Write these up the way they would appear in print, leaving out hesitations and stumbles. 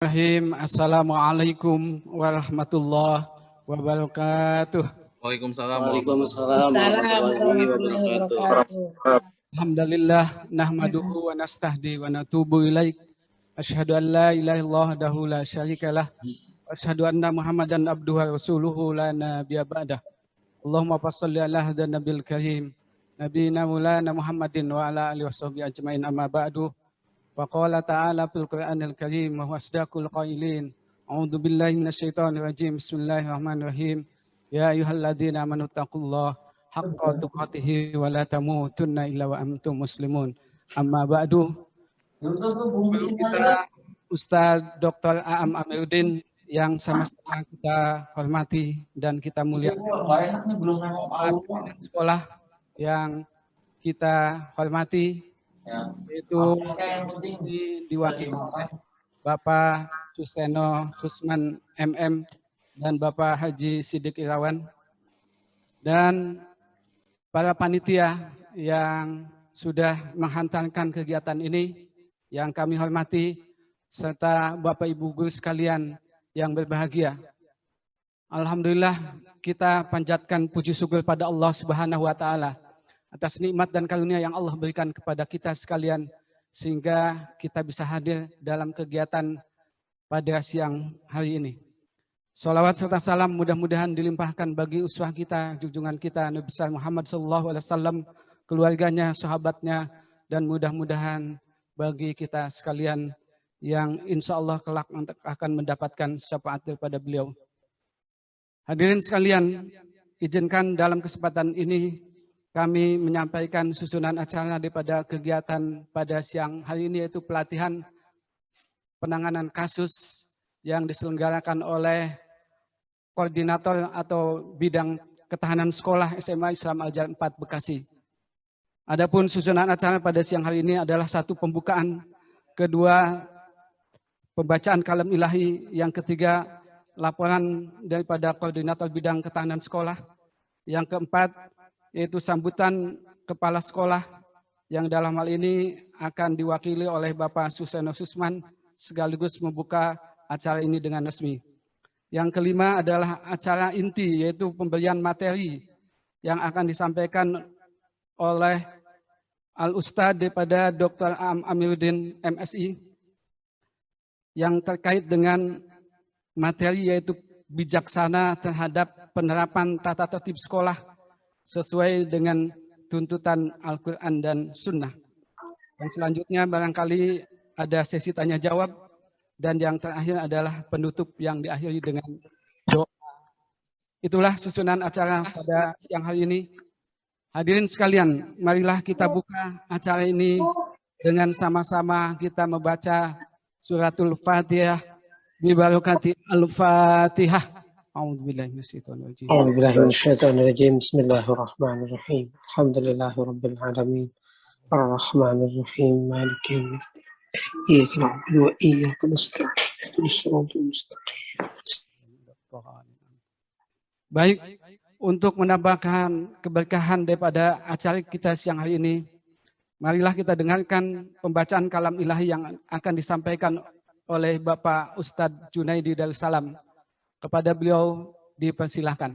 Assalamualaikum warahmatullahi wabarakatuh. Waalaikumsalam warahmatullahi wabarakatuh. Alhamdulillah nahmaduhu wa nastahdi wa natubu ilaik. Asyhadu an la ilaha illallah wahdahu la syarikalah. Asyhadu anna Muhammadan abduhu wa rasuluhu la nabiyya ba'dah. Allahumma shalli ala hadzal nabiyil karim. Nabiyina Maulana Muhammadin wa ala alihi washabbihi ajmain amma ba'du. Faqala ta'ala fil Qur'anil Karim wa huwa asdaqul qailin. A'udzu billahi minasyaitonir rajim. Bismillahirrahmanirrahim. Ya ayyuhalladzina amanu taqullaha haqqa tuqatih wa la tamutunna illa wa antum muslimun. Amma ba'du. Kita Ustaz Dr. Aam Amiruddin yang sama-sama kita hormati dan kita muliakan. Sekolah yang kita hormati itu diwakili Bapak Suseno Susman MM dan Bapak Haji Sidik Irawan dan para panitia yang sudah menghantarkan kegiatan ini yang kami hormati serta Bapak Ibu guru sekalian yang berbahagia. Alhamdulillah kita panjatkan puji syukur pada Allah Subhanahu wa taala atas nikmat dan karunia yang Allah berikan kepada kita sekalian sehingga kita bisa hadir dalam kegiatan pada siang hari ini. Sholawat serta salam mudah-mudahan dilimpahkan bagi uswah kita, junjungan kita Nabi besar Muhammad SAW, keluarganya, sahabatnya, dan mudah-mudahan bagi kita sekalian yang insya Allah kelak akan mendapatkan syafaat daripada beliau. Hadirin sekalian, izinkan dalam kesempatan ini kami menyampaikan susunan acara daripada kegiatan pada siang hari ini, yaitu pelatihan penanganan kasus yang diselenggarakan oleh koordinator atau bidang ketahanan sekolah SMA Islam Al-Azhar 4 Bekasi. Adapun susunan acara pada siang hari ini adalah satu pembukaan, kedua pembacaan kalam ilahi, yang ketiga laporan daripada koordinator bidang ketahanan sekolah, yang keempat yaitu sambutan kepala sekolah yang dalam hal ini akan diwakili oleh Bapak Suseno Susman sekaligus membuka acara ini dengan resmi. Yang kelima adalah acara inti, yaitu pemberian materi yang akan disampaikan oleh Al-Ustadz daripada Dr. Aam Amiruddin MSI yang terkait dengan materi yaitu bijaksana terhadap penerapan tata tertib sekolah sesuai dengan tuntutan Al-Quran dan Sunnah. Yang selanjutnya barangkali ada sesi tanya jawab, dan yang terakhir adalah penutup yang diakhiri dengan doa. Itulah susunan acara pada siang hari ini. Hadirin sekalian, marilah kita buka acara ini dengan sama-sama kita membaca suratul Fatihah bi barakati Al-Fatihah. أعوذ بالله من الشيطان الرجيم. أعوذ بالله من الشيطان الرجيم. بسم الله الرحمن الرحيم. الحمد لله رب العالمين الرحمن الرحيم مالك يوم الدين إياك نعبد وإياك نستعين اهدنا الصراط المستقيم. Baik, untuk menambahkan keberkahan daripada acara kita siang hari ini, marilah kita dengarkan pembacaan kalam ilahi yang akan disampaikan oleh Bapak Ustadz Junaidi Darussalam. Kepada beliau dipersilahkan.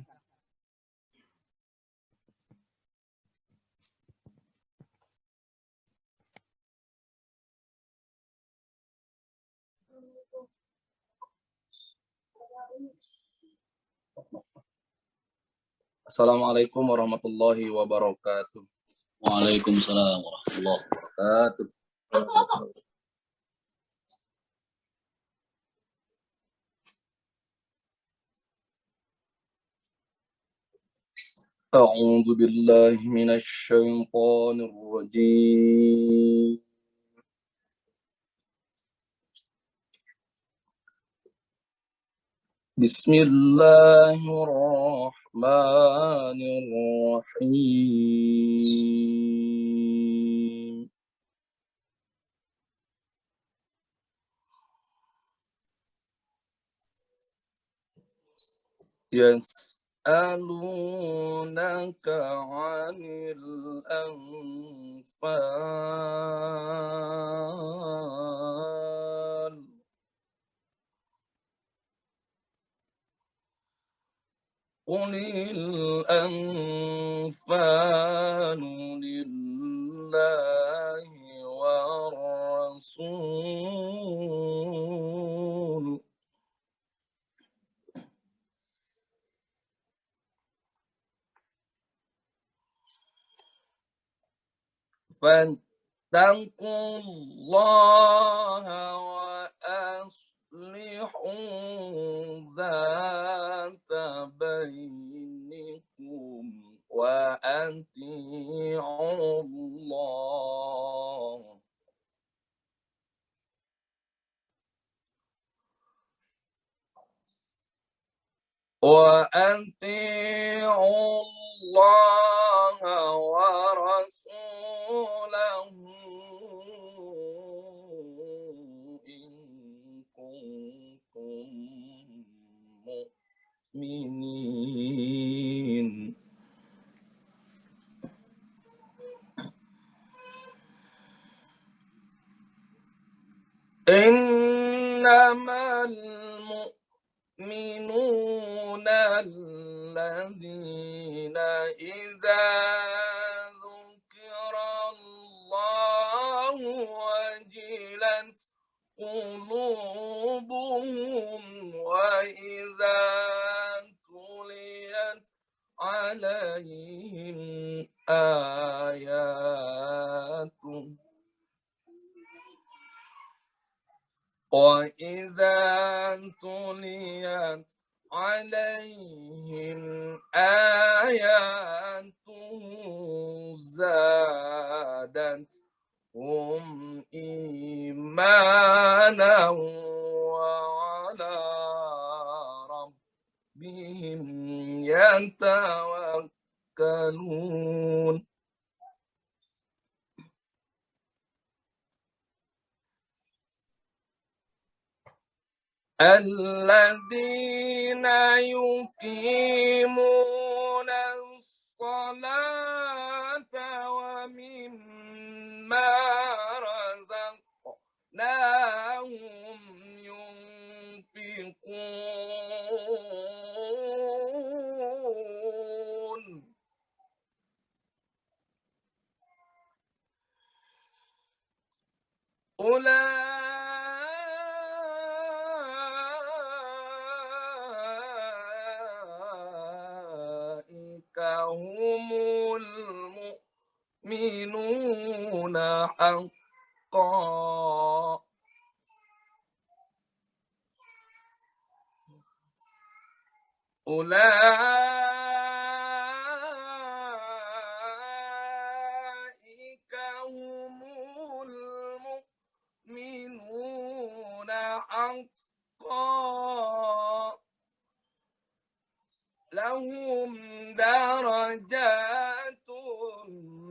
Assalamualaikum warahmatullahi wabarakatuh. Waalaikumsalam warahmatullahi wabarakatuh. أعوذ بالله من الشيطان الرجيم. بسم الله الرحمن الرحيم. يسألونك عن الأنفال قل الأنفال لله والرسول فاتقوا الله وأصلحوا ذات بينكم وأطيعوا الله ورسوله إن كنتم مؤمنين إنما المؤمنون الذين إذا ذكر الله وجلت قلوبهم وإذا تليت عليهم آياته وإذا تليت عليهم آياته زادتهم إيمانا وعلى ربهم يتوكلون الذين يقيمون الصلاة ومما رزقناهم ينفقون أولئك هم المؤمنون حقا أولئك هم المؤمنون حقا لهم درجات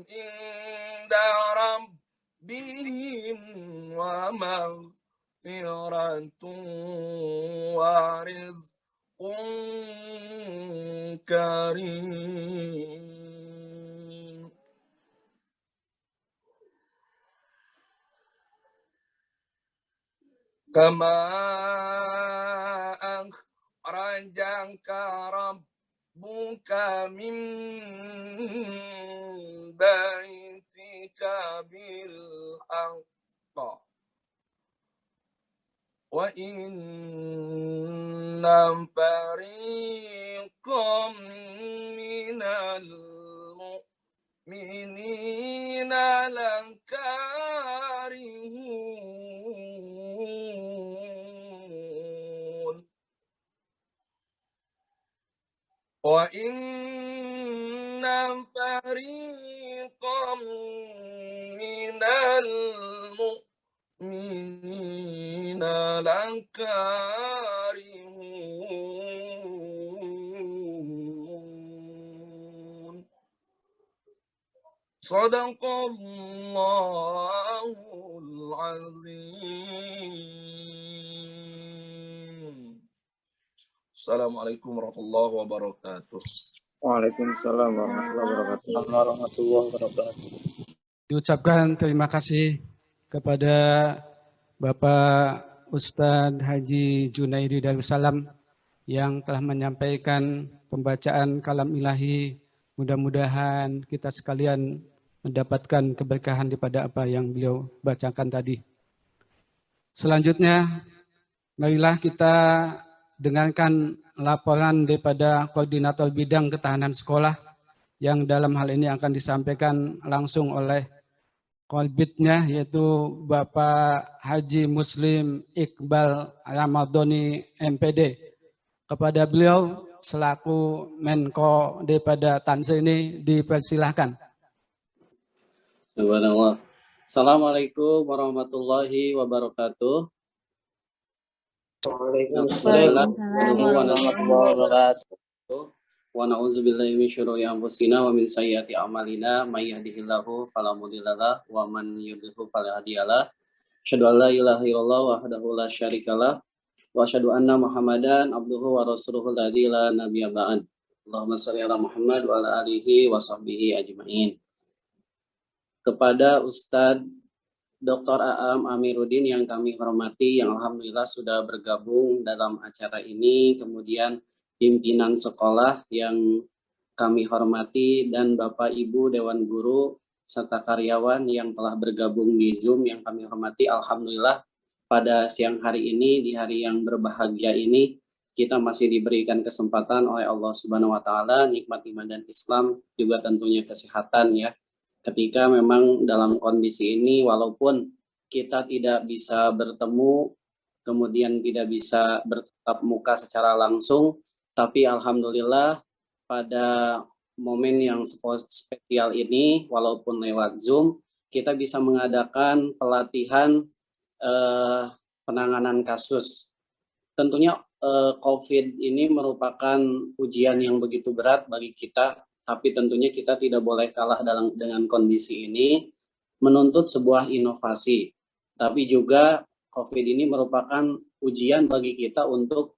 عند ربهم ومغفرة ورزق كريم كما أخرجك ربك من بيتك بالحق وإن فريقا من المؤمنين لكارهون وإن فريقا من المؤمنين لكارهون صدق الله العظيم. Assalamualaikum warahmatullahi wabarakatuh. Waalaikumsalam warahmatullahi wabarakatuh. Diucapkan terima kasih kepada Bapak Ustadz Haji Junaidi Darussalam yang telah menyampaikan pembacaan kalam ilahi. Mudah-mudahan kita sekalian mendapatkan keberkahan daripada apa yang beliau bacakan tadi. Selanjutnya, marilah kita dengarkan laporan daripada Koordinator Bidang Ketahanan Sekolah yang dalam hal ini akan disampaikan langsung oleh Kolbitnya, yaitu Bapak Haji Muslim Iqbal Ramadhani MPD. Kepada beliau selaku Menko daripada Tanse ini dipersilahkan. Subhanallah. Assalamualaikum warahmatullahi wabarakatuh. Waalaikumsalam warahmatullahi wabarakatuh. Wa na'udzubillahi min syururi anfusina wa min sayyiati a'malina may yahdihillahu fala mudhillalah wa man yudhlil fala hadiyalah. Asyhadu an la ilaha illallah wahdahu la syarikalah wa asyhadu anna Muhammadan abduhu wa rasuluhu alladzi la nabiyya ba'd. Allahumma shalli ala Muhammad wa ala alihi wa sahbihi ajmain. Kepada Ustadz Dr. Aam Amiruddin yang kami hormati, yang alhamdulillah sudah bergabung dalam acara ini, kemudian pimpinan sekolah yang kami hormati, dan Bapak Ibu Dewan Guru serta karyawan yang telah bergabung di Zoom yang kami hormati. Alhamdulillah pada siang hari ini, di hari yang berbahagia ini, kita masih diberikan kesempatan oleh Allah Subhanahu wa Ta'ala, nikmat iman dan Islam, juga tentunya kesehatan ya. Ketika memang dalam kondisi ini, walaupun kita tidak bisa bertemu, kemudian tidak bisa bertatap muka secara langsung, tapi alhamdulillah pada momen yang spesial ini, walaupun lewat Zoom, kita bisa mengadakan pelatihan penanganan kasus. Tentunya COVID ini merupakan ujian yang begitu berat bagi kita, tapi tentunya kita tidak boleh kalah dengan kondisi ini, menuntut sebuah inovasi. Tapi juga COVID ini merupakan ujian bagi kita untuk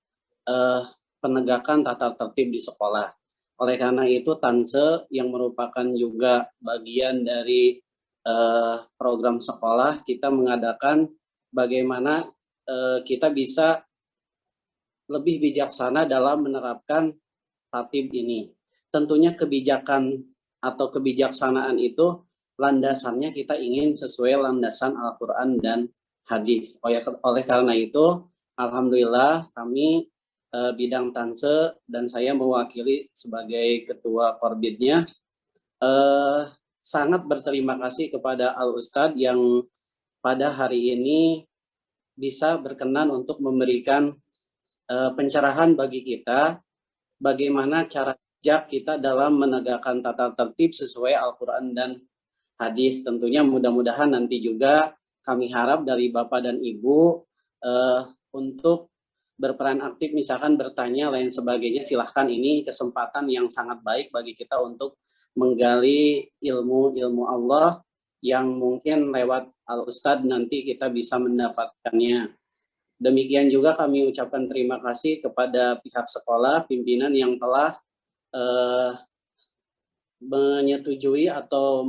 penegakan tata tertib di sekolah. Oleh karena itu, Tanse yang merupakan juga bagian dari program sekolah, kita mengadakan bagaimana kita bisa lebih bijaksana dalam menerapkan tatib ini. Tentunya kebijakan atau kebijaksanaan itu landasannya kita ingin sesuai landasan Al-Quran dan hadis. Oleh karena itu, alhamdulillah kami bidang Tanse dan saya mewakili sebagai ketua Korbitnya sangat berterima kasih kepada Al-Ustadz yang pada hari ini bisa berkenan untuk memberikan pencerahan bagi kita bagaimana cara kita dalam menegakkan tata tertib sesuai Al-Quran dan hadis. Tentunya mudah-mudahan nanti juga kami harap dari Bapak dan Ibu untuk berperan aktif, misalkan bertanya lain sebagainya, silahkan. Ini kesempatan yang sangat baik bagi kita untuk menggali ilmu Allah yang mungkin lewat Al-Ustadz nanti kita bisa mendapatkannya. Demikian juga kami ucapkan terima kasih kepada pihak sekolah, pimpinan yang telah menyetujui atau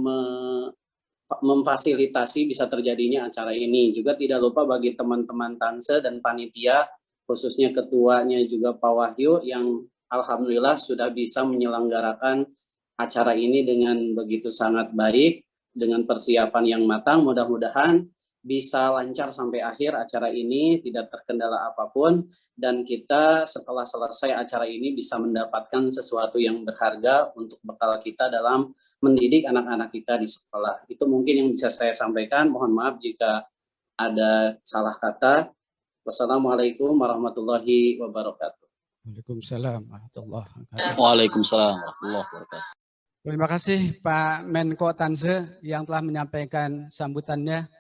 memfasilitasi bisa terjadinya acara ini. Juga tidak lupa bagi teman-teman Tanse dan panitia, khususnya ketuanya juga Pak Wahyu yang alhamdulillah sudah bisa menyelenggarakan acara ini dengan begitu sangat baik, dengan persiapan yang matang. Mudah-mudahan bisa lancar sampai akhir acara ini, tidak terkendala apapun, dan kita setelah selesai acara ini bisa mendapatkan sesuatu yang berharga untuk bekal kita dalam mendidik anak-anak kita di sekolah. Itu mungkin yang bisa saya sampaikan. Mohon maaf jika ada salah kata. Wassalamualaikum warahmatullahi wabarakatuh. Waalaikumsalam warahmatullahi wabarakatuh. Waalaikumsalam warahmatullahi wabarakatuh. Terima kasih Pak Menko Tanse yang telah menyampaikan sambutannya.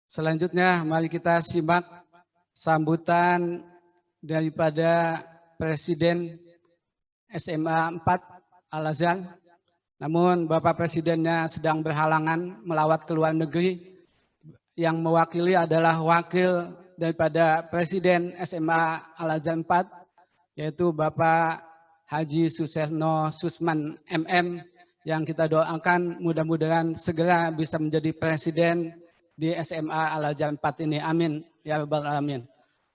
Selanjutnya mari kita simak sambutan daripada Presiden SMA 4 Al-Azhar. Namun Bapak Presidennya sedang berhalangan melawat ke luar negeri. Yang mewakili adalah wakil daripada Presiden SMA Al-Azhar 4, yaitu Bapak Haji Suseno Susman MM, yang kita doakan mudah-mudahan segera bisa menjadi Presiden di SMA Al-Azhar 4 ini. Amin ya rabbal alamin.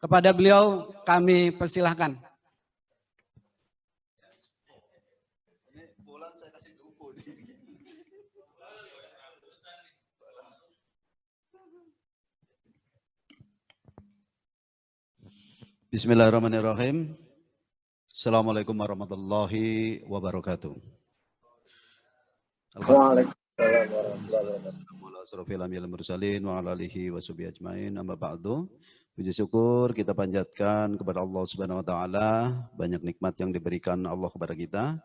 Kepada beliau kami persilahkan. Bulan saya kasih duku nih. Bismillahirrahmanirrahim. Assalamualaikum warahmatullahi wabarakatuh. Waalaikumsalam warahmatullahi wabarakatuh. Puji syukur kita panjatkan kepada Allah Subhanahu wa taala, banyak nikmat yang diberikan Allah kepada kita.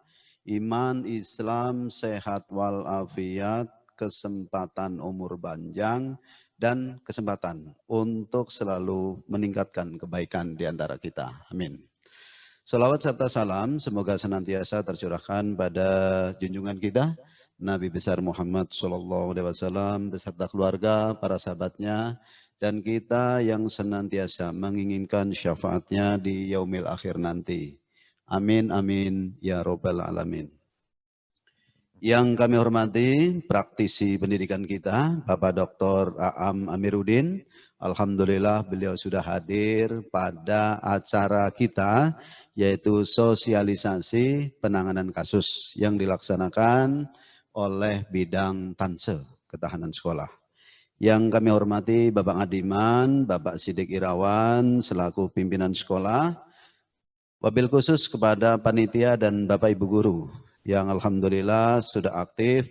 Iman, Islam, sehat walafiat, kesempatan umur panjang dan kesempatan untuk selalu meningkatkan kebaikan di antara kita. Amin. Salawat serta salam semoga senantiasa tercurahkan pada junjungan kita Nabi besar Muhammad SAW beserta keluarga, para sahabatnya, dan kita yang senantiasa menginginkan syafaatnya di yaumil akhir nanti. Amin, amin, ya robbal alamin. Yang kami hormati, praktisi pendidikan kita, Bapak Dr. Aam Amiruddin. Alhamdulillah beliau sudah hadir pada acara kita, yaitu sosialisasi penanganan kasus yang dilaksanakan oleh bidang Tanse, ketahanan sekolah. Yang kami hormati Bapak Ngadiman, Bapak Sidik Irawan selaku pimpinan sekolah, wabil khusus kepada panitia dan Bapak Ibu guru yang alhamdulillah sudah aktif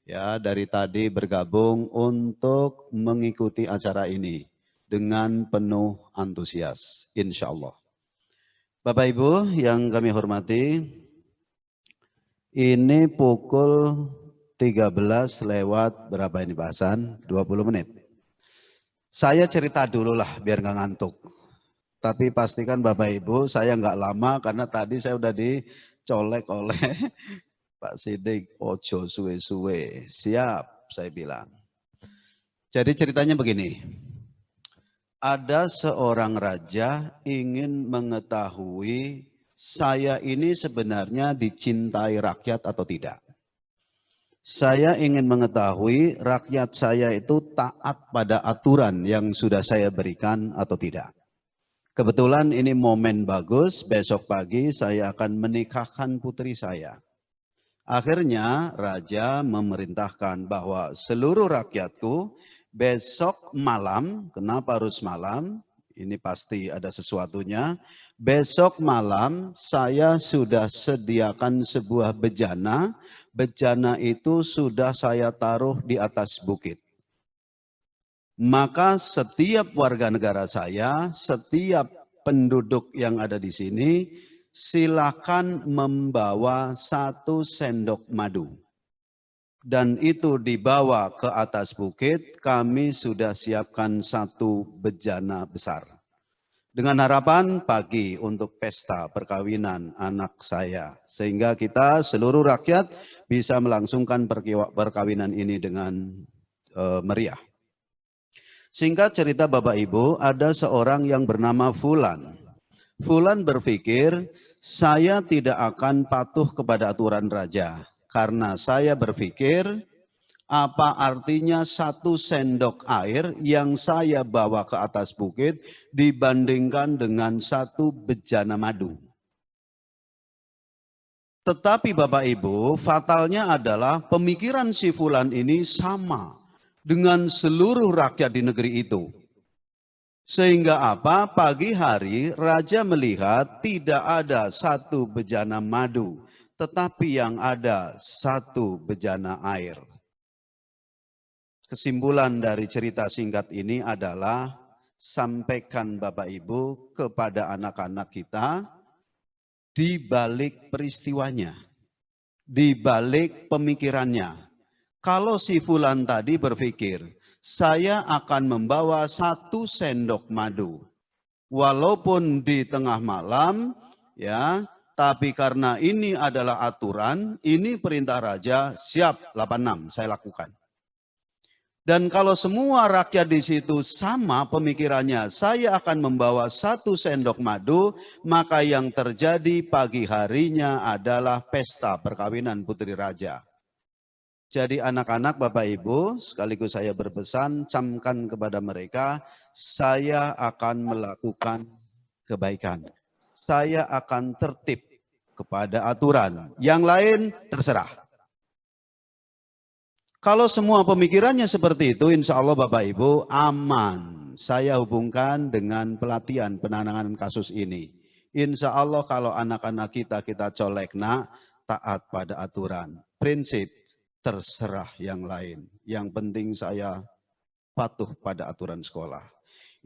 ya dari tadi bergabung untuk mengikuti acara ini dengan penuh antusias, insya Allah. Bapak Ibu yang kami hormati, ini pukul 13 lewat berapa ini Pak Hasan? 20 menit. Saya cerita dulu lah biar nggak ngantuk. Tapi pastikan Bapak Ibu saya nggak lama karena tadi saya udah dicolek oleh Pak Sidik. Ojo suwe-suwe. Siap saya bilang. Jadi ceritanya begini. Ada seorang raja ingin mengetahui saya ini sebenarnya dicintai rakyat atau tidak. Saya ingin mengetahui rakyat saya itu taat pada aturan yang sudah saya berikan atau tidak. Kebetulan ini momen bagus, besok pagi saya akan menikahkan putri saya. Akhirnya raja memerintahkan bahwa seluruh rakyatku besok malam, kenapa harus malam? Ini pasti ada sesuatunya. Besok malam saya sudah sediakan sebuah bejana. Bejana itu sudah saya taruh di atas bukit. Maka setiap warga negara saya, setiap penduduk yang ada di sini, silakan membawa 1 sendok madu. Dan itu dibawa ke atas bukit, kami sudah siapkan 1 bejana besar. Dengan harapan pagi untuk pesta perkawinan anak saya. Sehingga kita seluruh rakyat bisa melangsungkan perkawinan ini dengan meriah. Singkat cerita Bapak Ibu, ada seorang yang bernama Fulan. Fulan berpikir, saya tidak akan patuh kepada aturan raja. Karena saya berpikir, apa artinya 1 sendok air yang saya bawa ke atas bukit dibandingkan dengan 1 bejana madu. Tetapi Bapak Ibu, fatalnya adalah pemikiran si Fulan ini sama dengan seluruh rakyat di negeri itu. Sehingga apa? Pagi hari raja melihat tidak ada 1 bejana madu, tetapi yang ada 1 bejana air. Kesimpulan dari cerita singkat ini adalah sampaikan Bapak Ibu kepada anak-anak kita di balik peristiwanya, di balik pemikirannya. Kalau si Fulan tadi berpikir, saya akan membawa 1 sendok madu. Walaupun di tengah malam, ya, tapi karena ini adalah aturan, ini perintah raja, siap 86 saya lakukan. Dan kalau semua rakyat di situ sama pemikirannya, saya akan membawa 1 sendok madu, maka yang terjadi pagi harinya adalah pesta perkawinan putri raja. Jadi anak-anak Bapak Ibu, sekaligus saya berpesan, camkan kepada mereka, saya akan melakukan kebaikan. Saya akan tertib kepada aturan. Yang lain terserah. Kalau semua pemikirannya seperti itu, insya Allah Bapak Ibu aman. Saya hubungkan dengan pelatihan penanganan kasus ini. Insya Allah kalau anak-anak kita colekna, taat pada aturan. Prinsip, terserah yang lain. Yang penting saya patuh pada aturan sekolah.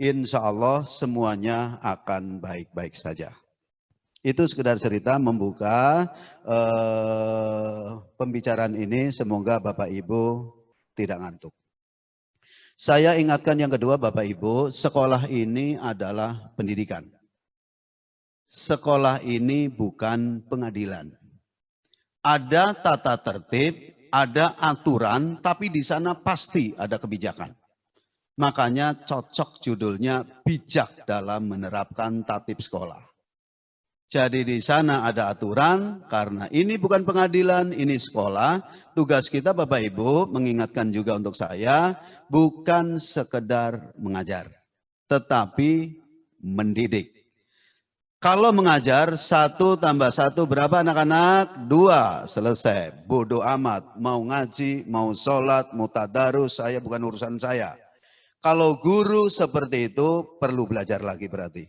Insya Allah semuanya akan baik-baik saja. Itu sekedar cerita membuka pembicaraan ini. Semoga Bapak Ibu tidak ngantuk. Saya ingatkan yang kedua Bapak Ibu, sekolah ini adalah pendidikan. Sekolah ini bukan pengadilan. Ada tata tertib, ada aturan, tapi di sana pasti ada kebijakan. Makanya cocok judulnya bijak dalam menerapkan tatib sekolah. Jadi di sana ada aturan, karena ini bukan pengadilan, ini sekolah. Tugas kita Bapak Ibu, mengingatkan juga untuk saya, bukan sekedar mengajar, tetapi mendidik. Kalau mengajar, 1 tambah 1 berapa anak-anak? 2, selesai. Bodoh amat, mau ngaji, mau sholat, mau tadarus, saya bukan urusan saya. Kalau guru seperti itu perlu belajar lagi berarti.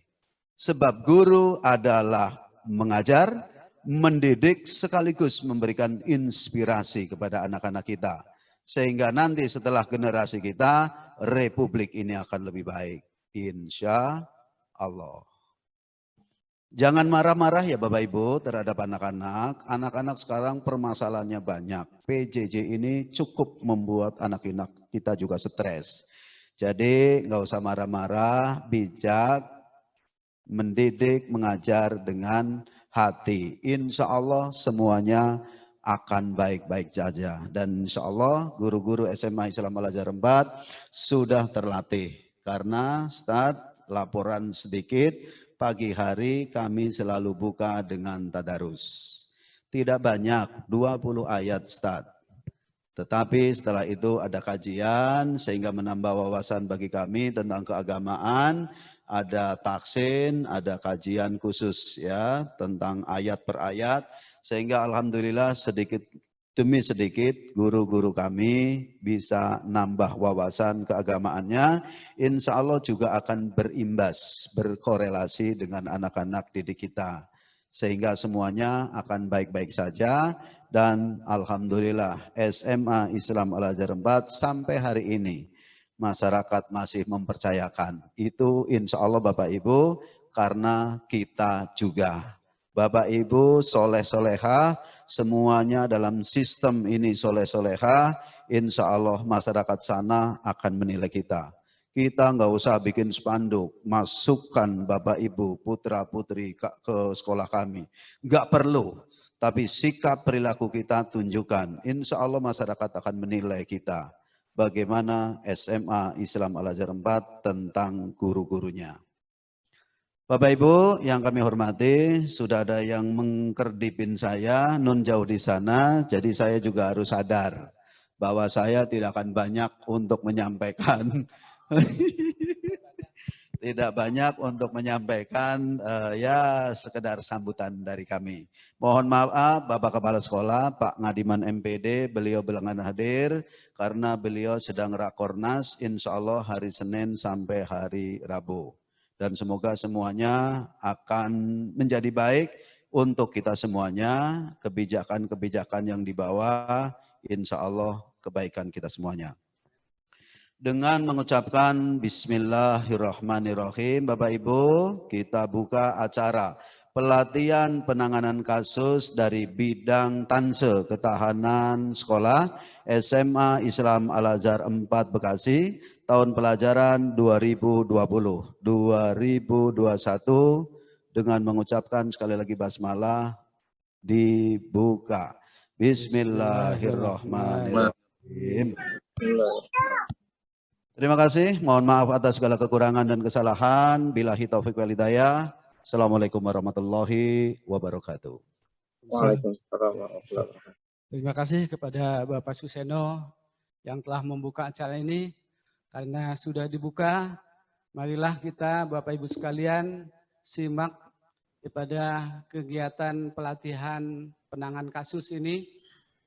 Sebab guru adalah mengajar, mendidik sekaligus memberikan inspirasi kepada anak-anak kita. Sehingga nanti setelah generasi kita, republik ini akan lebih baik. Insya Allah. Jangan marah-marah ya Bapak Ibu terhadap anak-anak. Anak-anak sekarang permasalahannya banyak. PJJ ini cukup membuat anak-anak kita juga stres. Jadi nggak usah marah-marah, bijak, mendidik, mengajar dengan hati. Insya Allah semuanya akan baik-baik saja. Dan insya Allah guru-guru SMA Islam Al-Azhar 4 sudah terlatih. Karena Ustaz, laporan sedikit, pagi hari kami selalu buka dengan tadarus. Tidak banyak, 20 ayat Ustaz. Tetapi setelah itu ada kajian sehingga menambah wawasan bagi kami tentang keagamaan, ada taksin, ada kajian khusus ya tentang ayat per ayat, sehingga alhamdulillah sedikit demi sedikit guru-guru kami bisa nambah wawasan keagamaannya. Insya Allah juga akan berimbas, berkorelasi dengan anak-anak didik kita. Sehingga semuanya akan baik-baik saja. Dan alhamdulillah SMA Islam Al-Azhar 4 sampai hari ini masyarakat masih mempercayakan. Itu insya Allah Bapak Ibu karena kita juga. Bapak Ibu soleh-solehah, semuanya dalam sistem ini soleh-solehah, insya Allah masyarakat sana akan menilai kita. Kita nggak usah bikin spanduk, masukkan Bapak Ibu, putra-putri ke sekolah kami. Nggak perlu. Tapi sikap perilaku kita tunjukkan. Insya Allah masyarakat akan menilai kita. Bagaimana SMA Islam Al-Azhar 4 tentang guru-gurunya. Bapak Ibu yang kami hormati, sudah ada yang mengkerdipin saya, nun jauh di sana. Jadi saya juga harus sadar bahwa saya tidak akan banyak untuk menyampaikan. Tidak banyak untuk menyampaikan ya sekedar sambutan dari kami. Mohon maaf Bapak Kepala Sekolah, Pak Ngadiman MPD, beliau berlengan hadir karena beliau sedang rakornas insya Allah hari Senin sampai hari Rabu. Dan semoga semuanya akan menjadi baik untuk kita semuanya, kebijakan-kebijakan yang dibawa insya Allah kebaikan kita semuanya. Dengan mengucapkan Bismillahirrahmanirrahim, Bapak Ibu, kita buka acara pelatihan penanganan kasus dari bidang tanse ketahanan sekolah SMA Islam Al-Azhar 4 Bekasi, tahun pelajaran 2020-2021 dengan mengucapkan sekali lagi basmalah dibuka. Bismillahirrahmanirrahim. Terima kasih, mohon maaf atas segala kekurangan dan kesalahan. Billahi taufiq wal hidayah. Assalamualaikum warahmatullahi wabarakatuh. Waalaikumsalam warahmatullahi wabarakatuh. Terima kasih kepada Bapak Suseno yang telah membuka acara ini. Karena sudah dibuka, marilah kita Bapak Ibu sekalian simak pada kegiatan pelatihan penanganan kasus ini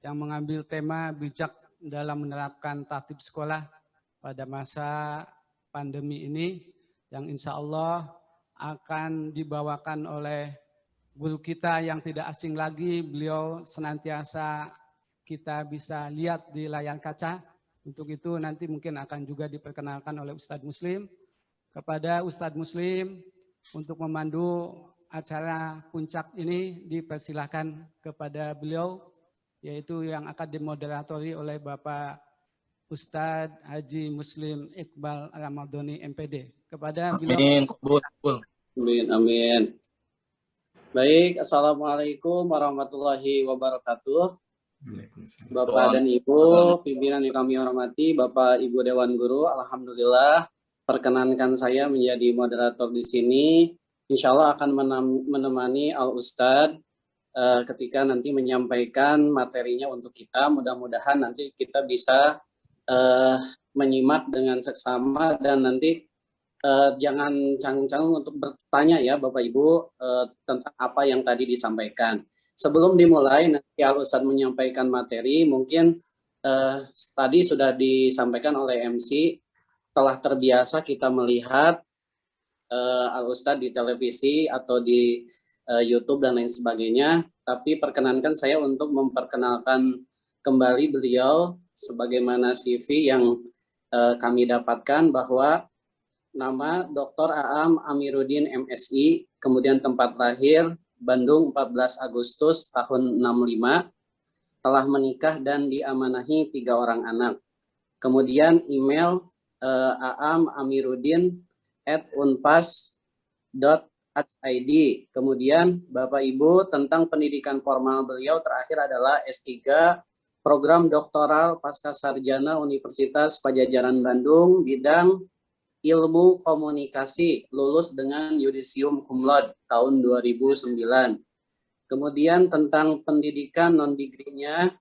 yang mengambil tema bijak dalam menerapkan tertib sekolah pada masa pandemi ini, yang insya Allah akan dibawakan oleh guru kita yang tidak asing lagi. Beliau senantiasa kita bisa lihat di layar kaca. Untuk itu nanti mungkin akan juga diperkenalkan oleh Ustadz Muslim. Kepada Ustadz Muslim untuk memandu acara puncak ini dipersilahkan kepada beliau, yaitu yang akan dimoderatori oleh Bapak Ustadz Haji Muslim Iqbal Ramadhani MPD. Kepada beliau. Amin, amin. Baik, Assalamualaikum warahmatullahi wabarakatuh. Bapak dan Ibu, pimpinan yang kami hormati, Bapak Ibu Dewan Guru, alhamdulillah perkenankan saya menjadi moderator di sini. Insya Allah akan menemani Al Ustadz ketika nanti menyampaikan materinya untuk kita. Mudah-mudahan nanti kita bisa menyimak dengan seksama dan nanti jangan canggung-canggung untuk bertanya ya Bapak Ibu tentang apa yang tadi disampaikan. Sebelum dimulai nanti Al Ustadz menyampaikan materi, mungkin tadi sudah disampaikan oleh MC, telah terbiasa kita melihat Al Ustadz di televisi atau di YouTube dan lain sebagainya, tapi perkenankan saya untuk memperkenalkan kembali beliau sebagaimana CV yang kami dapatkan, bahwa nama Dr. Aam Amiruddin MSI, kemudian tempat lahir Bandung 14 Agustus tahun 65, telah menikah dan diamanahi 3 orang anak. Kemudian email aamamiruddin@unpas.id. Kemudian Bapak Ibu tentang pendidikan formal beliau terakhir adalah S3 program doktoral pasca sarjana Universitas Padjadjaran Bandung bidang ilmu komunikasi, lulus dengan yudisium cum laude tahun 2009. Kemudian tentang pendidikan non-degree-nya,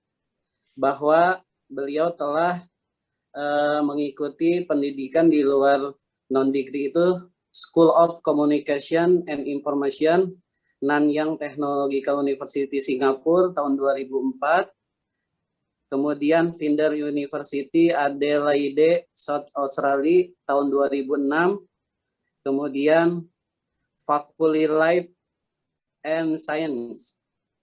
bahwa beliau telah mengikuti pendidikan di luar non-degree itu School of Communication and Information, Nanyang Technological University Singapura tahun 2004. Kemudian Flinders University Adelaide, South Australia tahun 2006. Kemudian Faculty Life and Science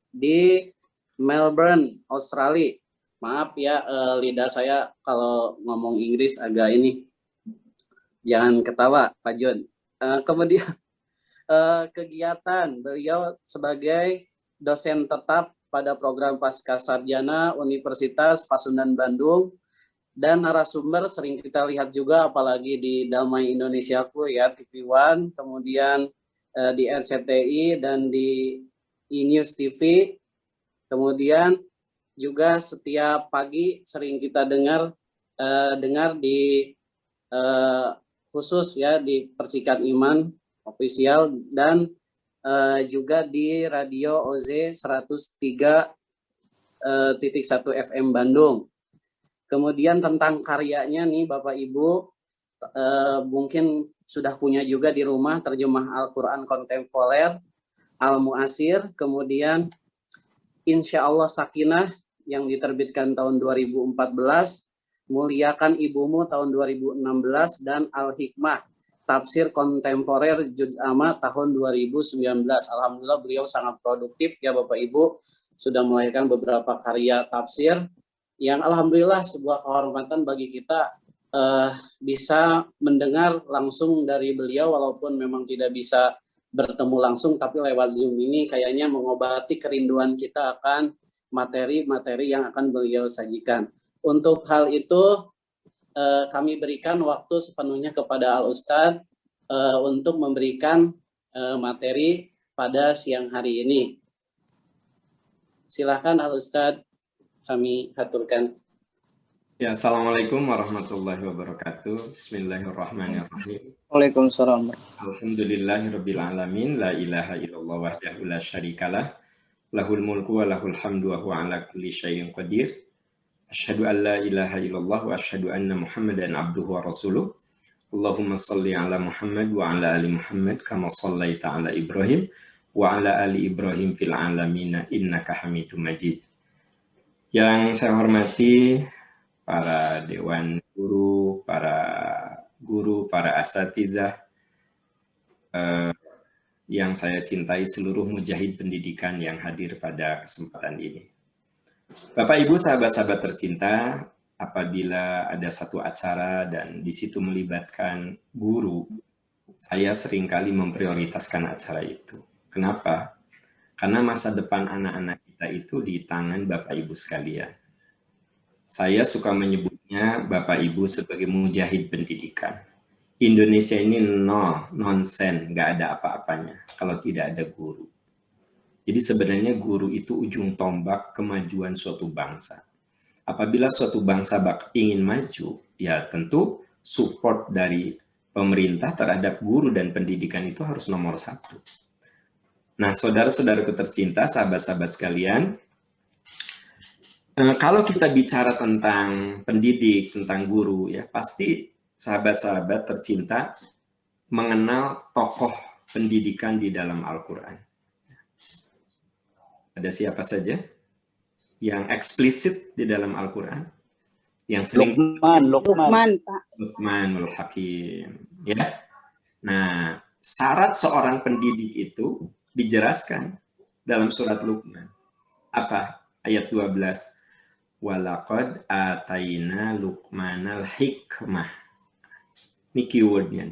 di Melbourne, Australia. Maaf ya, lidah saya kalau ngomong Inggris agak ini. Jangan ketawa, Pak John. Kemudian kegiatan beliau sebagai dosen tetap pada program Pasca Sarjana Universitas Pasundan Bandung, dan narasumber sering kita lihat juga apalagi di Damai Indonesiaku ya, TV One, kemudian di RCTI dan di E-News TV. Kemudian juga setiap pagi sering kita dengar di khusus ya di Percikan Iman official, dan juga di Radio OZ 103.1 FM Bandung. Kemudian tentang karyanya nih Bapak Ibu mungkin sudah punya juga di rumah terjemah Al-Quran kontemporer Al-Mu'asir, kemudian Insya Allah Sakinah yang diterbitkan tahun 2014, Muliakan Ibumu tahun 2016, dan Al-Hikmah Tafsir Kontemporer Juz Amma tahun 2019. Alhamdulillah beliau sangat produktif ya Bapak Ibu, sudah melahirkan beberapa karya tafsir yang alhamdulillah sebuah kehormatan bagi kita bisa mendengar langsung dari beliau, walaupun memang tidak bisa bertemu langsung, tapi lewat Zoom ini kayaknya mengobati kerinduan kita akan materi-materi yang akan beliau sajikan. Untuk hal itu kami berikan waktu sepenuhnya kepada Al Ustadz untuk memberikan materi pada siang hari ini. Silakan Al Ustadz, kami haturkan. Ya, Assalamualaikum warahmatullahi wabarakatuh. Bismillahirrahmanirrahim. Waalaikumsalam. Alhamdulillahirabbil alamin, la ilaha illallah wahdahu la syarikalah, lahul mulku wa lahul hamdu wa huwa ala kulli syai'in qadir. Asyhadu an la ilaha illallah wa asyhadu anna Muhammadan abduhu wa rasuluh. Allahumma salli ala Muhammad wa ala ali Muhammad kama shallaita ala Ibrahim wa ala ali Ibrahim fil alamin innaka Hamidum Majid. Yang saya hormati para dewan guru, para asatizah, yang saya cintai seluruh mujahid pendidikan yang hadir pada kesempatan ini. Bapak Ibu sahabat-sahabat tercinta, apabila ada satu acara dan di situ melibatkan guru, saya seringkali memprioritaskan acara itu. Kenapa? Karena masa depan anak-anak kita itu di tangan Bapak Ibu sekalian. Saya suka menyebutnya Bapak Ibu sebagai mujahid pendidikan. Indonesia ini nonsen, nggak ada apa-apanya kalau tidak ada guru. Jadi sebenarnya guru itu ujung tombak kemajuan suatu bangsa. Apabila suatu bangsa ingin maju, ya tentu support dari pemerintah terhadap guru dan pendidikan itu harus nomor satu. Nah, saudara-saudaraku tercinta, sahabat-sahabat sekalian, kalau kita bicara tentang pendidik, tentang guru, ya pasti sahabat-sahabat tercinta mengenal tokoh pendidikan di dalam Al-Quran. Ada siapa saja yang eksplisit di dalam Al-Quran? Yang sering Luqmanul Hakim. Ya. Nah, syarat seorang pendidik itu dijelaskan dalam surat Luqman. Apa? Ayat 12. Walaqad ataina Luqmanal hikmah. Ini keywordnya.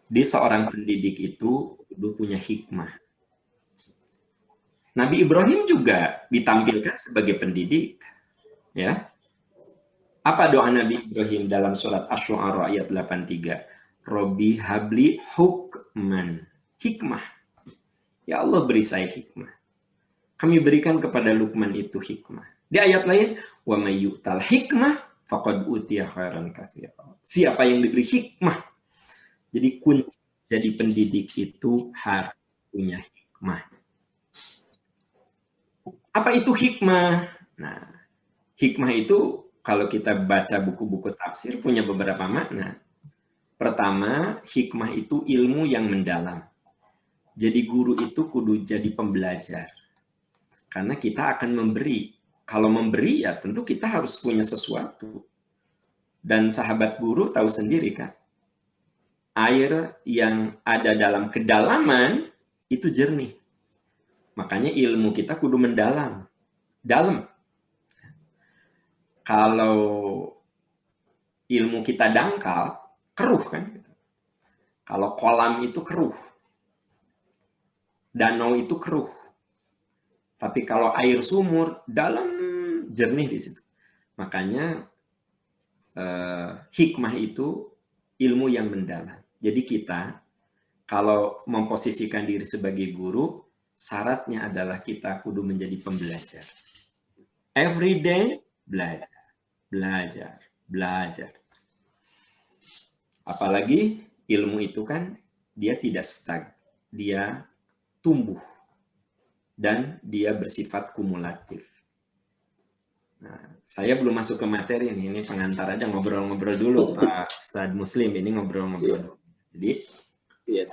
Di seorang pendidik itu punya hikmah. Nabi Ibrahim juga ditampilkan sebagai pendidik. Ya. Apa doa Nabi Ibrahim dalam surat Asy-Syu'ara ayat 83? Robbi habli hukman. Hikmah. Ya Allah beri saya hikmah. Kami berikan kepada Luqman itu hikmah. Di ayat lain, wa may yu'tal hikmah faqad utiya khairan katsira. Siapa yang diberi hikmah? Jadi kunci jadi pendidik itu harus punya hikmah. Apa itu hikmah? Nah, hikmah itu kalau kita baca buku-buku tafsir punya beberapa makna. Pertama, hikmah itu ilmu yang mendalam. Jadi guru itu kudu jadi pembelajar. Karena kita akan memberi. Kalau memberi ya tentu kita harus punya sesuatu. Dan sahabat guru tahu sendiri kan. Air yang ada dalam kedalaman itu jernih. Makanya ilmu kita kudu mendalam. Dalam. Kalau ilmu kita dangkal, keruh kan. Kalau kolam itu keruh. Danau itu keruh. Tapi kalau air sumur, dalam, jernih di situ. Makanya hikmah itu ilmu yang mendalam. Jadi kita, kalau memposisikan diri sebagai guru, syaratnya adalah kita kudu menjadi pembelajar. Every day, belajar. Apalagi ilmu itu kan, dia tidak stuck. Dia tumbuh. Dan dia bersifat kumulatif. Nah, saya belum masuk ke materi ini pengantar aja, ngobrol-ngobrol dulu Pak Ustadz Muslim, ini ngobrol-ngobrol dulu. Jadi,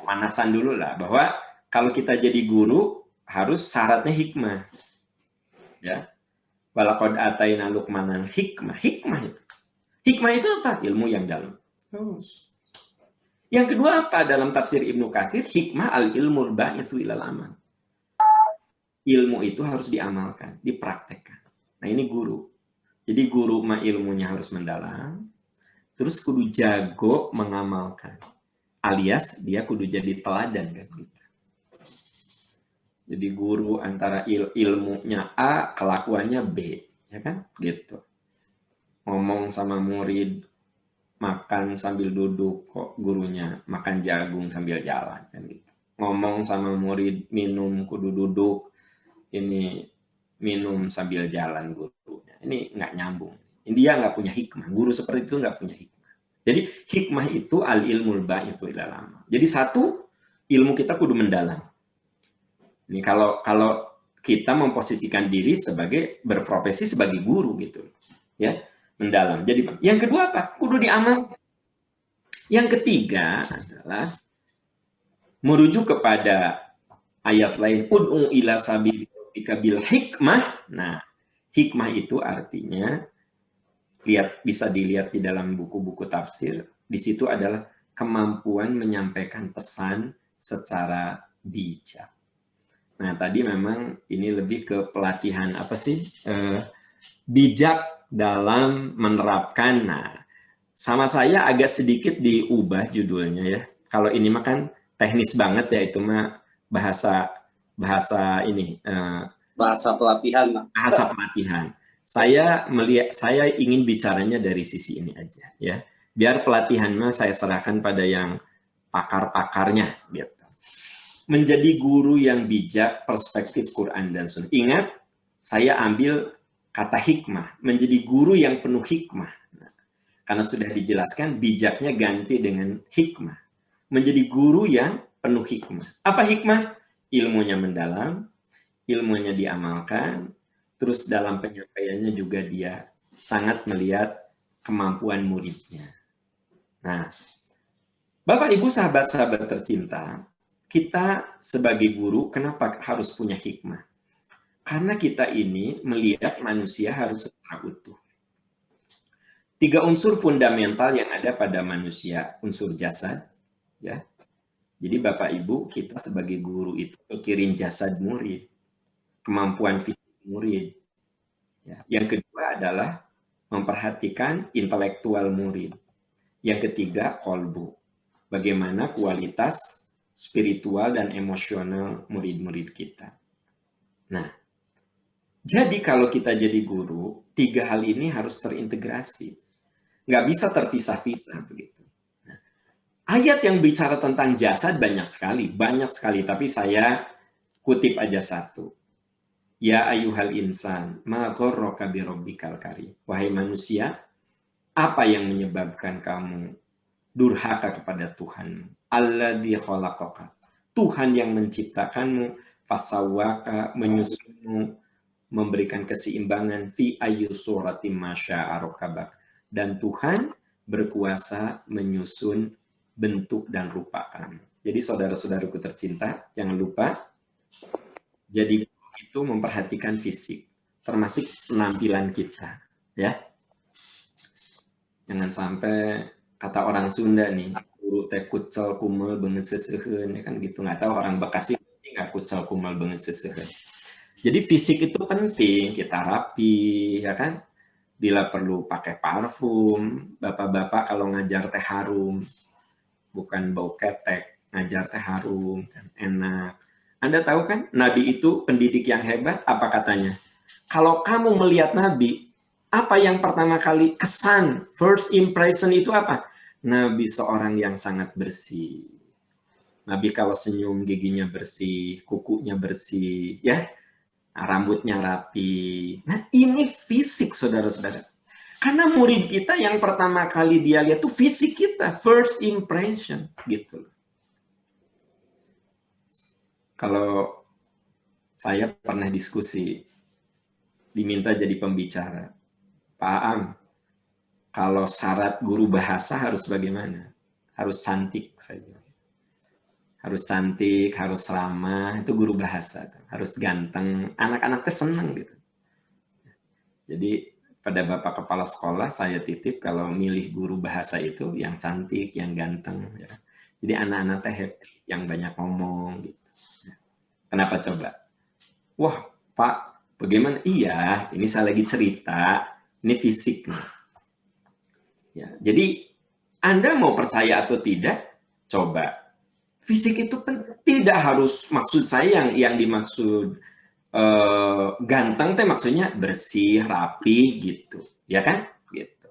pemanasan dulu lah, bahwa kalau kita jadi guru, harus syaratnya hikmah. Ya. Walaqad ataina Luqmanal hikmah. Hikmah itu. Hikmah itu apa? Ilmu yang dalam. Terus. Yang kedua apa? Dalam tafsir Ibnu Katsir, hikmah al-ilmul ba'itsu ilal amal. Ilmu itu harus diamalkan, dipraktekkan. Nah, ini guru. Jadi guru mah ilmunya harus mendalam. Terus kudu jago mengamalkan. Alias dia kudu jadi teladan kan gitu. Jadi guru antara ilmunya A, kelakuannya B, ya kan? Gitu. Ngomong sama murid, makan sambil duduk, kok gurunya makan jagung sambil jalan, kan gitu. Ngomong sama murid, minum kudu duduk, ini minum sambil jalan gurunya. Ini nggak nyambung. Dia nggak punya hikmah. Guru seperti itu nggak punya hikmah. Jadi hikmah itu al-ilmul ba'itsu ilal amal. Jadi satu, ilmu kita kudu mendalam. Ini kalau kita memposisikan diri sebagai berprofesi sebagai guru gitu, ya, mendalam. Jadi yang kedua apa? Kudu diamalkan. Yang ketiga adalah merujuk kepada Ayat lain, ud'u ila sabili rabbika bil hikmah. Nah, hikmah itu artinya, bisa dilihat di dalam buku-buku tafsir, di situ adalah kemampuan menyampaikan pesan secara bijak. Nah, tadi memang ini lebih ke pelatihan apa sih? Bijak dalam menerapkan. Nah, sama saya agak sedikit diubah judulnya ya. Kalau ini mah kan teknis banget ya, itu mah bahasa ini Bahasa pelatihan. bahasa pelatihan. Saya ingin bicaranya dari sisi ini aja ya. Biar pelatihan mah saya serahkan pada yang pakar-pakarnya gitu. Menjadi guru yang bijak, perspektif Quran dan Sunnah. Ingat, saya ambil kata hikmah, menjadi guru yang penuh hikmah. Nah, karena sudah dijelaskan, bijaknya ganti dengan hikmah. Menjadi guru yang penuh hikmah. Apa hikmah? Ilmunya mendalam, ilmunya diamalkan, terus dalam penyampaiannya juga dia sangat melihat kemampuan muridnya. Nah, Bapak Ibu sahabat-sahabat tercinta, kita sebagai guru kenapa harus punya hikmah? Karena kita ini melihat manusia harus secara utuh. 3 unsur fundamental yang ada pada manusia, unsur jasad, ya. Jadi Bapak Ibu, kita sebagai guru itu pikirin jasad murid, kemampuan fisik murid. Ya. Yang kedua adalah memperhatikan intelektual murid. Yang ketiga, kolbu. Bagaimana kualitas spiritual dan emosional murid-murid kita. Nah, jadi kalau kita jadi guru, 3 hal ini harus terintegrasi. Nggak bisa terpisah-pisah begitu. Nah, ayat yang bicara tentang jasad banyak sekali, tapi saya kutip aja satu. Ya ayyuhal insan, ma gharraka bi rabbikal karim. Wahai manusia, apa yang menyebabkan kamu durhaka kepada Tuhanmu? Alladzi khalaqaka. Tuhan yang menciptakanmu, fasawwaka, menyusunmu, memberikan keseimbangan fi ayyu suratim masya'a rakabak. Dan Tuhan berkuasa menyusun bentuk dan rupa kamu. Jadi saudara-saudaraku tercinta, jangan lupa jadi itu memperhatikan fisik, termasuk penampilan kita, ya. Jangan sampai kata orang Sunda nih, guru teh kucel kumel beungeut seseuheun, ya kan gitu. Nggak tahu orang Bekasi nggak kucel kumel beungeut seseuheun. Jadi fisik itu penting, kita rapi, ya kan. Bila perlu pakai parfum, bapak-bapak kalau ngajar teh harum, bukan bau ketek, ngajar teh harum, kan enak. Anda tahu kan, Nabi itu pendidik yang hebat, apa katanya? Kalau kamu melihat Nabi, apa yang pertama kali kesan, first impression itu apa? Nabi seorang yang sangat bersih. Nabi kalau senyum giginya bersih, kukunya bersih, ya. Rambutnya rapi. Nah, ini fisik, saudara-saudara. Karena murid kita yang pertama kali dia lihat tuh fisik kita, first impression, gitu. Kalau saya pernah diskusi, diminta jadi pembicara, Pak Am, kalau syarat guru bahasa harus bagaimana? Harus cantik, saya bilang. Harus cantik, harus ramah, itu guru bahasa. Harus ganteng, anak-anak teh seneng gitu. Jadi pada Bapak Kepala Sekolah saya titip kalau milih guru bahasa itu yang cantik, yang ganteng. Ya. Jadi anak-anak teh happy, yang banyak ngomong gitu. Kenapa coba? Wah, Pak, bagaimana? Iya, ini saya lagi cerita, ini fisik nih. Ya, jadi Anda mau percaya atau tidak? Coba. Fisik itu tidak harus, maksud saya yang dimaksud ganteng teh maksudnya bersih, rapi gitu, ya kan? Gitu.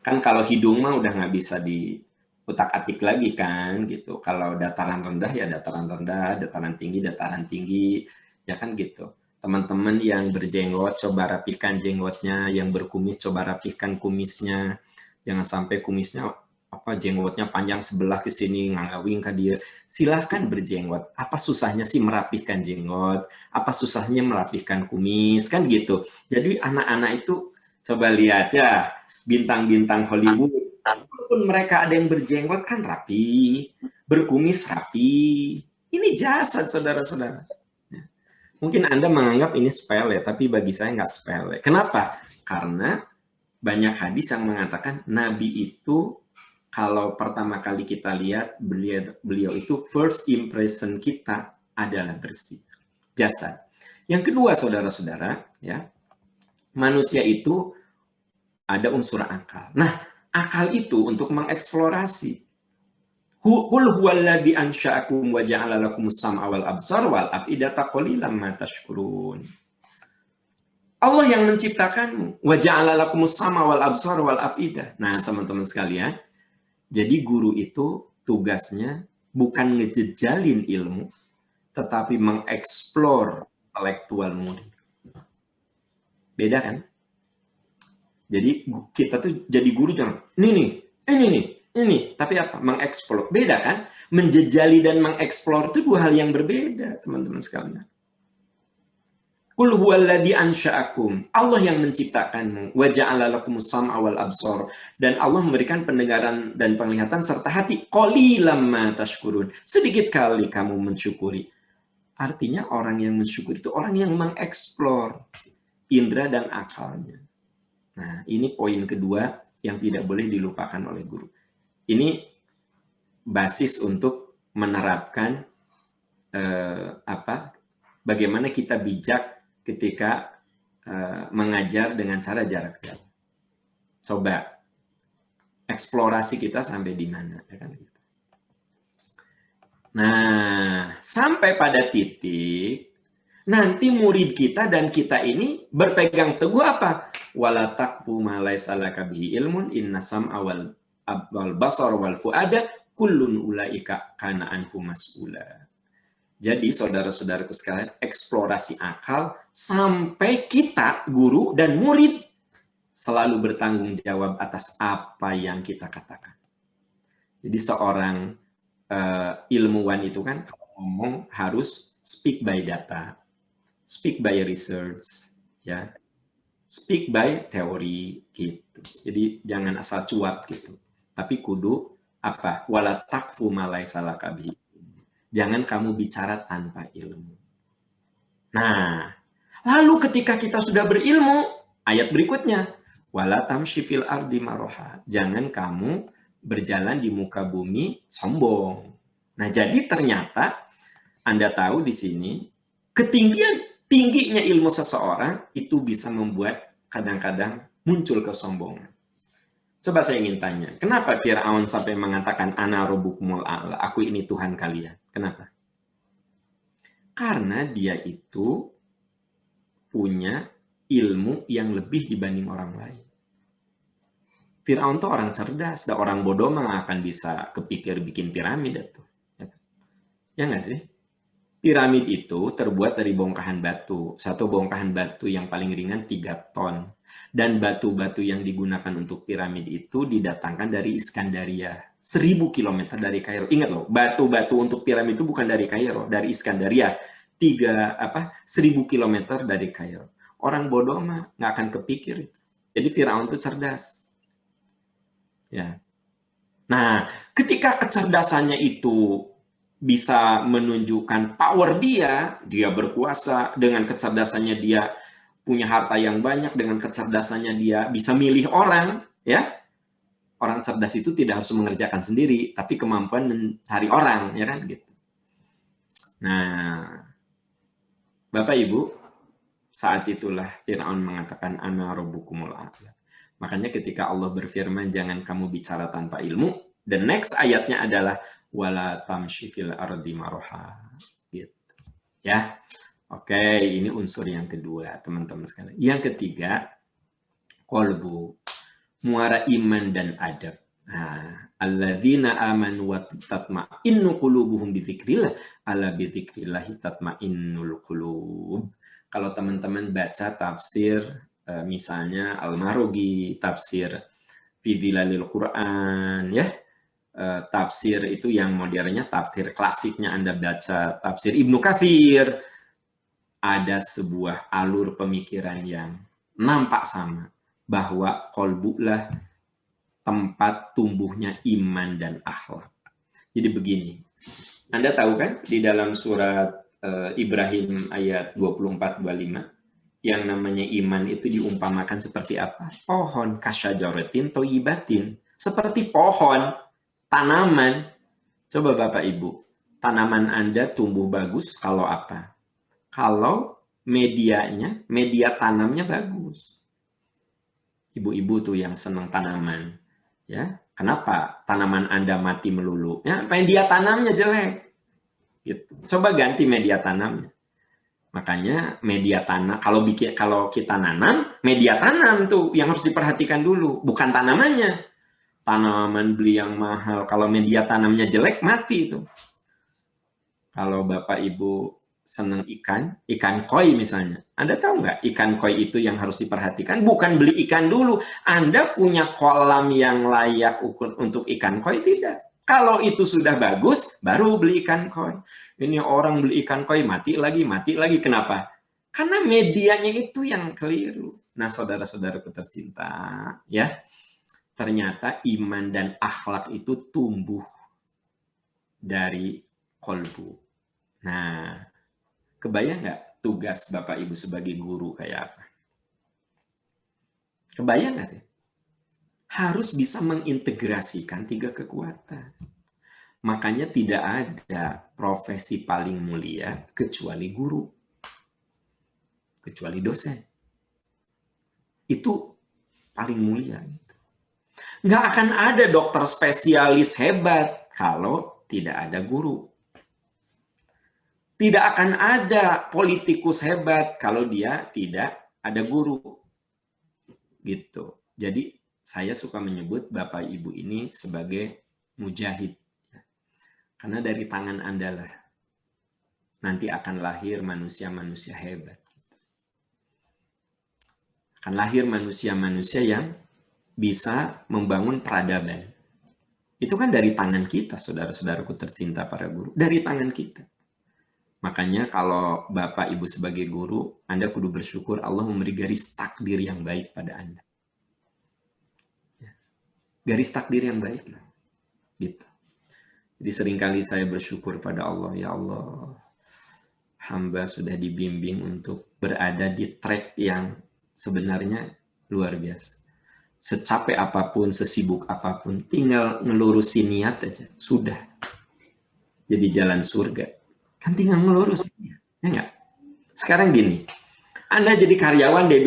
Kan kalau hidung mah udah nggak bisa diutak-atik lagi kan, gitu. Kalau dataran rendah ya dataran rendah, dataran tinggi, ya kan gitu. Teman-teman yang berjenggot coba rapihkan jenggotnya, yang berkumis coba rapihkan kumisnya, jangan sampai kumisnya jenggotnya panjang sebelah ke sini ngalawing ke dia. Silahkan berjenggot. Apa susahnya sih merapihkan jenggot? Apa susahnya merapihkan kumis? Kan gitu. Jadi anak-anak itu coba lihat ya, bintang-bintang Hollywood. Walaupun mereka ada yang berjenggot kan rapi, berkumis rapi, Ini jasad, saudara-saudara. Mungkin Anda menganggap ini sepele, tapi bagi saya nggak sepele. Kenapa? Karena banyak hadis yang mengatakan Nabi itu kalau pertama kali kita lihat beliau itu first impression kita adalah bersih, jasad. Yang kedua, saudara-saudara, ya, manusia itu ada unsur akal. Nah, akal itu untuk mengeksplorasi. Qul huwallazi ansha'akum wa ja'ala lakumus sam'a wal absar wal af'idata qalilan ma tashkurun. Allah yang menciptakanmu. Wa ja'ala lakumus sam'a wal absar wal af'idah. Nah, teman-teman sekalian, jadi guru itu tugasnya bukan ngejejalin ilmu, tetapi mengeksplor intelektual murid. Beda kan? Jadi kita tuh jadi guru jangan ini nih, tapi apa? Mengeksplor. Beda kan? Menjejali dan mengeksplor itu dua hal yang berbeda, teman-teman sekalian. Qul huwallazi ansha'akum. Allah yang menciptakanmu. Wa ja'ala lakumus sam'a wal absar. Dan Allah memberikan pendengaran dan penglihatan serta hati. Qalilan ma tashkurun. Sedikit kali kamu mensyukuri. Artinya orang yang mensyukuri itu orang yang mengeksplor indera dan akalnya. Nah, ini poin kedua yang tidak boleh dilupakan oleh guru. Ini basis untuk menerapkan bagaimana kita bijak ketika mengajar dengan cara jarak jauh. Coba eksplorasi kita sampai di mana, ya kan? Nah, sampai pada titik nanti murid kita dan kita ini berpegang teguh apa? Wala taqfu ma laysa laka bihi ilmun inna sam'a wal basar wal fuada kullun ulaika kana anhu mas'ula. Jadi saudara-saudaraku sekalian, eksplorasi akal sampai kita guru dan murid selalu bertanggung jawab atas apa yang kita katakan. Jadi seorang ilmuwan itu kan kalau ngomong harus speak by data, speak by research, ya, speak by teori gitu. Jadi jangan asal cuap gitu. Tapi kudu apa? Wala taqfu ma laysa laka bihi. Jangan kamu bicara tanpa ilmu. Nah, lalu ketika kita sudah berilmu, ayat berikutnya, wala tamshi fil ardi maroha. Jangan kamu berjalan di muka bumi sombong. Nah, jadi ternyata Anda tahu di sini tingginya ilmu seseorang itu bisa membuat kadang-kadang muncul kesombongan. Coba saya ingin tanya, kenapa Fir'aun sampai mengatakan ana rabbukumul a'la, aku ini Tuhan kalian? Kenapa? Karena dia itu punya ilmu yang lebih dibanding orang lain. Fir'aun tuh orang cerdas, dan orang bodoh mah akan bisa kepikir bikin piramid itu. Ya nggak sih? Piramid itu terbuat dari bongkahan batu. Satu bongkahan batu yang paling ringan 3 ton. Dan batu-batu yang digunakan untuk piramid itu didatangkan dari Iskandaria. 1000 km dari Kairo. Ingat loh, batu-batu untuk piramid itu bukan dari Kairo, dari Iskandaria. 1000 km dari Kairo. Orang bodoh mah nggak akan kepikir. Jadi Firaun itu cerdas. Ya. Nah, ketika kecerdasannya itu bisa menunjukkan power dia berkuasa, dengan kecerdasannya dia punya harta yang banyak, dengan kecerdasannya dia bisa milih orang, ya. Orang cerdas itu tidak harus mengerjakan sendiri, tapi kemampuan mencari orang, ya kan gitu. Nah, Bapak Ibu, saat itulah Fir'aun mengatakan ana rabbukumul a'la. Makanya ketika Allah berfirman jangan kamu bicara tanpa ilmu, the next ayatnya adalah wala tamshi fil ardi maroha. Gitu. Ya. Oke, ini unsur yang kedua, teman-teman sekalian. Yang ketiga, qalbu, muara iman dan adab. Nah, alladzina amanu wa tatma'innu qulubuhum bi dzikrillah, ala bi dzikrillah tatma'innul qulub. Kalau teman-teman baca tafsir misalnya Al-Marogi, tafsir Fidhilalil Quran, ya. Tafsir itu yang modernnya, tafsir klasiknya Anda baca tafsir Ibnu Katsir, ada sebuah alur pemikiran yang nampak sama, bahwa qalbulah tempat tumbuhnya iman dan akhlak. Jadi begini, Anda tahu kan di dalam surat Ibrahim ayat 24-25 yang namanya iman itu diumpamakan seperti apa? Pohon kasyajaratin toyibatin, seperti pohon, tanaman. Coba Bapak Ibu, tanaman Anda tumbuh bagus kalau apa? Kalau media tanamnya bagus. Ibu-ibu tuh yang senang tanaman, ya. Kenapa tanaman Anda mati melulu? Ya, media tanamnya jelek. Gitu. Coba ganti media tanamnya. Makanya media tanam, kalau kita nanam, media tanam tuh yang harus diperhatikan dulu, bukan tanamannya. Tanaman beli yang mahal, kalau media tanamnya jelek mati itu. Kalau Bapak Ibu senang ikan koi misalnya. Anda tahu nggak ikan koi itu yang harus diperhatikan? Bukan beli ikan dulu. Anda punya kolam yang layak untuk ikan koi? Tidak. Kalau itu sudah bagus, baru beli ikan koi. Ini orang beli ikan koi, mati lagi. Kenapa? Karena medianya itu yang keliru. Nah, saudara-saudaraku tercinta, ya, ternyata iman dan akhlak itu tumbuh dari kolbu. Nah, kebayang nggak tugas Bapak Ibu sebagai guru kayak apa? Kebayang nggak sih? Harus bisa mengintegrasikan 3 kekuatan. Makanya tidak ada profesi paling mulia kecuali guru. Kecuali dosen. Itu paling mulia. Gitu. Nggak akan ada dokter spesialis hebat kalau tidak ada guru. Tidak akan ada politikus hebat kalau dia tidak ada guru. Gitu. Jadi saya suka menyebut Bapak Ibu ini sebagai mujahid. Karena dari tangan Anda lah nanti akan lahir manusia-manusia hebat. Akan lahir manusia-manusia yang bisa membangun peradaban. Itu kan dari tangan kita, saudara-saudaraku tercinta para guru. Dari tangan kita. Makanya kalau Bapak Ibu sebagai guru, Anda kudu bersyukur Allah memberi garis takdir yang baik pada Anda. Garis takdir yang baik. Gitu. Jadi seringkali saya bersyukur pada Allah, ya Allah, hamba sudah dibimbing untuk berada di track yang sebenarnya luar biasa. Secapek apapun, sesibuk apapun, tinggal ngelurusin niat aja, sudah. Jadi jalan surga. Kan tinggal ngelurusin niat, ya enggak? Sekarang gini, Anda jadi karyawan di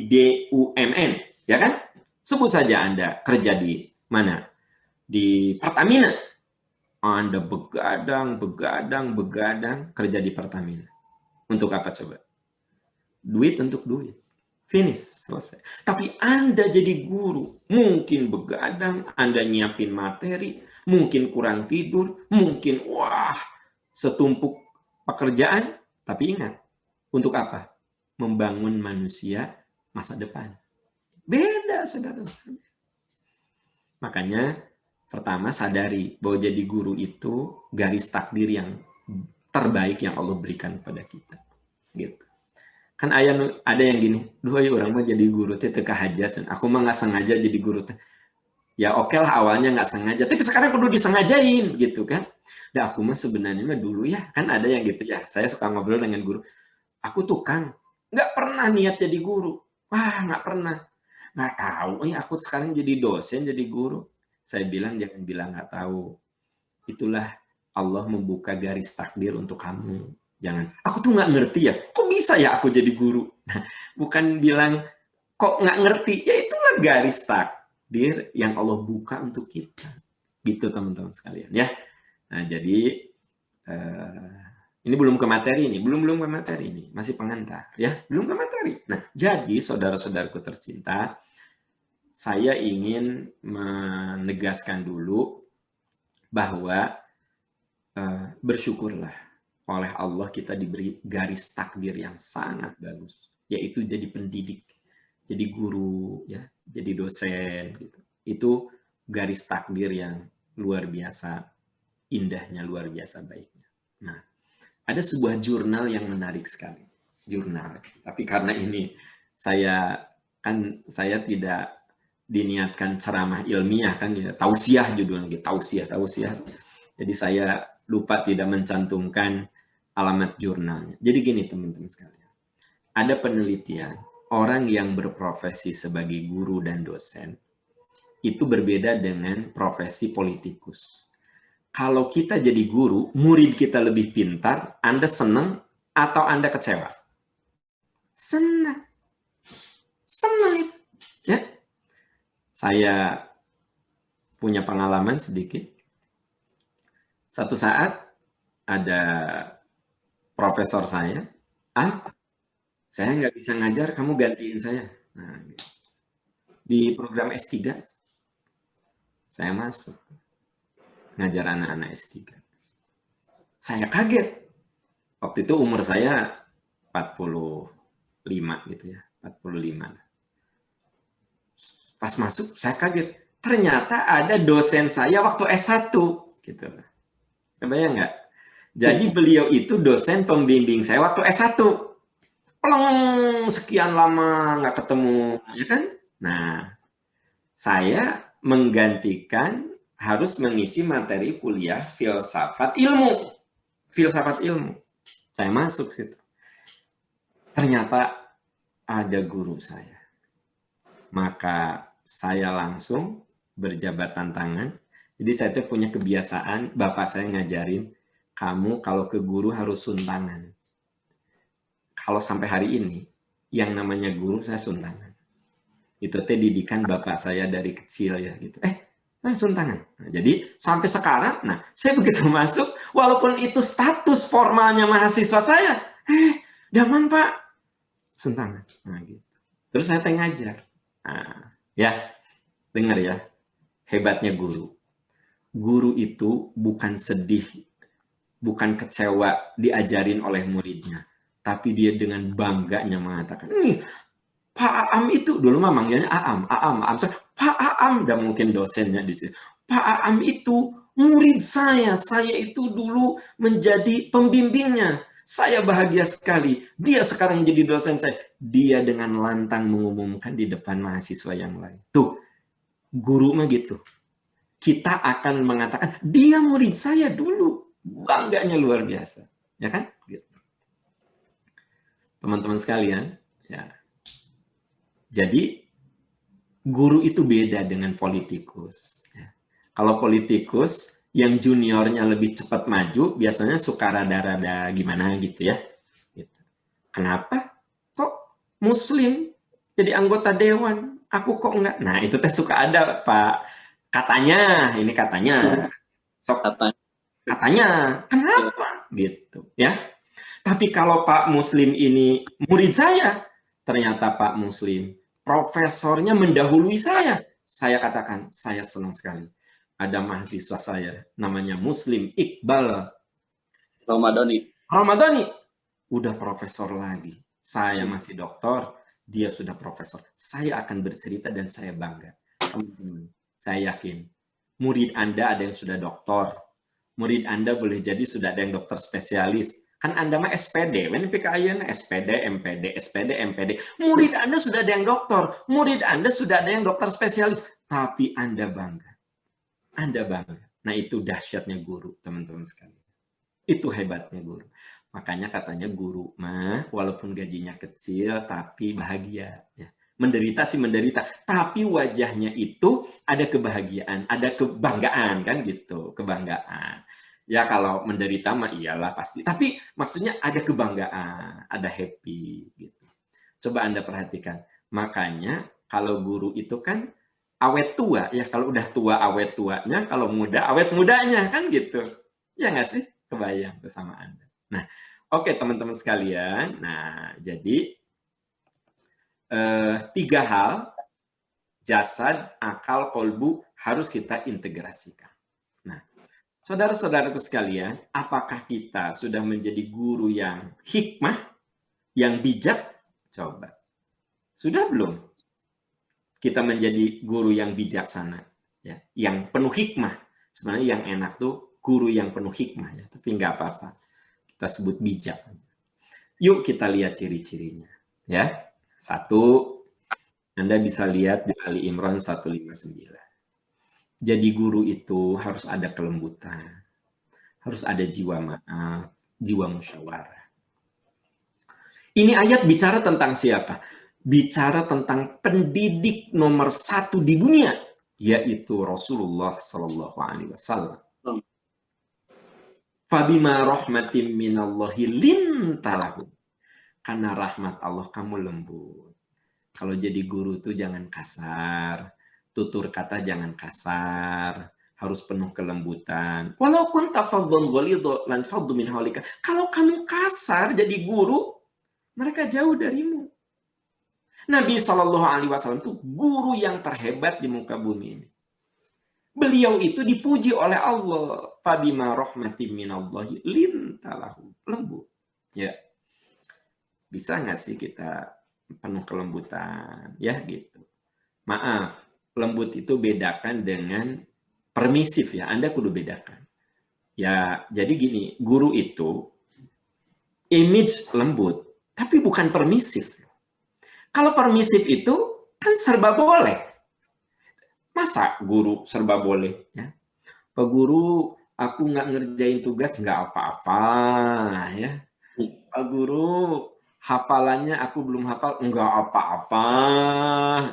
BUMN, ya kan? Sebut saja Anda kerja di mana? Di Pertamina. Anda begadang kerja di Pertamina. Untuk apa coba? Duit untuk duit. Finish, selesai. Tapi Anda jadi guru, mungkin begadang, Anda nyiapin materi, mungkin kurang tidur, mungkin setumpuk pekerjaan, tapi ingat, untuk apa? Membangun manusia masa depan. Beda, saudara-saudara. Makanya pertama sadari bahwa jadi guru itu garis takdir yang terbaik yang Allah berikan kepada kita. Gitu. Kan ada yang gini, orang mah jadi guru teh teu kahajat, aku mah nggak sengaja jadi guru teh. Ya oke lah awalnya nggak sengaja, tapi sekarang kudu disengajain gitu kan. Dan aku mah sebenarnya mah dulu ya, kan ada yang gitu ya. Saya suka ngobrol dengan guru. Aku tukang, nggak pernah niat jadi guru. Wah, nggak pernah. Nggak tahu, aku sekarang jadi dosen, jadi guru. Saya bilang jangan bilang nggak tahu. Itulah Allah membuka garis takdir untuk kamu. Jangan, aku tuh nggak ngerti ya. Kok bisa ya aku jadi guru? Nah, bukan bilang kok nggak ngerti. Ya itulah garis takdir yang Allah buka untuk kita. Gitu teman-teman sekalian ya. Nah jadi ini belum ke materi ini, belum ke materi ini, masih pengantar ya, belum ke materi. Nah jadi saudara-saudaraku tercinta, saya ingin menegaskan dulu bahwa bersyukurlah oleh Allah kita diberi garis takdir yang sangat bagus, yaitu jadi pendidik, jadi guru, ya, jadi dosen. Gitu. Itu garis takdir yang luar biasa indahnya, luar biasa baiknya. Nah, ada sebuah jurnal yang menarik sekali, jurnal. Tapi karena ini saya diniatkan ceramah ilmiah kan, ya, tausiah judulnya, tausiah. Jadi saya lupa tidak mencantumkan alamat jurnalnya. Jadi gini teman-teman sekalian. Ada penelitian, orang yang berprofesi sebagai guru dan dosen itu berbeda dengan profesi politikus. Kalau kita jadi guru, murid kita lebih pintar, Anda senang atau Anda kecewa? Senang. Senang itu. Ya. Saya punya pengalaman sedikit. Satu saat ada profesor saya, saya nggak bisa ngajar, kamu gantiin saya. Nah, gitu. Di program S3, saya masuk ngajar anak-anak S3. Saya kaget. Waktu itu umur saya 45 gitu ya, 45. Pas masuk, saya kaget. Ternyata ada dosen saya waktu S1 gitu. Kebayang nggak? Jadi beliau itu dosen pembimbing saya waktu S1. Pelong sekian lama nggak ketemu, ya kan? Nah, saya menggantikan harus mengisi materi kuliah filsafat ilmu. Filsafat ilmu. Saya masuk situ. Ternyata ada guru saya. Maka saya langsung berjabatan tangan. Jadi saya tuh punya kebiasaan, bapak saya ngajarin, kamu kalau ke guru harus suntangan. Kalau sampai hari ini, yang namanya guru saya suntangan. Itu teh didikan bapak saya dari kecil ya gitu. Suntangan. Nah, jadi sampai sekarang, nah saya begitu masuk, walaupun itu status formalnya mahasiswa saya, daman pak, suntangan. Nah gitu. Terus saya teh ngajar. Nah, ya, dengar ya, hebatnya guru. Guru itu bukan sedih, bukan kecewa diajarin oleh muridnya, tapi dia dengan bangganya mengatakan, Pak Aam itu, dulu mah manggilnya Aam. Pak Aam, dan mungkin dosennya di sini. Pak Aam itu murid saya itu dulu menjadi pembimbingnya. Saya bahagia sekali, dia sekarang jadi dosen saya. Dia dengan lantang mengumumkan di depan mahasiswa yang lain. Tuh, guru mah gitu. Kita akan mengatakan, dia murid saya dulu. Bangganya luar biasa. Ya kan? Gitu. Teman-teman sekalian, ya. Jadi, guru itu beda dengan politikus. Ya. Kalau politikus, yang juniornya lebih cepat maju, biasanya suka rada-rada gimana gitu ya. Gitu. Kenapa? Kok Muslim jadi anggota dewan? Aku kok enggak? Nah, itu teh suka ada, Pak. Katanya, ini katanya. Sok katanya. Kenapa? Gitu ya. Tapi kalau Pak Muslim ini murid saya, ternyata Pak Muslim profesornya mendahului saya. Saya katakan, saya senang sekali. Ada mahasiswa saya, namanya Muslim Iqbal Ramadhani. Udah profesor lagi. Saya masih doktor, dia sudah profesor. Saya akan bercerita dan saya bangga. Teman-teman, saya yakin murid Anda ada yang sudah doktor. Murid Anda boleh jadi sudah ada yang dokter spesialis. Kan Anda mah SPD, PKI SPD, MPD, SPD, MPD. Murid Anda sudah ada yang doktor, murid Anda sudah ada yang dokter spesialis, tapi Anda bangga. Anda bangga. Nah, itu dahsyatnya guru, teman-teman sekalian. Itu hebatnya guru. Makanya katanya guru mah walaupun gajinya kecil tapi bahagia ya. Menderita sih menderita, tapi wajahnya itu ada kebahagiaan, ada kebanggaan kan gitu, kebanggaan. Ya kalau menderita mah iyalah pasti. Tapi maksudnya ada kebanggaan, ada happy gitu. Coba Anda perhatikan. Makanya kalau guru itu kan awet tua ya. Kalau udah tua awet tuanya, kalau muda awet mudanya kan gitu. Ya nggak sih? Kebayang bersama Anda. Nah, oke teman-teman sekalian. Nah, jadi 3 hal jasad, akal, kolbu harus kita integrasikan. Saudara-saudaraku sekalian, apakah kita sudah menjadi guru yang hikmah, yang bijak? Coba. Sudah belum? Kita menjadi guru yang bijaksana, ya, yang penuh hikmah. Sebenarnya yang enak tuh guru yang penuh hikmah, ya, tapi nggak apa-apa. Kita sebut bijak. Yuk kita lihat ciri-cirinya. Ya, 1, Anda bisa lihat di Ali Imran 159. Jadi guru itu harus ada kelembutan. Harus ada jiwa maaf, jiwa musyawarah. Ini ayat bicara tentang siapa? Bicara tentang pendidik nomor 1 di dunia, yaitu Rasulullah Sallallahu Alaihi Wasallam. Fabima rahmatim minallahi lintalahum. Karena rahmat Allah kamu lembut. Kalau jadi guru tuh jangan kasar, tutur kata jangan kasar, harus penuh kelembutan. Walau kunta faddan ghalidha lan faddu min hawlika. Kalau kamu kasar jadi guru, mereka jauh darimu. Nabi Shallallahu Alaihi Wasallam itu guru yang terhebat di muka bumi ini. Beliau itu dipuji oleh Allah. Fabima rahmatim minallahi lintalahu. Lembut. Ya. Bisa nggak sih kita penuh kelembutan? Ya gitu. Maaf, lembut itu bedakan dengan permisif ya. Anda kudu bedakan. Ya, jadi gini, guru itu image lembut, tapi bukan permisif. Kalau permisif itu kan serba boleh. Masa guru serba boleh? Ya? Pak Guru, aku nggak ngerjain tugas nggak apa-apa. Ya. Pak Guru, hafalannya aku belum hafal nggak apa-apa.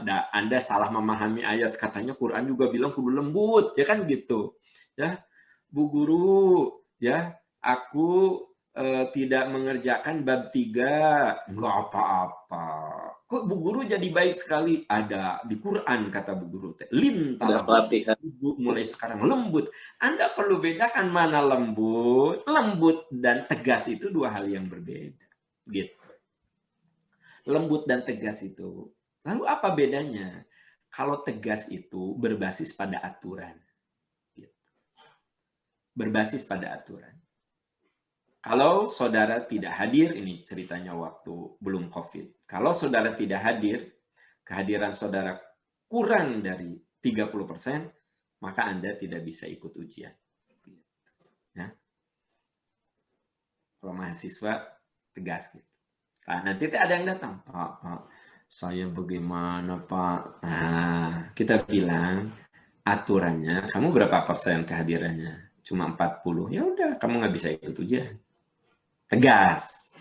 Nah, Anda salah memahami ayat. Katanya Quran juga bilang kudu lembut, ya kan gitu. Ya, Bu Guru, ya aku tidak mengerjakan bab 3, nggak apa-apa. Kok Bu Guru jadi baik sekali? Ada di Quran kata Bu Guru. Lintalah Ibu mulai sekarang lembut. Anda perlu bedakan mana lembut. Lembut dan tegas itu dua hal yang berbeda. Gitu. Lembut dan tegas itu. Lalu apa bedanya? Kalau tegas itu berbasis pada aturan. Gitu. Berbasis pada aturan. Kalau saudara tidak hadir, ini ceritanya waktu belum COVID. Kalau saudara tidak hadir, kehadiran saudara kurang dari 30%, maka Anda tidak bisa ikut ujian. Ya. Kalau mahasiswa, tegas gitu. Nah, nanti ada yang datang, Pak, saya bagaimana Pak? Nah, kita bilang, aturannya, kamu berapa persen kehadirannya? Cuma 40. Ya udah, kamu nggak bisa ikut ujian. Tegas.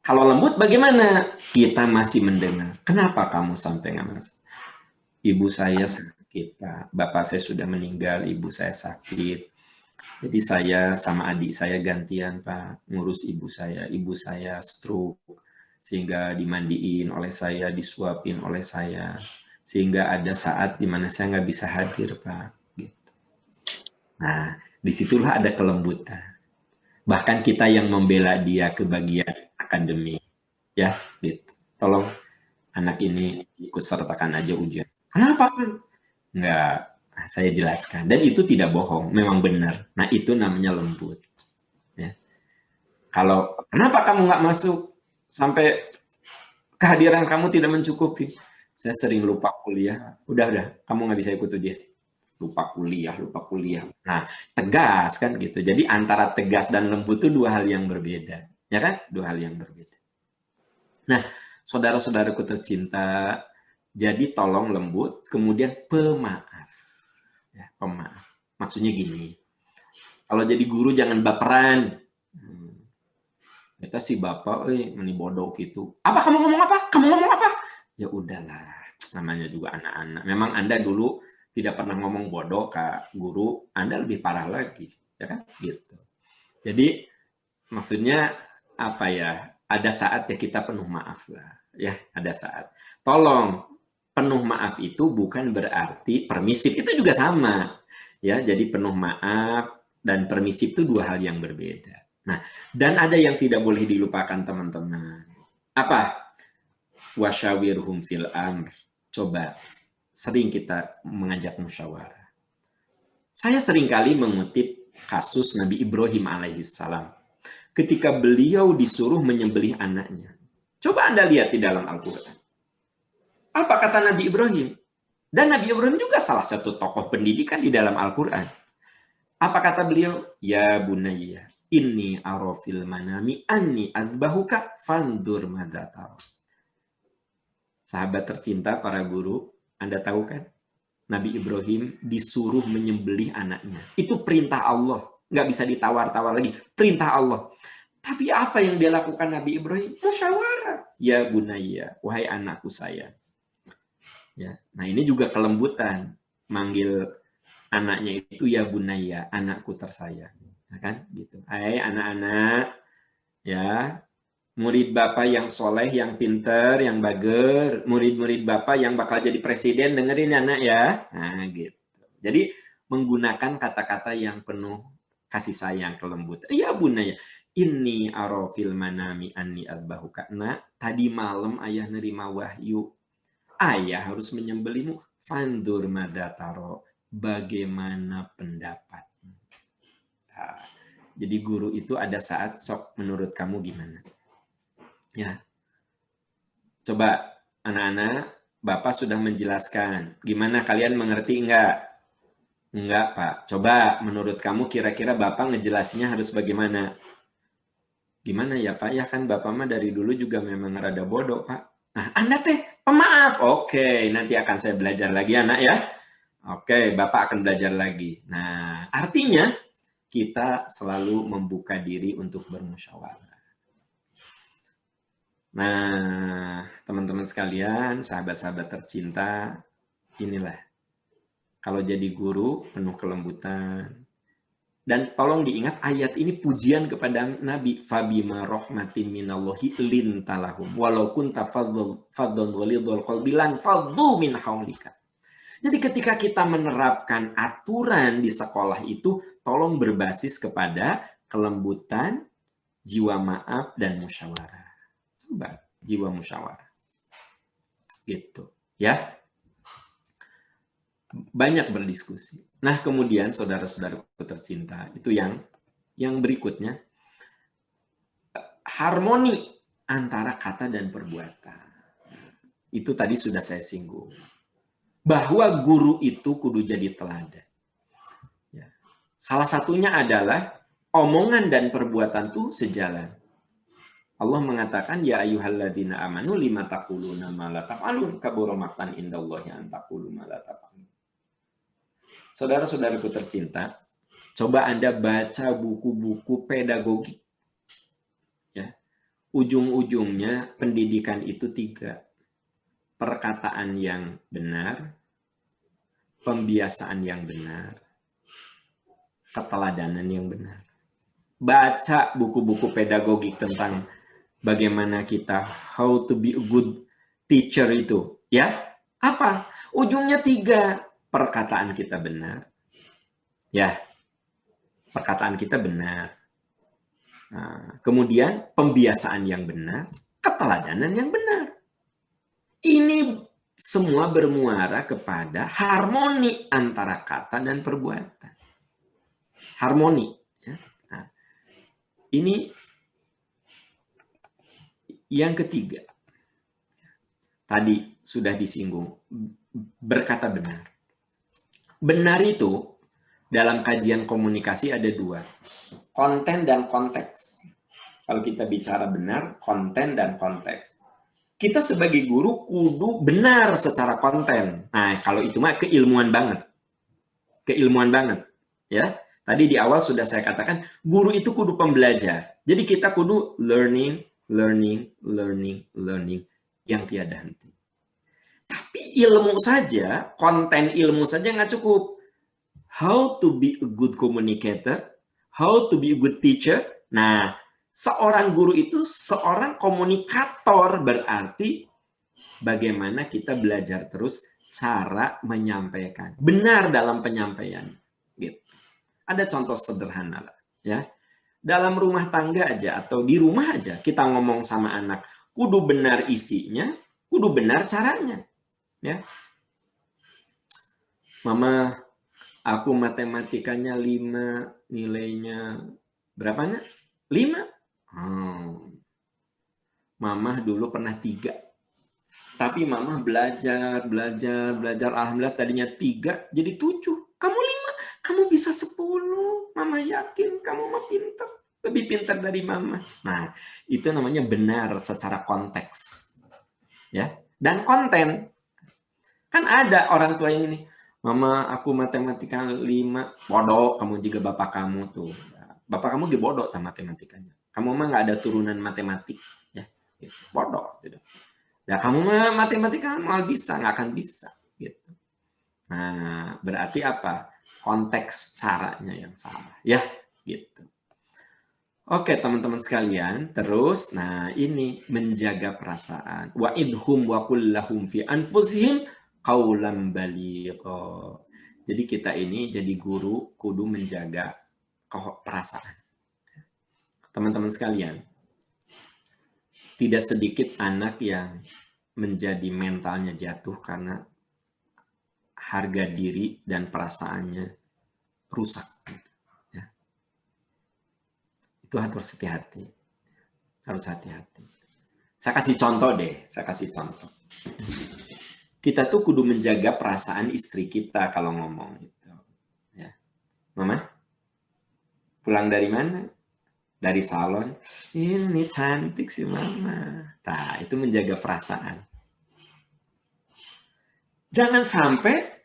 Kalau lembut bagaimana? Kita masih mendengar. Kenapa kamu sampai nggak masuk? Ibu saya sakit, Pak. Bapak saya sudah meninggal, ibu saya sakit. Jadi saya sama adik saya gantian, Pak, ngurus ibu saya. Ibu saya stroke, sehingga dimandiin oleh saya, disuapin oleh saya. Sehingga ada saat di mana saya nggak bisa hadir, Pak. Gitu. Nah, disitulah ada kelembutan. Bahkan kita yang membela dia ke bagian akademik, ya, gitu. Tolong anak ini ikut sertakan aja ujian. Kenapa kan? Enggak, saya jelaskan. Dan itu tidak bohong, memang benar. Nah itu namanya lembut. Ya. Kalau kenapa kamu nggak masuk sampai kehadiran kamu tidak mencukupi? Saya sering lupa kuliah. Udah, kamu nggak bisa ikut ujian. Lupa kuliah. Nah, tegas kan gitu. Jadi antara tegas dan lembut itu dua hal yang berbeda. Ya kan? Dua hal yang berbeda. Nah, saudara-saudaraku tercinta, jadi tolong lembut, kemudian pemaaf. Ya, pemaaf. Maksudnya gini, kalau jadi guru jangan baperan. Kita si bapak, meni bodoh gitu. Apa kamu ngomong apa? Kamu ngomong apa? Ya udahlah, namanya juga anak-anak. Memang Anda dulu tidak pernah ngomong bodoh ke guru, Anda lebih parah lagi, ya kan? Gitu. Jadi maksudnya apa ya? Ada saat ya kita penuh maaf lah, ya ada saat. Tolong penuh maaf itu bukan berarti permisif, itu juga sama, ya. Jadi penuh maaf dan permisif itu dua hal yang berbeda. Nah, dan ada yang tidak boleh dilupakan teman-teman. Apa? Wasyawirhum fil amr. Coba. Sering kita mengajak musyawarah. Saya seringkali mengutip kasus Nabi Ibrahim alaihissalam. Ketika beliau disuruh menyembelih anaknya. Coba Anda lihat di dalam Al-Quran. Apa kata Nabi Ibrahim? Dan Nabi Ibrahim juga salah satu tokoh pendidikan di dalam Al-Quran. Apa kata beliau? Ya bunayya, inni arafil manami anni azbahuka fandur madzatar. Sahabat tercinta, para guru, Anda tahu kan? Nabi Ibrahim disuruh menyembelih anaknya. Itu perintah Allah. nggak bisa ditawar-tawar lagi. Perintah Allah. Tapi apa yang dia lakukan Nabi Ibrahim? Musyawarah. Ya bunaya, wahai anakku sayang. Ya, nah ini juga kelembutan. Manggil anaknya itu ya bunaya, anakku tersayang. Nah, kan? Gitu. Hai anak-anak, ya, murid Bapak yang soleh, yang pinter, yang bager, murid-murid Bapak yang bakal jadi presiden, dengerin anak ya. Nah, gitu. Jadi menggunakan kata-kata yang penuh kasih sayang, kelembutan. Ya bunaya, inni arafil manami anni adbahuka. Nah, tadi malam ayah nerima wahyu. Ayah harus menyembelihmu. Fandur madataro. Bagaimana pendapat? Nah, jadi guru itu ada saat, sok menurut kamu gimana? Ya, coba anak-anak, Bapak sudah menjelaskan. Gimana kalian mengerti enggak? Enggak, Pak. Coba menurut kamu kira-kira Bapak ngejelasinnya harus bagaimana? Gimana ya, Pak? Ya kan Bapak mah dari dulu juga memang rada bodoh, Pak. Nah, Anda teh pemaaf. Oke, nanti akan saya belajar lagi, anak ya. Oke, Bapak akan belajar lagi. Nah, artinya kita selalu membuka diri untuk bermusyawarah. Nah, teman-teman sekalian, sahabat-sahabat tercinta, inilah. Kalau jadi guru, penuh kelembutan. Dan tolong diingat, ayat ini pujian kepada Nabi. Fabima rahmatim minallahi lintalahum. Walau kunta faddon ghalidhal qalbi lan faddu min haulika. Jadi ketika kita menerapkan aturan di sekolah itu, tolong berbasis kepada kelembutan, jiwa maaf, dan musyawarah. Coba, jiwa musyawarah. Gitu, ya. Banyak berdiskusi. Nah, kemudian saudara-saudaraku tercinta, itu yang berikutnya, harmoni antara kata dan perbuatan. Itu tadi sudah saya singgung. Bahwa guru itu kudu jadi teladan. Ya. Salah satunya adalah omongan dan perbuatan itu sejalan. Allah mengatakan, ya ayyuhalladzina amanu lima taquluna ma la taf'alun kabura maqtan indallahi an taqulu ma la taf'alun. Saudara-saudaraku tercinta, coba Anda baca buku-buku pedagogik. Ya. Ujung-ujungnya pendidikan itu 3. Perkataan yang benar, pembiasaan yang benar, keteladanan yang benar. Baca buku-buku pedagogik tentang bagaimana kita how to be a good teacher itu, ya. Apa? Ujungnya 3. Perkataan kita benar. Ya. Perkataan kita benar. Nah, kemudian pembiasaan yang benar, keteladanan yang benar. Ini semua bermuara kepada harmoni antara kata dan perbuatan. Harmoni. Ya. Nah, ini yang ketiga. Tadi sudah disinggung. Berkata benar. Benar itu dalam kajian komunikasi ada 2. Konten dan konteks. Kalau kita bicara benar, konten dan konteks. Kita sebagai guru kudu benar secara konten. Nah, kalau itu mah keilmuan banget. Keilmuan banget. Ya. Tadi di awal sudah saya katakan, guru itu kudu pembelajar. Jadi kita kudu learning yang tiada henti. Tapi ilmu saja, konten ilmu saja nggak cukup. How to be a good communicator, how to be a good teacher. Nah, seorang guru itu seorang komunikator, berarti bagaimana kita belajar terus cara menyampaikan. Benar dalam penyampaian. Gitu. Ada contoh sederhana lah, ya. Dalam rumah tangga aja atau di rumah aja kita ngomong sama anak, kudu benar isinya, kudu benar caranya. Ya. Mama, aku matematikanya 5, nilainya berapa, Nak? 5? Mama dulu pernah 3. Tapi Mama belajar. Alhamdulillah tadinya 3, jadi 7. Kamu 5, kamu bisa 10. Mama yakin kamu mah pintar. Lebih pintar dari Mama. Nah, itu namanya benar secara konteks. Ya. Dan konten. Kan ada orang tua yang ini, Mama, aku matematika 5. Bodoh, kamu juga bapak kamu tuh. Bapak kamu juga bodoh sama matematikanya. Kamu mah nggak ada turunan matematik. Ya, gitu. Bodoh. Gitu. Ya, kamu mah matematika mal bisa, nggak akan bisa. Gitu. Nah, berarti apa? Konteks caranya yang salah. Ya, gitu. Oke, teman-teman sekalian. Terus, nah ini menjaga perasaan. Wa idhum wa kullahum fi anfusihim qaulan baligha. Jadi kita ini jadi guru kudu menjaga perasaan. Teman-teman sekalian, tidak sedikit anak yang menjadi mentalnya jatuh karena harga diri dan perasaannya rusak. Ya. Itu harus hati-hati. Harus hati-hati. Saya kasih contoh deh, Kita tuh kudu menjaga perasaan istri kita kalau ngomong gitu. Ya. Mama, pulang dari mana? Dari salon. Ini cantik sih Mama. Nah, itu menjaga perasaan. Jangan sampai,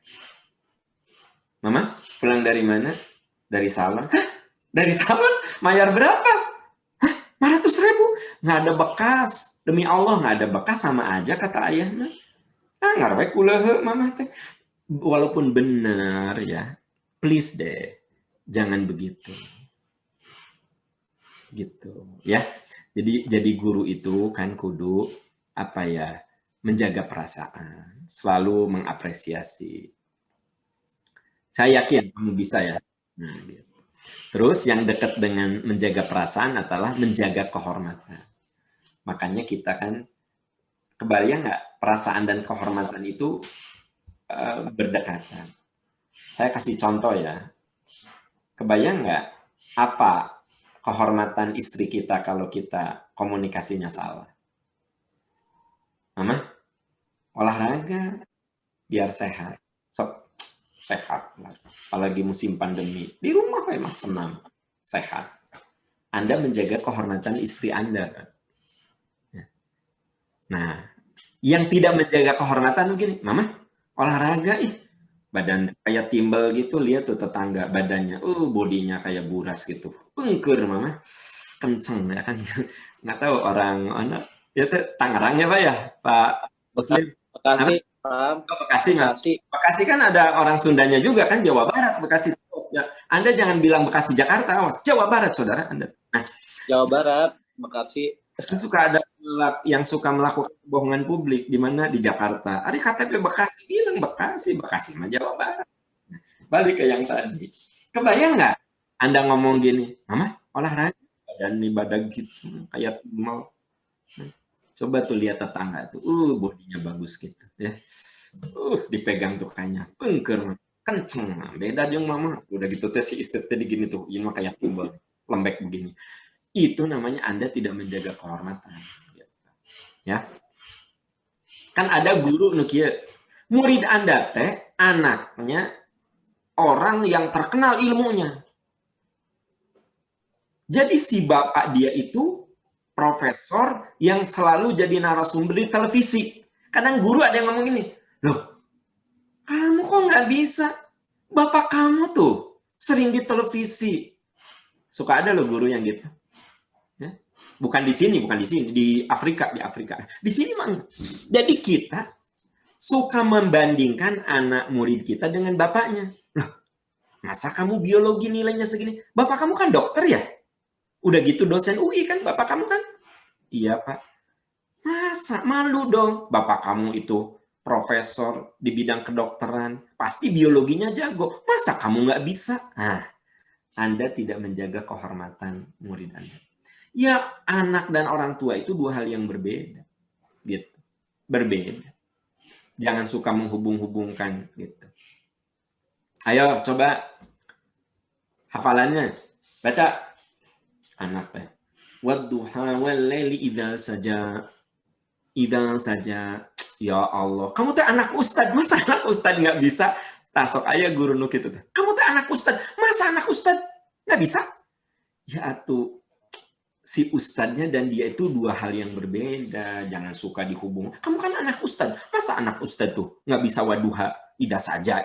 Mama, pulang dari mana? Dari salon. Hah? Dari salon? Bayar berapa? Hah? 500.000? Nggak ada bekas. Demi Allah, nggak ada bekas sama aja kata ayahnya. Ngarep kulehe Mama teh. Walaupun benar ya, please deh, jangan begitu. Gitu ya. Jadi guru itu kan kudu apa ya? Menjaga perasaan, selalu mengapresiasi. Saya yakin kamu bisa ya. Nah, gitu. Terus yang dekat dengan menjaga perasaan adalah menjaga kehormatan. Makanya kita kan kebayang nggak perasaan dan kehormatan itu berdekatan. Saya kasih contoh ya. Kebayang nggak apa kehormatan istri kita kalau kita komunikasinya salah? Mama, olahraga biar sehat. Sehat. Apalagi musim pandemi. Di rumah memang senam. Sehat. Anda menjaga kehormatan istri Anda. Nah, yang tidak menjaga kehormatan begini, Mama, olahraga, badan kayak timbal gitu, lihat tuh tetangga badannya, bodinya kayak buras gitu, pengker Mama, kenceng ya kan, nggak tahu orang anak, ya tuh Tangerang ya Pak ya, Pak Muslim. Bekasi, paham? Bekasi kan ada orang Sundanya juga kan, Jawa Barat, Bekasi. Ya, Anda jangan bilang Bekasi Jakarta, Jawa Barat saudara Anda. Nah, Jawa Barat, Bekasi. Suka ada yang suka melakukan kebohongan publik di mana di Jakarta. Ada KTP Bekasi bilang Bekasi mah Jawa Barat. Balik ke yang tadi. Kebayang nggak Anda ngomong gini, Mama olahraga dan ibadah gitu kayak mal. Coba tuh lihat tetangga tuh, bodinya bagus gitu ya. Dipegang tuh kayaknya pengker, kenceng, beda dong Mama. Udah gitu tuh si istri tadi gini tuh, ini mah kayak timbal lembek begini. Itu namanya Anda tidak menjaga kehormatan. Ya. Kan ada guru nukia, murid Anda teh anaknya orang yang terkenal ilmunya. Jadi si bapak dia itu profesor yang selalu jadi narasumber di televisi. Kadang guru ada yang ngomong gini, loh, kamu kok nggak bisa? Bapak kamu tuh sering di televisi. Suka ada loh guru yang gitu. Bukan di sini, di Afrika. Di sini mah. Jadi kita suka membandingkan anak murid kita dengan bapaknya. Loh, masa kamu biologi nilainya segini? Bapak kamu kan dokter ya? Udah gitu dosen UI kan, bapak kamu kan? Iya Pak. Masa malu dong, bapak kamu itu profesor di bidang kedokteran, pasti biologinya jago. Masa kamu nggak bisa? Nah, Anda tidak menjaga kehormatan murid Anda. Ya, anak dan orang tua itu dua hal yang berbeda. Gitu. Berbeda. Jangan suka menghubung-hubungkan gitu. Ayo coba hafalannya. Baca. Anak teh. Wadduha wal laili idza saja. Idza saja. Ya Allah, kamu teh anak ustad, masa anak ustad nggak bisa? Tasok ayah guru nu kitu teh. Kamu teh anak ustad, masa anak ustad nggak bisa? Ya atuh. Si ustadznya dan dia itu dua hal yang berbeda. Jangan suka dihubung. Kamu kan anak ustadz. Masa anak ustadz tuh nggak bisa waduha? ida saja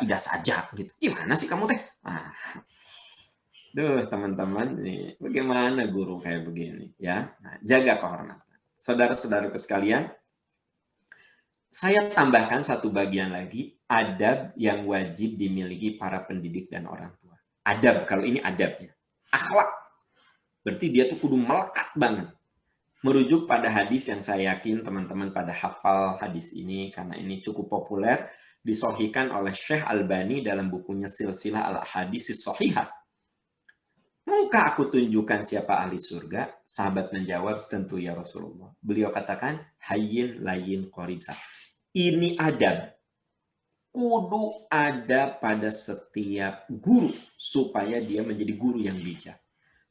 gitu. Gimana sih kamu teh? Ah. Duh, teman-teman, nih bagaimana guru kayak begini ya? Nah, jaga kehormatan. Saudara-saudaraku sekalian, saya tambahkan satu bagian lagi, adab yang wajib dimiliki para pendidik dan orang tua. Adab, kalau ini adabnya. Akhlak. Berarti dia tuh kudu melekat banget. Merujuk pada hadis yang saya yakin teman-teman pada hafal hadis ini, karena ini cukup populer, disahihkan oleh Syekh Albani dalam bukunya Silsilah Al-Hadis Shahihah. Maukah aku tunjukkan siapa ahli surga? Sahabat menjawab, tentu ya Rasulullah. Beliau katakan, hayyin layin qorib. Ini adab. Kudu ada pada setiap guru supaya dia menjadi guru yang bijak.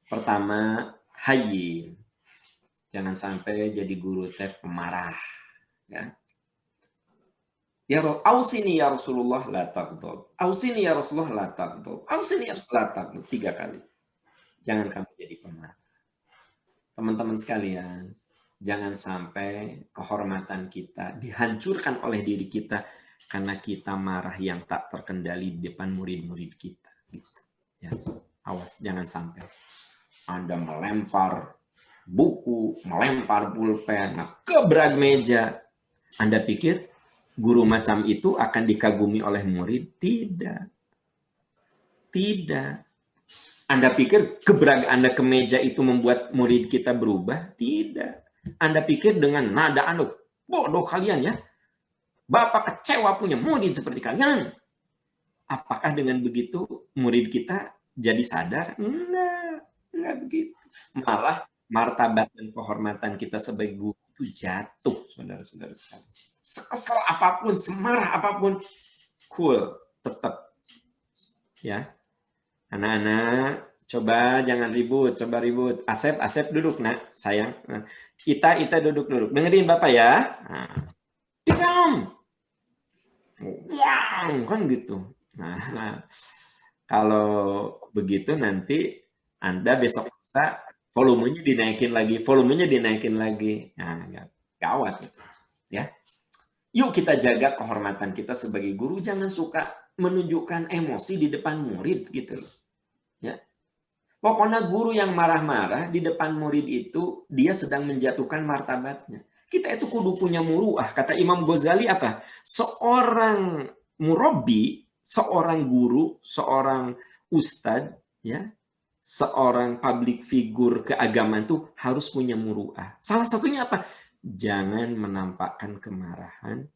Pertama, hayyin. Jangan sampai jadi guru teh pemarah. Ya. Ausini ya Rasulullah la taghdab. Ausini ya Rasulullah la taghdab. Ausini ya Rasulullah la taghdab. 3 kali. Jangan kamu jadi pemarah. Teman-teman sekalian, jangan sampai kehormatan kita dihancurkan oleh diri kita karena kita marah yang tak terkendali di depan murid-murid kita. Gitu. Ya. Awas, jangan sampai Anda melempar buku, melempar pulpen, kebrag meja. Anda pikir guru macam itu akan dikagumi oleh murid? Tidak. Tidak. Anda pikir keberag Anda ke meja itu membuat murid kita berubah? Tidak. Anda pikir dengan nada Anda, bodoh kalian ya, Bapak kecewa punya murid seperti kalian. Apakah dengan begitu murid kita jadi sadar? Enggak begitu. Malah martabat dan kehormatan kita sebagai guru itu jatuh, saudara-saudara sekalian. Sekesal apapun, semarah apapun, cool, tetap. Ya. Anak-anak, coba jangan ribut, coba ribut. Asep duduk, nak, sayang. Ita duduk. Dengerin Bapak ya. Diam. Wow, kan gitu. Nah, kalau begitu nanti Anda besok lusa volumenya dinaikin lagi. Nah, gawat gitu. Ya. Yuk kita jaga kehormatan kita sebagai guru, jangan suka menunjukkan emosi di depan murid gitu loh. Ya. Pokoknya guru yang marah-marah di depan murid itu dia sedang menjatuhkan martabatnya. Kita itu kudu punya muruah. Kata Imam Ghazali apa? Seorang murabbi, seorang guru, seorang ustadz, ya, seorang public figure keagamaan itu harus punya muruah. Salah satunya apa? Jangan menampakkan kemarahan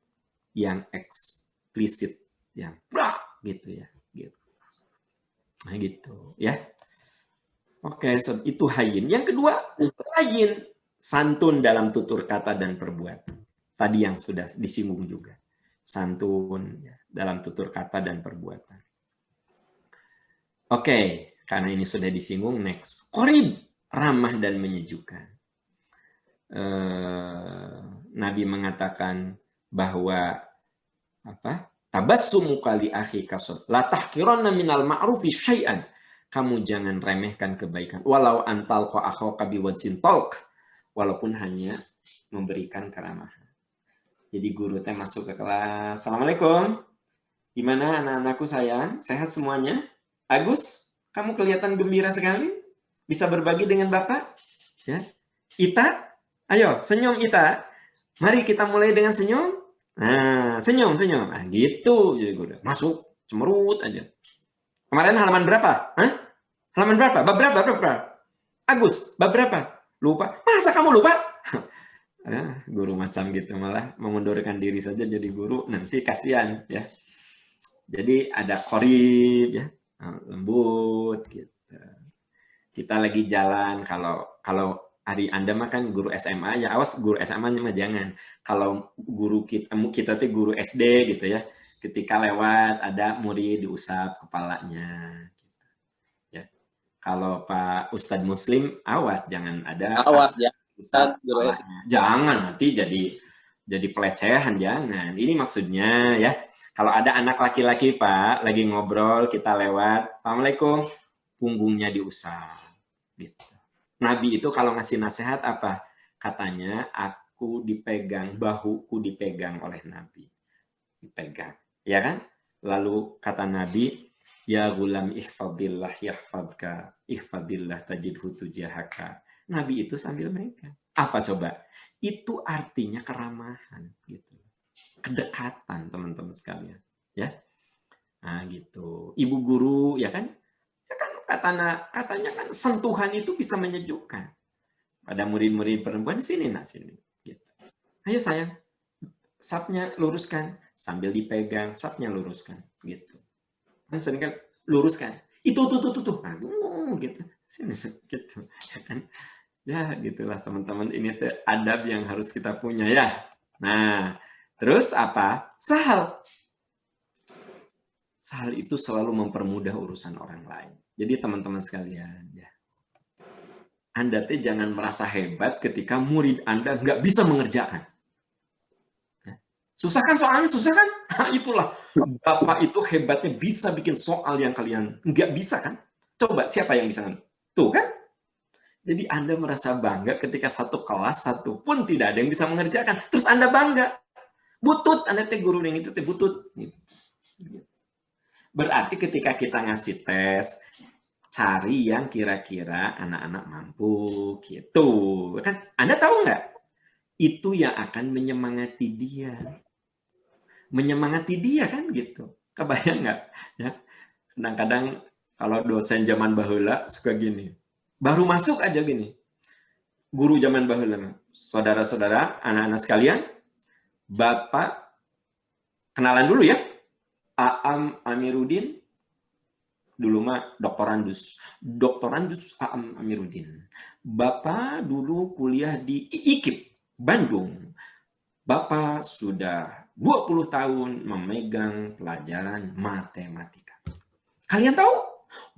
yang eksplisit, yang gitu ya. Nah gitu ya. Oke, so, itu hayyin. Yang kedua, layin, santun dalam tutur kata dan perbuatan. Tadi yang sudah disinggung juga. Santun ya, dalam tutur kata dan perbuatan. Oke, karena ini sudah disinggung, next. Qorib, ramah dan menyejukkan. Nabi mengatakan bahwa apa? Tabassumu kali akhi kasod. La tahkiranna minal ma'rufi syai'an. Kamu jangan remehkan kebaikan. Walau antal ko akhaka biwajhin talq. Walaupun hanya memberikan keramahan. Jadi guru teh masuk ke kelas. Assalamualaikum. Gimana anak-anakku sayang? Sehat semuanya? Agus, kamu kelihatan gembira sekali. Bisa berbagi dengan Bapak? Ya. Ita, ayo senyum Ita. Mari kita mulai dengan senyum. Nah, senyum. Nah, gitu. Jadi gue masuk, cemerut aja. Kemarin halaman berapa? Hah? Halaman berapa? Bab berapa? Agus, bab berapa? Lupa. Masa kamu lupa? Guru macam gitu malah mengundurkan diri saja jadi guru, nanti kasihan ya. Jadi ada qorib ya, lembut gitu. Kita lagi jalan, kalau hari Anda mah kan guru SMA, ya awas guru SMA mah jangan. Kalau guru kita tuh guru SD gitu ya, ketika lewat ada murid diusap kepalanya. Gitu. Ya. Kalau Pak Ustadz Muslim, awas jangan ada. Awas ya. Ustadz guru SD. Jangan nanti jadi pelecehan, jangan. Ini maksudnya ya. Kalau ada anak laki-laki Pak lagi ngobrol kita lewat, Assalamualaikum, punggungnya diusap. Gitu. Nabi itu kalau ngasih nasihat apa? Katanya, aku dipegang, bahuku dipegang oleh Nabi. Dipegang. Ya kan? Lalu kata Nabi, ya gulam ihfadillah yahfadka, ihfadillah tajidhu tujahaka. Nabi itu sambil megang. Apa coba? Itu artinya keramahan, gitu. Kedekatan, teman-teman sekalian. Ya, nah gitu. Ibu guru, ya kan? Katanya kan sentuhan itu bisa menyejukkan. Pada murid-murid perempuan, sini nak, sini. Gitu. Ayo sayang, sapnya luruskan. Sambil dipegang, sapnya luruskan. Gitu. Kan sering kan, luruskan. Itu, tuh. Aduh, gitu. Sini, gitu. Ya kan? Ya, gitulah teman-teman. Ini tuh adab yang harus kita punya, ya. Nah, terus apa? Sahal. Sahal itu selalu mempermudah urusan orang lain. Jadi teman-teman sekalian, ya. Anda tuh jangan merasa hebat ketika murid Anda nggak bisa mengerjakan. Susah kan soalnya, susah kan? Nah, itulah. Bapak itu hebatnya bisa bikin soal yang kalian nggak bisa kan? Coba, siapa yang bisa? Tuh kan? Jadi Anda merasa bangga ketika satu kelas, satu pun tidak ada yang bisa mengerjakan. Terus Anda bangga. Butut, Anda teh guru yang itu teh butut. Berarti ketika kita ngasih tes, cari yang kira-kira anak-anak mampu, gitu. Kan Anda tahu nggak? Itu yang akan menyemangati dia. Menyemangati dia kan gitu. Kebayang nggak? Ya. Kadang-kadang kalau dosen zaman baheula suka gini. Baru masuk aja gini. Guru zaman baheula. Saudara-saudara, anak-anak sekalian, Bapak kenalan dulu ya. Aam Amiruddin, dulu mah doktorandus. Doktorandus Aam Amiruddin. Bapak dulu kuliah di IKIP, Bandung. Bapak sudah 20 tahun memegang pelajaran matematika. Kalian tahu?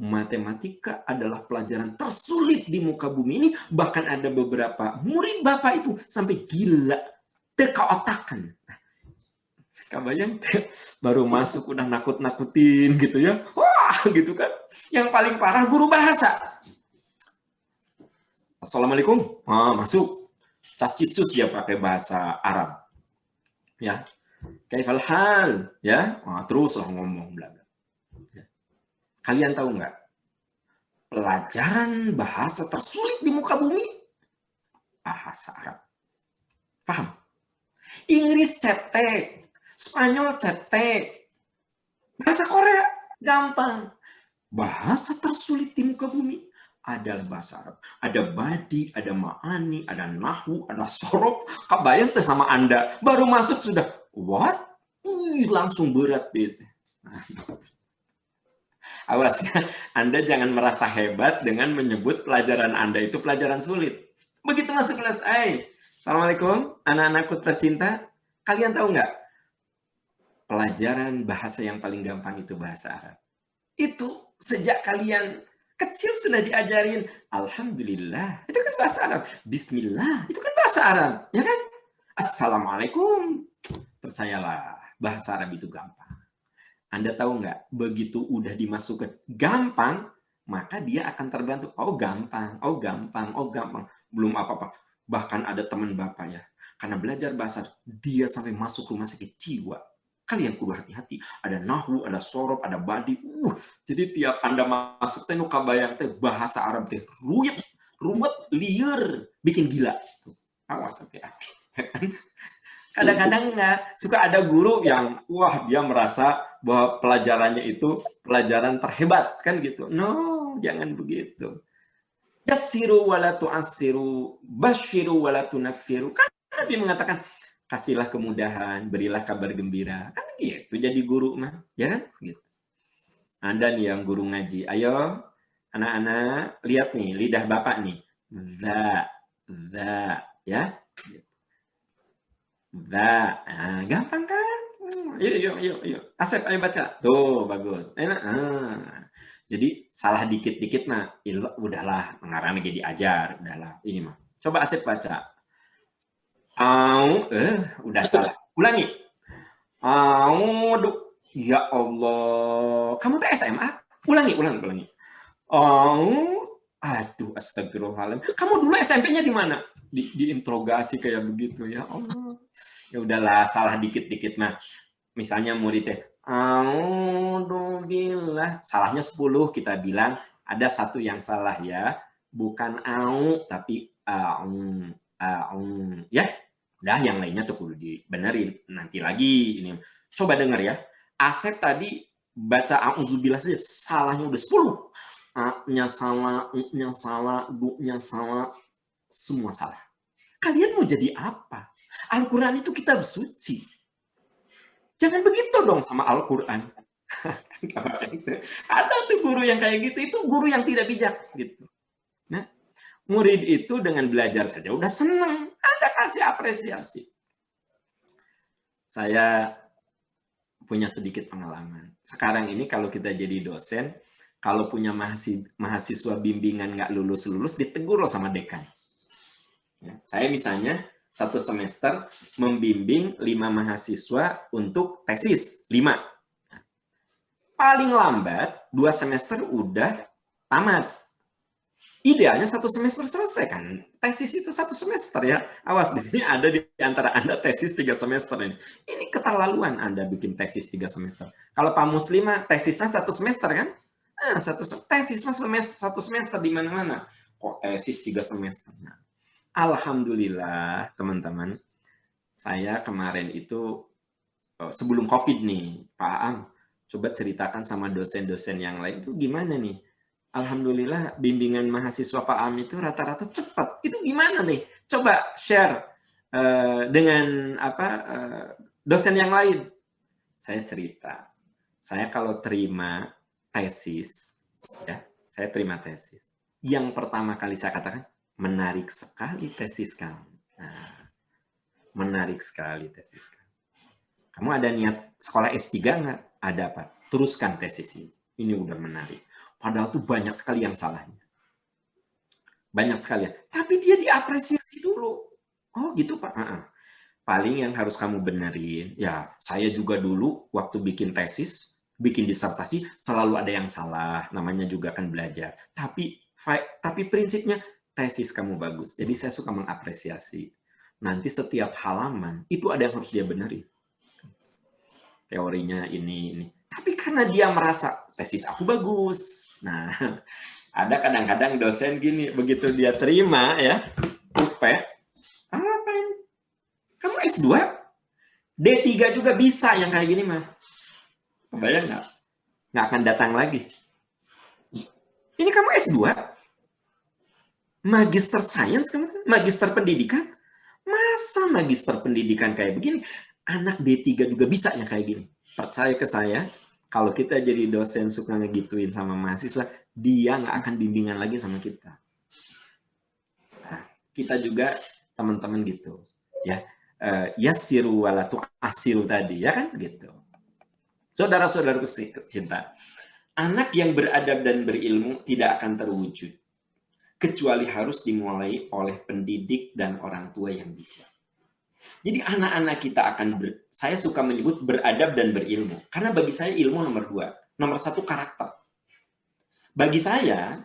Matematika adalah pelajaran tersulit di muka bumi ini. Bahkan ada beberapa murid Bapak itu sampai gila. Teka otakan. Kabayang baru masuk udah nakut-nakutin gitu ya. Wah, gitu kan. Yang paling parah guru bahasa. Assalamualaikum. Masuk. Cacitsus dia pakai bahasa Arab. Ya. Kaifal hal, ya. Terus lah ngomong bla bla. Ya. Kalian tahu nggak? Pelajaran bahasa tersulit di muka bumi bahasa Arab. Paham? Inggris cetek. Spanyol cetek. Bahasa Korea gampang. Bahasa tersulit di muka bumi adalah bahasa Arab. Ada badi, ada ma'ani, ada nahwu, ada sorof. Kebayang tuh sama Anda. Baru masuk sudah, what? Langsung berat gitu. Awas ya, Anda jangan merasa hebat dengan menyebut pelajaran Anda itu pelajaran sulit. Begitu masuk kelas, Assalamualaikum, anak-anakku tercinta. Kalian tahu nggak? Pelajaran bahasa yang paling gampang itu bahasa Arab. Itu sejak kalian kecil sudah diajarin. Alhamdulillah, itu kan bahasa Arab. Bismillah, itu kan bahasa Arab. Ya kan? Assalamualaikum. Percayalah, bahasa Arab itu gampang. Anda tahu nggak? Begitu udah dimasukkan gampang, maka dia akan terbantu. Oh gampang, oh gampang, oh gampang. Belum apa-apa. Bahkan ada teman Bapak ya. Karena belajar bahasa, dia sampai masuk rumah sakit jiwa. Kalian kudu hati-hati. Ada nahwu, ada sorof, ada badi. Jadi tiap Anda masuk teh nu kabayang teh bahasa Arab teh ruwet, liar, bikin gila. Awas hati-hati. Kadang-kadang suka ada guru yang dia merasa bahwa pelajarannya itu pelajaran terhebat kan gitu. No, jangan begitu. Yassiru wala tu'assiru, basyiru wala tunaffiru. Kan Nabi mengatakan kasihlah kemudahan, berilah kabar gembira. Kan gitu jadi guru mah, ya kan? Gitu. Anda nih yang guru ngaji, ayo anak-anak lihat nih lidah Bapak nih. Ya. Gampang kan? Yuk. Asep ayo baca. Tuh, bagus. Enak. Jadi salah dikit-dikit mah, udahlah, mengarang lagi diajar, udahlah. Ini mah. Coba Asep baca. Udah salah. Ulangi. Ya Allah. Kamu tuh SMA? Ulangi. Aduh, astagfirullahaladzim. Kamu dulu SMP-nya di mana? Diinterogasi kayak begitu ya Allah. Ya udahlah, salah dikit-dikit mah. Misalnya muridnya, A'udzubillah. Salahnya 10 kita bilang. Ada satu yang salah ya. Bukan au tapi a'u. Ya. Dah yang lainnya tuh kudu dibenerin. Nanti lagi ini. Coba denger ya. Asep tadi baca a'udzubillah saja salahnya udah 10. A-nya salah, U-nya salah, Bu-nya salah, semua salah. Kalian mau jadi apa? Al-Quran itu kitab suci. Jangan begitu dong sama Al-Quran. Ada tuh guru yang kayak gitu, itu guru yang tidak bijak gitu. Nah, murid itu dengan belajar saja udah senang, Anda kasih apresiasi. Saya punya sedikit pengalaman. Sekarang ini kalau kita jadi dosen, kalau punya mahasiswa bimbingan nggak lulus-lulus, ditegur loh sama dekan. Ya, saya misalnya satu semester membimbing 5 mahasiswa untuk tesis, 5. Paling lambat 2 semester udah tamat. Idealnya 1 semester selesai kan. Tesis itu 1 semester ya. Awas, di sini ada di antara Anda tesis 3 semester ini. Ini keterlaluan Anda bikin tesis 3 semester. Kalau Pak Muslim tesisnya 1 semester kan? Nah, tesis satu semester di mana-mana. Kok tesis 3 semester? Nah, alhamdulillah teman-teman, saya kemarin itu sebelum COVID nih, Pak Am, coba ceritakan sama dosen-dosen yang lain itu gimana nih? Alhamdulillah bimbingan mahasiswa Pak Am itu rata-rata cepat. Itu gimana nih? Coba share dengan dosen yang lain. Saya cerita, saya kalau terima tesis, ya, saya terima tesis. Yang pertama kali saya katakan, menarik sekali tesis kamu. Nah, menarik sekali tesis kamu. Kamu ada niat sekolah S3 nggak? Ada apa? Teruskan tesis ini. Ini udah menarik. Padahal tuh banyak sekali yang salahnya. Banyak sekali. Tapi dia diapresiasi dulu. Oh gitu Pak. Paling yang harus kamu benerin, ya saya juga dulu waktu bikin tesis, bikin disertasi, selalu ada yang salah. Namanya juga kan belajar. Tapi prinsipnya, tesis kamu bagus. Jadi saya suka mengapresiasi. Nanti setiap halaman, itu ada yang harus dia benerin. Teorinya ini. Tapi karena dia merasa, tesis aku bagus. Nah, ada kadang-kadang dosen gini, begitu dia terima ya, UP, apa ini? Kamu S2? D3 juga bisa yang kayak gini mah. Kebayang nggak? Nggak akan datang lagi. Ini kamu S2? Magister Science, Magister Pendidikan? Masa Magister Pendidikan kayak begini? Anak D3 juga bisa yang kayak gini. Percaya ke saya, kalau kita jadi dosen suka ngegituin sama mahasiswa, dia nggak akan bimbingan lagi sama kita. Nah, kita juga teman-teman gitu. Ya, yassiru wala tu'assiru tadi, ya kan? Gitu. Saudara-saudaraku cinta, anak yang beradab dan berilmu tidak akan terwujud kecuali harus dimulai oleh pendidik dan orang tua yang bijak. Jadi anak-anak kita akan saya suka menyebut beradab dan berilmu. Karena bagi saya ilmu nomor 2. Nomor 1 karakter. Bagi saya,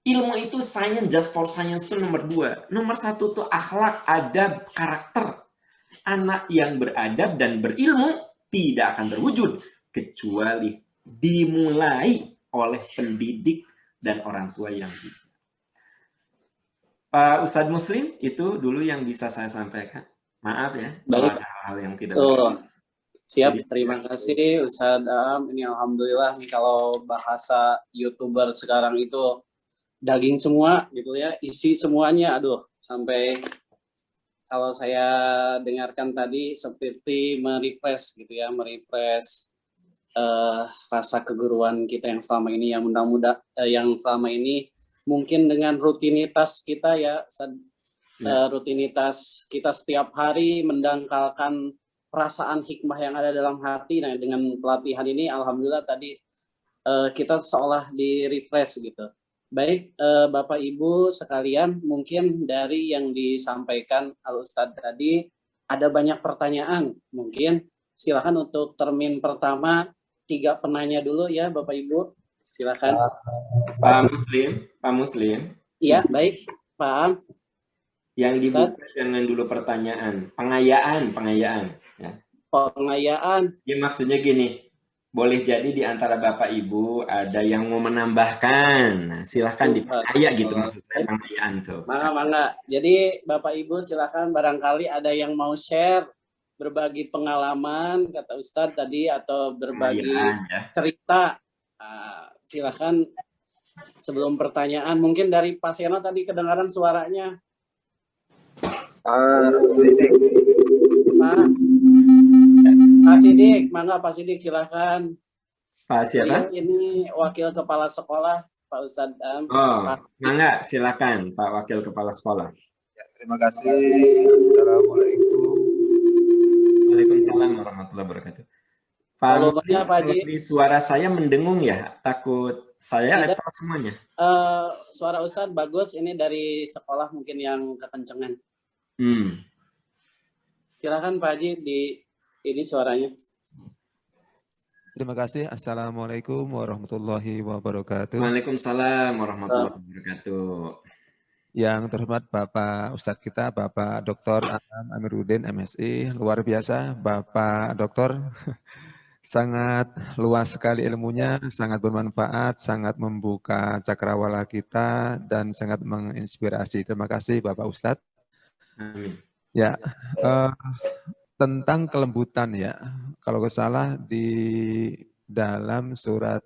ilmu itu science, just for science itu nomor 2. Nomor 1 itu akhlak, adab, karakter. Anak yang beradab dan berilmu tidak akan terwujud kecuali dimulai oleh pendidik dan orang tua yang bijak. Pak Ustadz Muslim, itu dulu yang bisa saya sampaikan. Maaf ya, kalau ada hal-hal yang tidak siap, terima kasih Ustadz Am. Ini alhamdulillah nih kalau bahasa YouTuber sekarang itu daging semua gitu ya, isi semuanya. Aduh, sampai kalau saya dengarkan tadi seperti merefresh gitu ya, merefresh rasa keguruan kita yang selama ini, yang mudah-mudahan yang selama ini mungkin dengan rutinitas kita ya, rutinitas kita setiap hari mendangkalkan perasaan hikmah yang ada dalam hati. Nah, dengan pelatihan ini alhamdulillah tadi kita seolah di-refresh gitu. Baik, Bapak Ibu sekalian, mungkin dari yang disampaikan Al-Ustadz tadi ada banyak pertanyaan. Mungkin silakan untuk termin pertama 3 penanya dulu ya Bapak Ibu. Silakan. Pak Muslim. Iya, baik, Pak Am. Yang dibuka jangan dulu pertanyaan. Pengayaan. Ya. Pengayaan. Ya, maksudnya gini, boleh jadi di antara Bapak Ibu ada yang mau menambahkan. Nah, silahkan dipercaya gitu maksudnya Bang Ian tuh. Mangga. Jadi Bapak Ibu silahkan barangkali ada yang mau share, berbagi pengalaman kata Ustadz tadi atau berbagi cerita. Silahkan sebelum pertanyaan. Mungkin dari Pak Seno tadi kedengaran suaranya. Pak Sidik, mangga Pak Sidik silahkan. Pak siapa? Ini Wakil Kepala Sekolah Pak Ustadz. Mangga silakan Pak Wakil Kepala Sekolah. Ya, terima kasih. Assalamualaikum. Waalaikumsalam warahmatullahi wabarakatuh. Pak Muslim, suara saya mendengung ya? Takut saya atau semuanya? Suara Ustadz bagus, ini dari sekolah mungkin yang kekencengan. Silakan Pak Haji, ini suaranya. Terima kasih. Assalamualaikum warahmatullahi wabarakatuh. Waalaikumsalam warahmatullahi wabarakatuh. Yang terhormat Bapak Ustadz kita, Bapak Dr. Anam Amiruddin, MSI, luar biasa. Bapak Doktor, sangat luas sekali ilmunya, sangat bermanfaat, sangat membuka cakrawala kita, dan sangat menginspirasi. Terima kasih Bapak Ustadz. Amin. Ya, tentang kelembutan ya, kalau nggak salah di dalam surat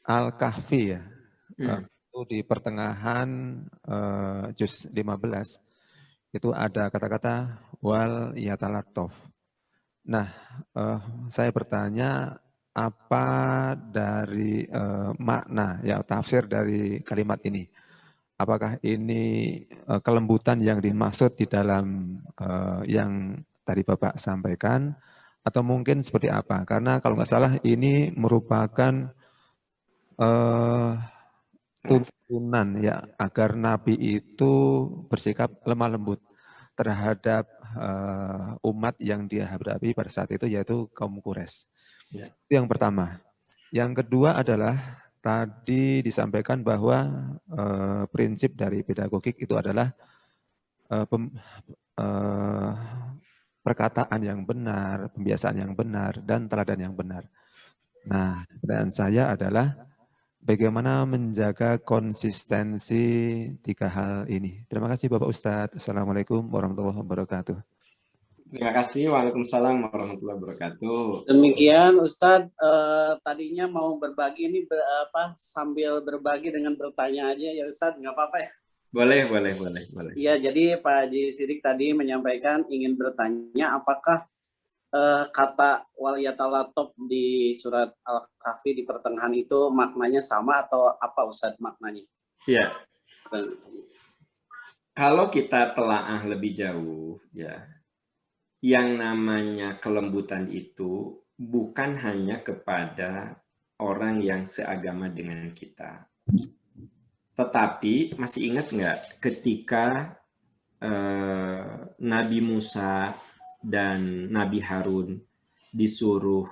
Al-Kahfi ya, itu di pertengahan juz 15, itu ada kata-kata wal yatalattaf. Nah, saya bertanya apa dari makna ya tafsir dari kalimat ini? Apakah ini kelembutan yang dimaksud di dalam yang tadi Bapak sampaikan, atau mungkin seperti apa? Karena kalau nggak salah ini merupakan tuntunan ya agar Nabi itu bersikap lemah lembut terhadap umat yang dia hadapi pada saat itu, yaitu kaum Quraisy. Ya. Itu yang pertama. Yang kedua adalah tadi disampaikan bahwa prinsip dari pedagogik itu adalah perkataan yang benar, pembiasaan yang benar, dan teladan yang benar. Nah, pertanyaan saya adalah bagaimana menjaga konsistensi tiga hal ini. Terima kasih Bapak Ustadz. Assalamualaikum warahmatullahi wabarakatuh. Terima kasih. Waalaikumsalam warahmatullahi wabarakatuh. Demikian Ustadz, tadinya mau berbagi ini sambil berbagi dengan bertanya aja ya Ustadz, nggak apa-apa ya? Boleh. Iya, jadi Pak Haji Sidik tadi menyampaikan ingin bertanya apakah kata wal yatalattaf di surat Al-Kahfi di pertengahan itu maknanya sama atau apa Ustadz maknanya? Iya. Kalau kita telaah lebih jauh ya, yang namanya kelembutan itu bukan hanya kepada orang yang seagama dengan kita. Tetapi masih ingat nggak ketika Nabi Musa dan Nabi Harun disuruh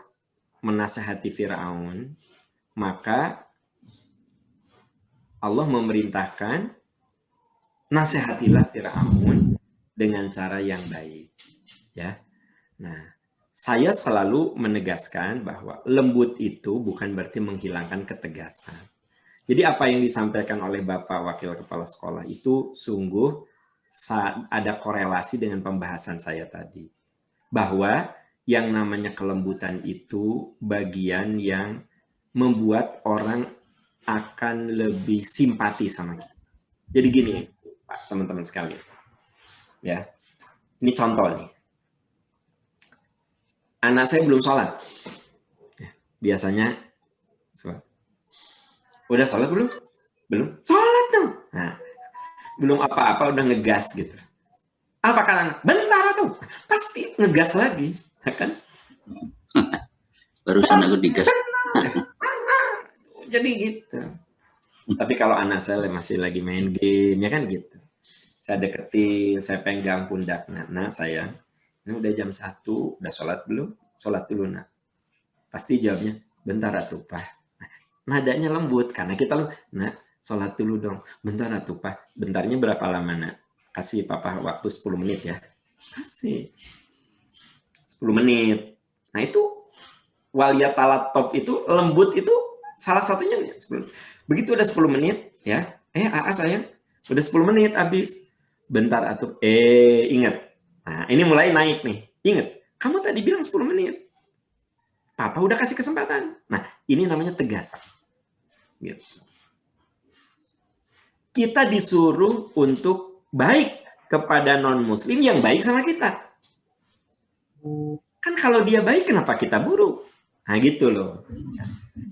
menasihati Firaun, maka Allah memerintahkan nasihatilah Firaun dengan cara yang baik. Ya. Nah, saya selalu menegaskan bahwa lembut itu bukan berarti menghilangkan ketegasan. Jadi apa yang disampaikan oleh Bapak Wakil Kepala Sekolah itu sungguh ada korelasi dengan pembahasan saya tadi. Bahwa yang namanya kelembutan itu bagian yang membuat orang akan lebih simpati sama kita. Jadi gini, Pak, teman-teman sekalian. Ya. Ini contoh nih. Anak saya belum sholat. Biasanya sholat. Udah sholat belum? Belum. Sholat dong. Nah, belum apa-apa udah ngegas gitu. Apa kata anak? Bentar tuh. Pasti ngegas lagi. Kan? Barusan aku digas. Jadi gitu. Tapi kalau anak saya masih lagi main game, ya kan gitu. Saya deketin, saya pegang pundak. Nah, saya ini udah jam 1, udah sholat belum? Sholat dulu, nak. Pasti jawabnya, bentar atuh, Pak. Nah, nadanya lembut, karena kita, nak, sholat dulu dong. Bentar atuh, Pak. Bentarnya berapa lama, nak? Kasih Papa waktu 10 menit ya. Kasih. 10 menit. Nah itu waliyat talattof itu lembut itu salah satunya nih. Begitu udah 10 menit ya. AA sayang, udah 10 menit habis. Bentar atuh. Ingat. Nah, ini mulai naik nih. Ingat, kamu tadi bilang 10 menit. Papa udah kasih kesempatan. Nah, ini namanya tegas. Gitu. Kita disuruh untuk baik kepada non-muslim yang baik sama kita. Kan kalau dia baik, kenapa kita buruk? Nah, gitu loh.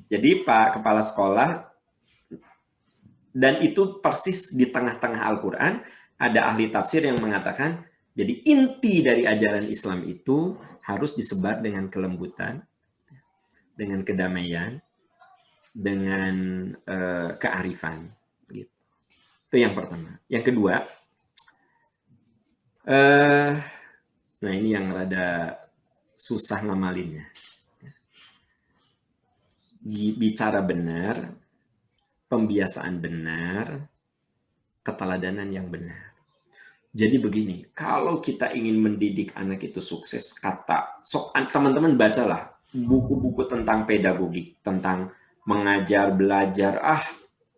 Jadi Pak Kepala Sekolah, dan itu persis di tengah-tengah Al-Quran, ada ahli tafsir yang mengatakan, jadi inti dari ajaran Islam itu harus disebar dengan kelembutan, dengan kedamaian, dengan kearifan. Gitu. Itu yang pertama. Yang kedua, nah ini yang rada susah ngamalinnya. Bicara benar, pembiasaan benar, keteladanan yang benar. Jadi begini, kalau kita ingin mendidik anak itu sukses, teman-teman bacalah buku-buku tentang pedagogik, tentang mengajar, belajar,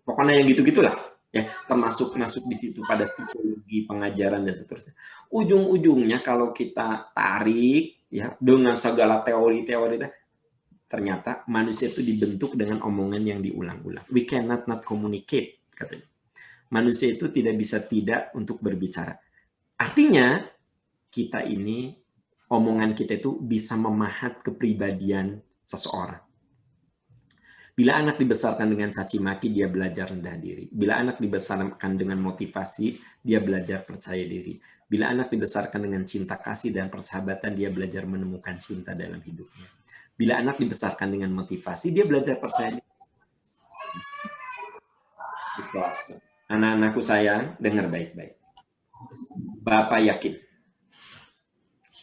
pokoknya yang gitu-gitulah. Ya, termasuk masuk di situ pada psikologi, pengajaran dan seterusnya. Ujung-ujungnya kalau kita tarik ya dengan segala teori-teori, ternyata manusia itu dibentuk dengan omongan yang diulang-ulang. We cannot not communicate, katanya. Manusia itu tidak bisa tidak untuk berbicara. Artinya kita ini, omongan kita itu bisa memahat kepribadian seseorang. Bila anak dibesarkan dengan caci maki, dia belajar rendah diri. Bila anak dibesarkan dengan motivasi, dia belajar percaya diri. Bila anak dibesarkan dengan cinta kasih dan persahabatan, dia belajar menemukan cinta dalam hidupnya. Bila anak dibesarkan dengan motivasi, dia belajar percaya diri. Anak-anakku sayang, dengar baik-baik. Bapak yakin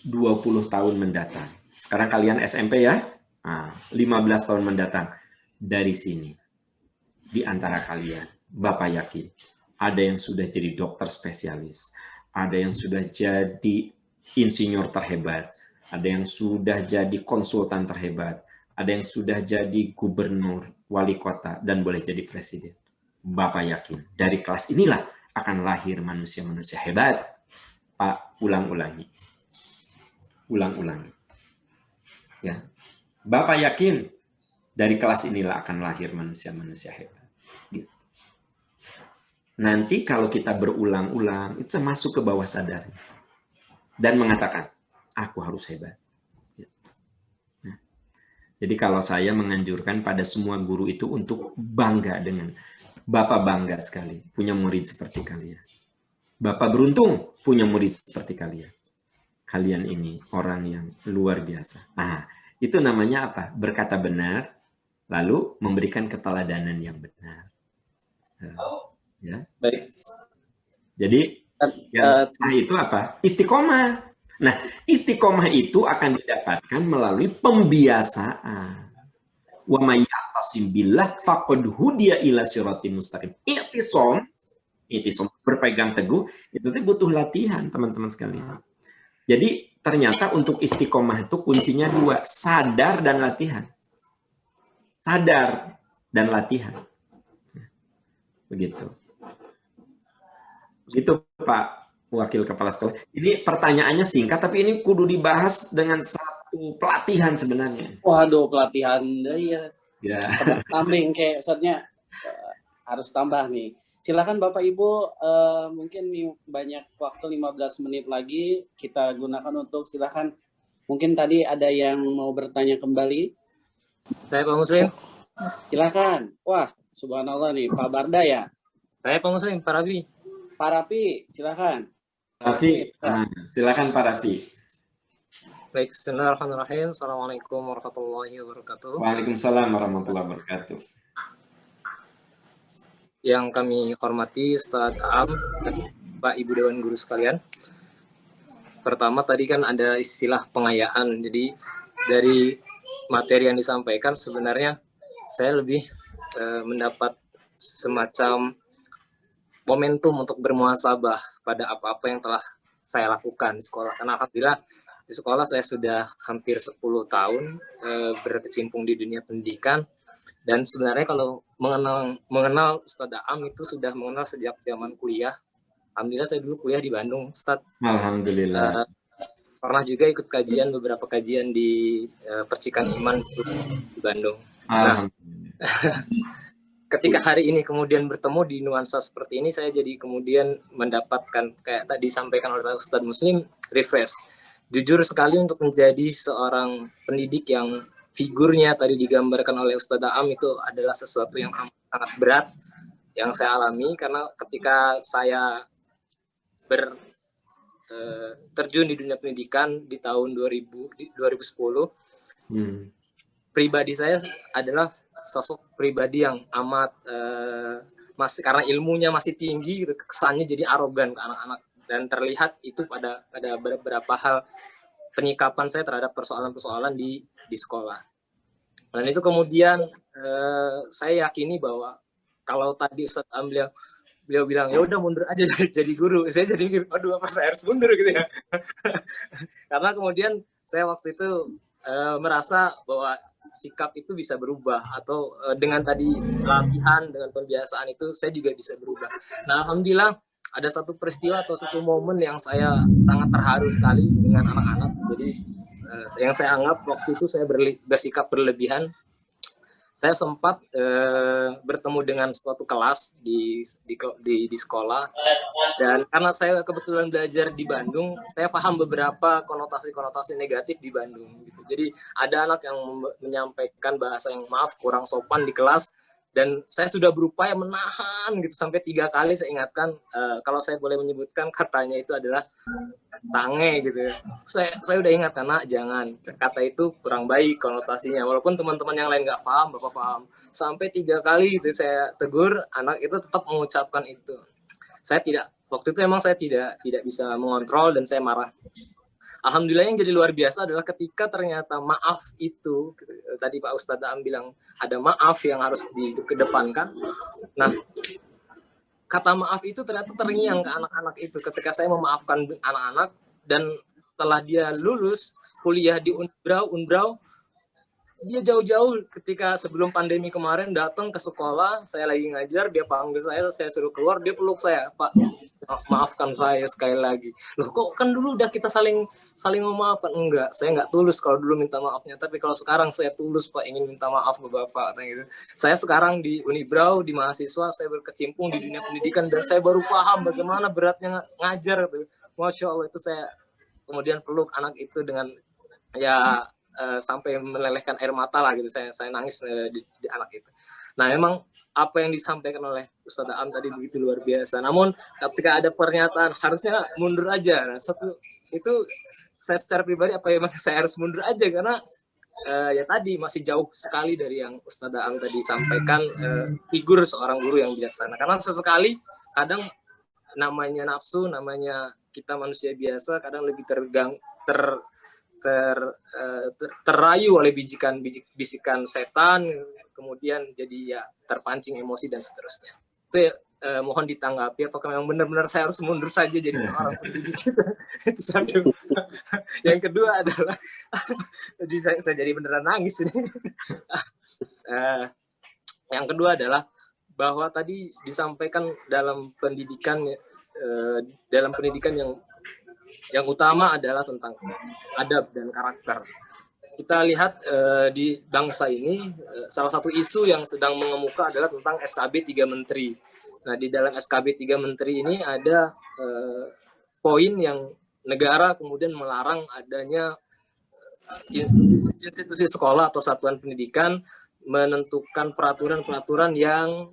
20 tahun mendatang. Sekarang kalian SMP ya? 15 tahun mendatang. Dari sini, di antara kalian, Bapak yakin, ada yang sudah jadi dokter spesialis, ada yang sudah jadi insinyur terhebat, ada yang sudah jadi konsultan terhebat, ada yang sudah jadi gubernur, wali kota, dan boleh jadi presiden. Bapak yakin, dari kelas inilah akan lahir manusia-manusia hebat. Pak, ulang-ulangi. Ulang-ulangi. Ya. Bapak yakin, dari kelas inilah akan lahir manusia-manusia hebat. Gitu. Nanti kalau kita berulang-ulang, itu masuk ke bawah sadar. Dan mengatakan, aku harus hebat. Gitu. Nah, jadi kalau saya menganjurkan pada semua guru itu untuk bangga dengan, Bapak bangga sekali punya murid seperti kalian. Bapak beruntung punya murid seperti kalian. Kalian ini orang yang luar biasa. Nah, itu namanya apa? Berkata benar, lalu memberikan keteladanan yang benar. Ya. Baik. Jadi yang setelah itu apa? Istiqomah. Nah, istiqomah itu akan didapatkan melalui pembiasaan. Wa may ya'tasim billah faqad hudiya ila siratim mustaqim. I'tisom, berpegang teguh, itu butuh latihan, teman-teman sekalian. Jadi ternyata untuk istiqomah itu kuncinya 2, sadar dan latihan. Sadar dan latihan. Begitu. Begitu Pak Wakil Kepala Sekolah. Ini pertanyaannya singkat, tapi ini kudu dibahas dengan satu pelatihan sebenarnya. Waduh, pelatihan. Iya. Ya. Kambing kayak saatnya harus tambah nih. Silakan Bapak Ibu, mungkin banyak waktu 15 menit lagi kita gunakan untuk silakan. Mungkin tadi ada yang mau bertanya kembali. Saya Pak Muslim. Silakan. Wah, subhanallah nih, Pak Barda ya? Saya Pak Muslim, Pak Rafi. Pak Rafi, silakan. Rafi, silakan Pak Rafi. Baik, bismillahirrahmanirrahim. Assalamualaikum warahmatullahi wabarakatuh. Waalaikumsalam warahmatullahi wabarakatuh. Yang kami hormati Ustadz Am dan Pak Ibu Dewan Guru sekalian. Pertama tadi kan ada istilah pengayaan. Jadi dari materi yang disampaikan sebenarnya saya lebih mendapat semacam momentum untuk bermuhasabah pada apa-apa yang telah saya lakukan di sekolah. Karena alhamdulillah Di sekolah saya sudah hampir 10 tahun berkecimpung di dunia pendidikan, dan sebenarnya kalau mengenal Ustadz Aam itu sudah mengenal sejak zaman kuliah. Alhamdulillah saya dulu kuliah di Bandung, Ustadz. Alhamdulillah. Pernah juga ikut beberapa kajian di Percikan Iman di Bandung. Nah, ketika hari ini kemudian bertemu di nuansa seperti ini, saya jadi kemudian mendapatkan kayak tadi disampaikan oleh Ustadz Muslim, refresh. Jujur sekali untuk menjadi seorang pendidik yang figurnya tadi digambarkan oleh Ustadz Aam itu adalah sesuatu yang sangat berat yang saya alami, karena ketika saya terjun di dunia pendidikan di tahun 2010, pribadi saya adalah sosok pribadi yang amat masih, karena ilmunya masih tinggi gitu, kesannya jadi arogan ke anak-anak, dan terlihat itu pada beberapa hal penyikapan saya terhadap persoalan-persoalan di sekolah. Dan itu kemudian saya yakini bahwa kalau tadi Ustadz Aam beliau bilang ya udah mundur aja jadi guru, saya jadi mikir, aduh apa saya harus mundur gitu ya. Karena kemudian saya waktu itu merasa bahwa sikap itu bisa berubah, atau dengan tadi latihan, dengan pembiasaan itu saya juga bisa berubah. Nah, alhamdulillah ada satu peristiwa atau satu momen yang saya sangat terharu sekali dengan anak-anak. Jadi yang saya anggap waktu itu saya bersikap berlebihan. Saya sempat bertemu dengan suatu kelas di sekolah, dan karena saya kebetulan belajar di Bandung, saya paham beberapa konotasi negatif di Bandung gitu. Jadi ada anak yang menyampaikan bahasa yang kurang sopan di kelas, dan saya sudah berupaya menahan gitu sampai 3 kali saya ingatkan, kalau saya boleh menyebutkan katanya itu adalah tange gitu. Saya udah ingat, karena jangan, kata itu kurang baik konotasinya, walaupun teman-teman yang lain nggak paham, Bapak paham. Sampai 3 kali itu saya tegur, anak itu tetap mengucapkan itu. Waktu itu emang saya tidak bisa mengontrol dan saya marah. Alhamdulillah yang jadi luar biasa adalah ketika ternyata maaf itu, tadi Pak Ustadz Aam bilang ada maaf yang harus dikedepankan. Nah, kata maaf itu ternyata terngiang ke anak-anak itu ketika saya memaafkan anak-anak, dan setelah dia lulus kuliah di Unbrau, dia jauh-jauh ketika sebelum pandemi kemarin datang ke sekolah, saya lagi ngajar, dia panggil saya suruh keluar, dia peluk saya, Pak, maafkan saya sekali lagi. Loh, kok kan dulu udah kita saling memaafkan? Enggak, saya nggak tulus kalau dulu minta maafnya, tapi kalau sekarang saya tulus, Pak, ingin minta maaf ke Bapak. Gitu. Saya sekarang di Unibrau, di mahasiswa, saya berkecimpung di dunia pendidikan, dan saya baru paham bagaimana beratnya ngajar. Gitu. Masya Allah, itu saya kemudian peluk anak itu dengan sampai melelehkan air mata lah gitu, saya nangis di anak itu. Nah, memang apa yang disampaikan oleh Ustadz Aam tadi begitu luar biasa. Namun ketika ada pernyataan harusnya mundur aja, nah, itu saya secara pribadi memang saya harus mundur aja, karena ya tadi masih jauh sekali dari yang Ustadz Aam tadi sampaikan, figur seorang guru yang bijaksana. Karena sesekali kadang namanya nafsu, namanya kita manusia biasa, kadang lebih terayu oleh bisikan setan, kemudian jadi ya terpancing emosi dan seterusnya. Itu mohon ditanggapi, apakah memang benar-benar saya harus mundur saja jadi seorang pendidik? Itu satu. Yang kedua adalah jadi saya jadi beneran nangis ini. Yang kedua adalah bahwa tadi disampaikan dalam pendidikan yang utama adalah tentang adab dan karakter. Kita lihat di bangsa ini, salah satu isu yang sedang mengemuka adalah tentang SKB 3 Menteri. Nah, di dalam SKB 3 Menteri ini ada poin yang negara kemudian melarang adanya institusi sekolah atau satuan pendidikan menentukan peraturan-peraturan yang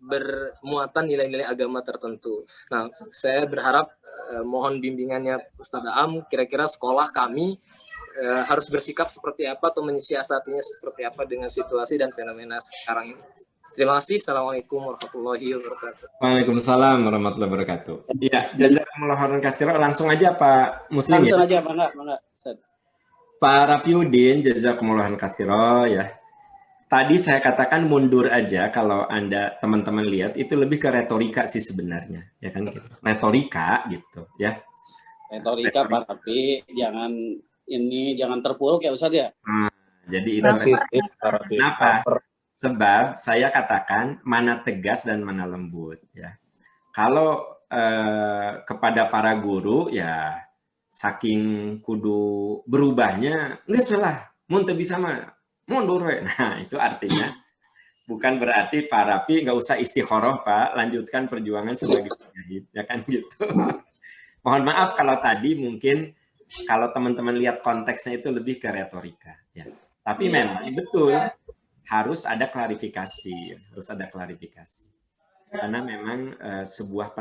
bermuatan nilai-nilai agama tertentu. Nah, saya berharap mohon bimbingannya Ustadz Aam, kira-kira sekolah kami harus bersikap seperti apa atau mensiasatinya seperti apa dengan situasi dan fenomena sekarang ini. Terima kasih. Assalamualaikum warahmatullahi wabarakatuh. Waalaikumsalam warahmatullahi wabarakatuh. Iya, jazakumullah khairan katsiran. Langsung aja Pak Muslim. Langsung ya? aja, Bangga. Pak Rafiuddin, jazakumullah khairan katsiran ya. Tadi saya katakan mundur aja, kalau Anda teman-teman lihat itu lebih ke retorika sih sebenarnya, ya kan gitu. Retorika gitu ya. Retorika Pak Rafi, jangan terpuruk ya Ustadz ya. Jadi itu kenapa? Sebab saya katakan mana tegas dan mana lembut ya. Kalau kepada para guru ya saking kudu berubahnya nggak salah, mun teu bisa mah mundur we. Nah, itu artinya bukan berarti Pak Rafi nggak usah istikharah Pak, lanjutkan perjuangan sebagai penjahit, ya kan gitu. Mohon maaf kalau tadi mungkin kalau teman-teman lihat konteksnya itu lebih ke retorika ya. Tapi memang betul harus ada klarifikasi, karena memang sebuah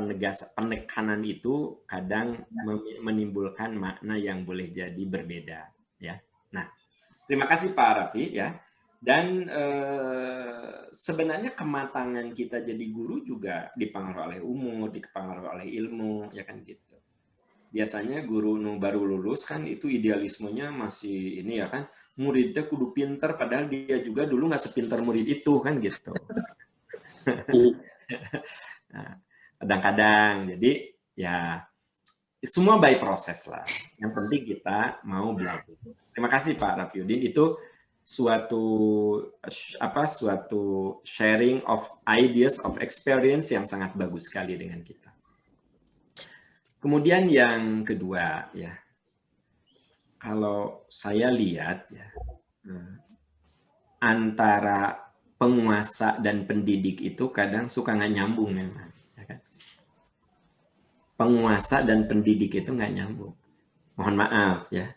penekanan itu kadang menimbulkan makna yang boleh jadi berbeda ya. Nah, terima kasih Pak Rafi ya. Dan sebenarnya kematangan kita jadi guru juga dipengaruhi oleh umur, dipengaruhi oleh ilmu ya kan gitu. Biasanya guru baru lulus kan itu idealismenya masih ini ya kan, muridnya kudu pinter padahal dia juga dulu nggak sepinter murid itu kan gitu. Nah, kadang-kadang jadi ya semua by proses lah. Yang penting kita mau belajar. Terima kasih Pak Rafiuddin, itu suatu sharing of ideas of experience yang sangat bagus sekali dengan kita. Kemudian yang kedua ya, kalau saya lihat ya, antara penguasa dan pendidik itu kadang suka nggak nyambung memang. Ya kan? Penguasa dan pendidik itu nggak nyambung. Mohon maaf ya,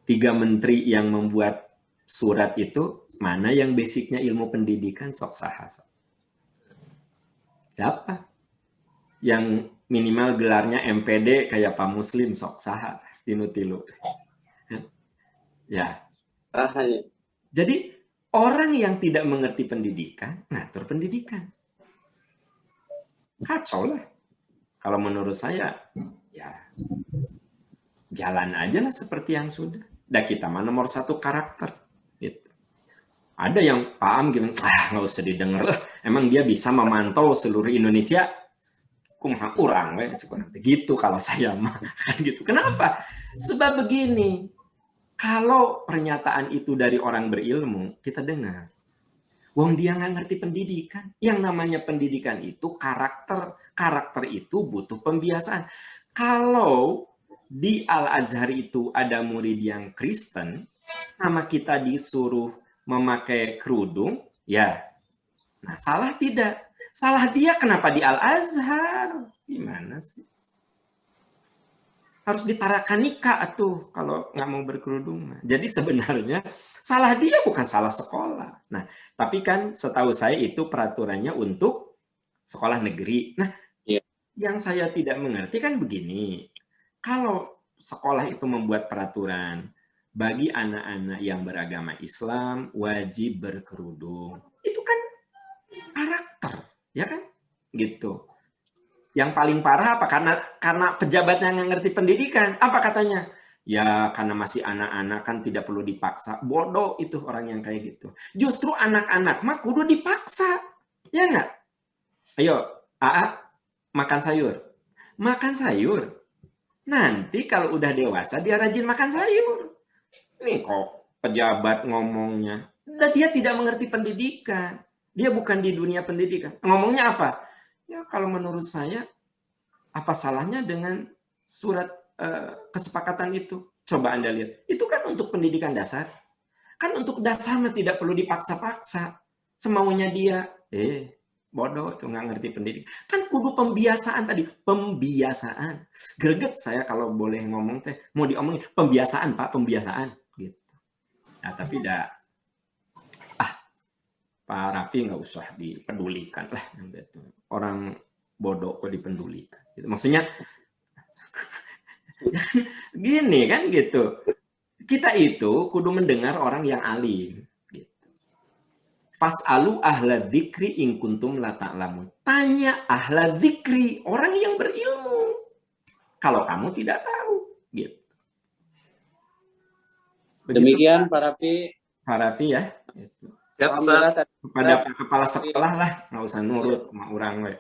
3 menteri yang membuat surat itu, mana yang basicnya ilmu pendidikan sok saha. Siapa? Yang minimal gelarnya MPD kayak Pak Muslim sok saha tinutilu. Ya. Jadi orang yang tidak mengerti pendidikan ngatur pendidikan. Kacau lah. Kalau menurut saya ya jalan aja lah seperti yang sudah. Dan kita mah nomor 1 karakter. Gitu. Ada yang paham gimana? Nggak usah didengar lah. Emang dia bisa memantau seluruh Indonesia? Kumaha urang we gitu kalau saya mah kan gitu. Kenapa? Sebab begini, kalau pernyataan itu dari orang berilmu, kita dengar. Wong dia nggak ngerti pendidikan. Yang namanya pendidikan itu karakter. Karakter itu butuh pembiasaan. Kalau di Al-Azhar itu ada murid yang Kristen, sama kita disuruh memakai kerudung, ya. Nah, salah tidak? Salah dia kenapa di Al-Azhar? Gimana sih? Harus ditarakan nikah tuh kalau nggak mau berkerudung. Jadi sebenarnya salah dia bukan salah sekolah. Nah, tapi kan setahu saya itu peraturannya untuk sekolah negeri. Nah, yang saya tidak mengerti kan begini. Kalau sekolah itu membuat peraturan bagi anak-anak yang beragama Islam wajib berkerudung. Itu kan karakter, ya kan? Gitu. Yang paling parah apa? Karena pejabatnya nggak ngerti pendidikan. Apa katanya? Ya karena masih anak-anak kan tidak perlu dipaksa. Bodoh itu orang yang kayak gitu. Justru anak-anak mah kudu dipaksa. Ya nggak? Ayo, Aa, makan sayur. Makan sayur. Nanti kalau udah dewasa dia rajin makan sayur. Ini kok pejabat ngomongnya. Dan dia tidak mengerti pendidikan. Dia bukan di dunia pendidikan. Ngomongnya apa? Ya kalau menurut saya, apa salahnya dengan surat kesepakatan itu? Coba Anda lihat. Itu kan untuk pendidikan dasar. Kan untuk dasar tidak perlu dipaksa-paksa. Semaunya dia. Bodoh tuh nggak ngerti pendidikan. Kan kudu pembiasaan tadi. Pembiasaan. Greget saya kalau boleh ngomong teh. Mau diomongin. Pembiasaan Pak, pembiasaan. Gitu. Nah tapi Pak Raffi nggak usah dipedulikan lah. Orang bodoh kok dipedulikan. Gitu. Maksudnya gini kan gitu. Kita itu kudu mendengar orang yang alim. Gitu. Fas'alu ahla dzikri in kuntum la ta'lamun. Tanya ahla dzikri, orang yang berilmu. Kalau kamu tidak tahu. Gitu. Begitu, demikian Pak Raffi. Pak Raffi ya. Gitu. Kepada kepala sekolah lah, nggak usah nurut sama orang we.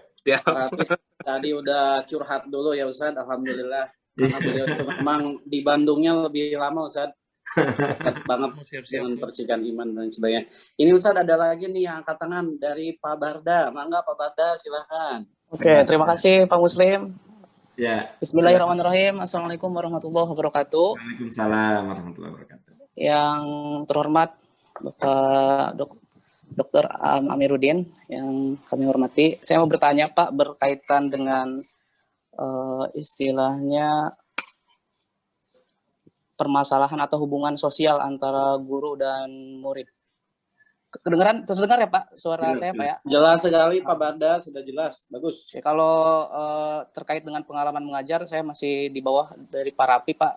Tadi udah curhat dulu ya Ustaz, alhamdulillah Karena beliau itu memang di Bandungnya lebih lama Ustaz. Dekat banget dengan percikan iman dan sebagainya. Ini Ustaz ada lagi nih yang angkat tangan dari Pak Barda. Mangga Pak Barda, silakan. Oke, terima kasih Pak Muslim. Ya. Bismillahirrahmanirrahim. Assalamualaikum warahmatullahi wabarakatuh. Waalaikumsalam warahmatullahi wabarakatuh. Yang terhormat Bapak Dr. Amiruddin yang kami hormati. Saya mau bertanya Pak berkaitan dengan istilahnya permasalahan atau hubungan sosial antara guru dan murid. Terdengar ya Pak suara saya Pak ya? Jelas sekali Pak Barda, sudah jelas, bagus. Ya, kalau terkait dengan pengalaman mengajar, saya masih di bawah dari Pak Rafi Pak.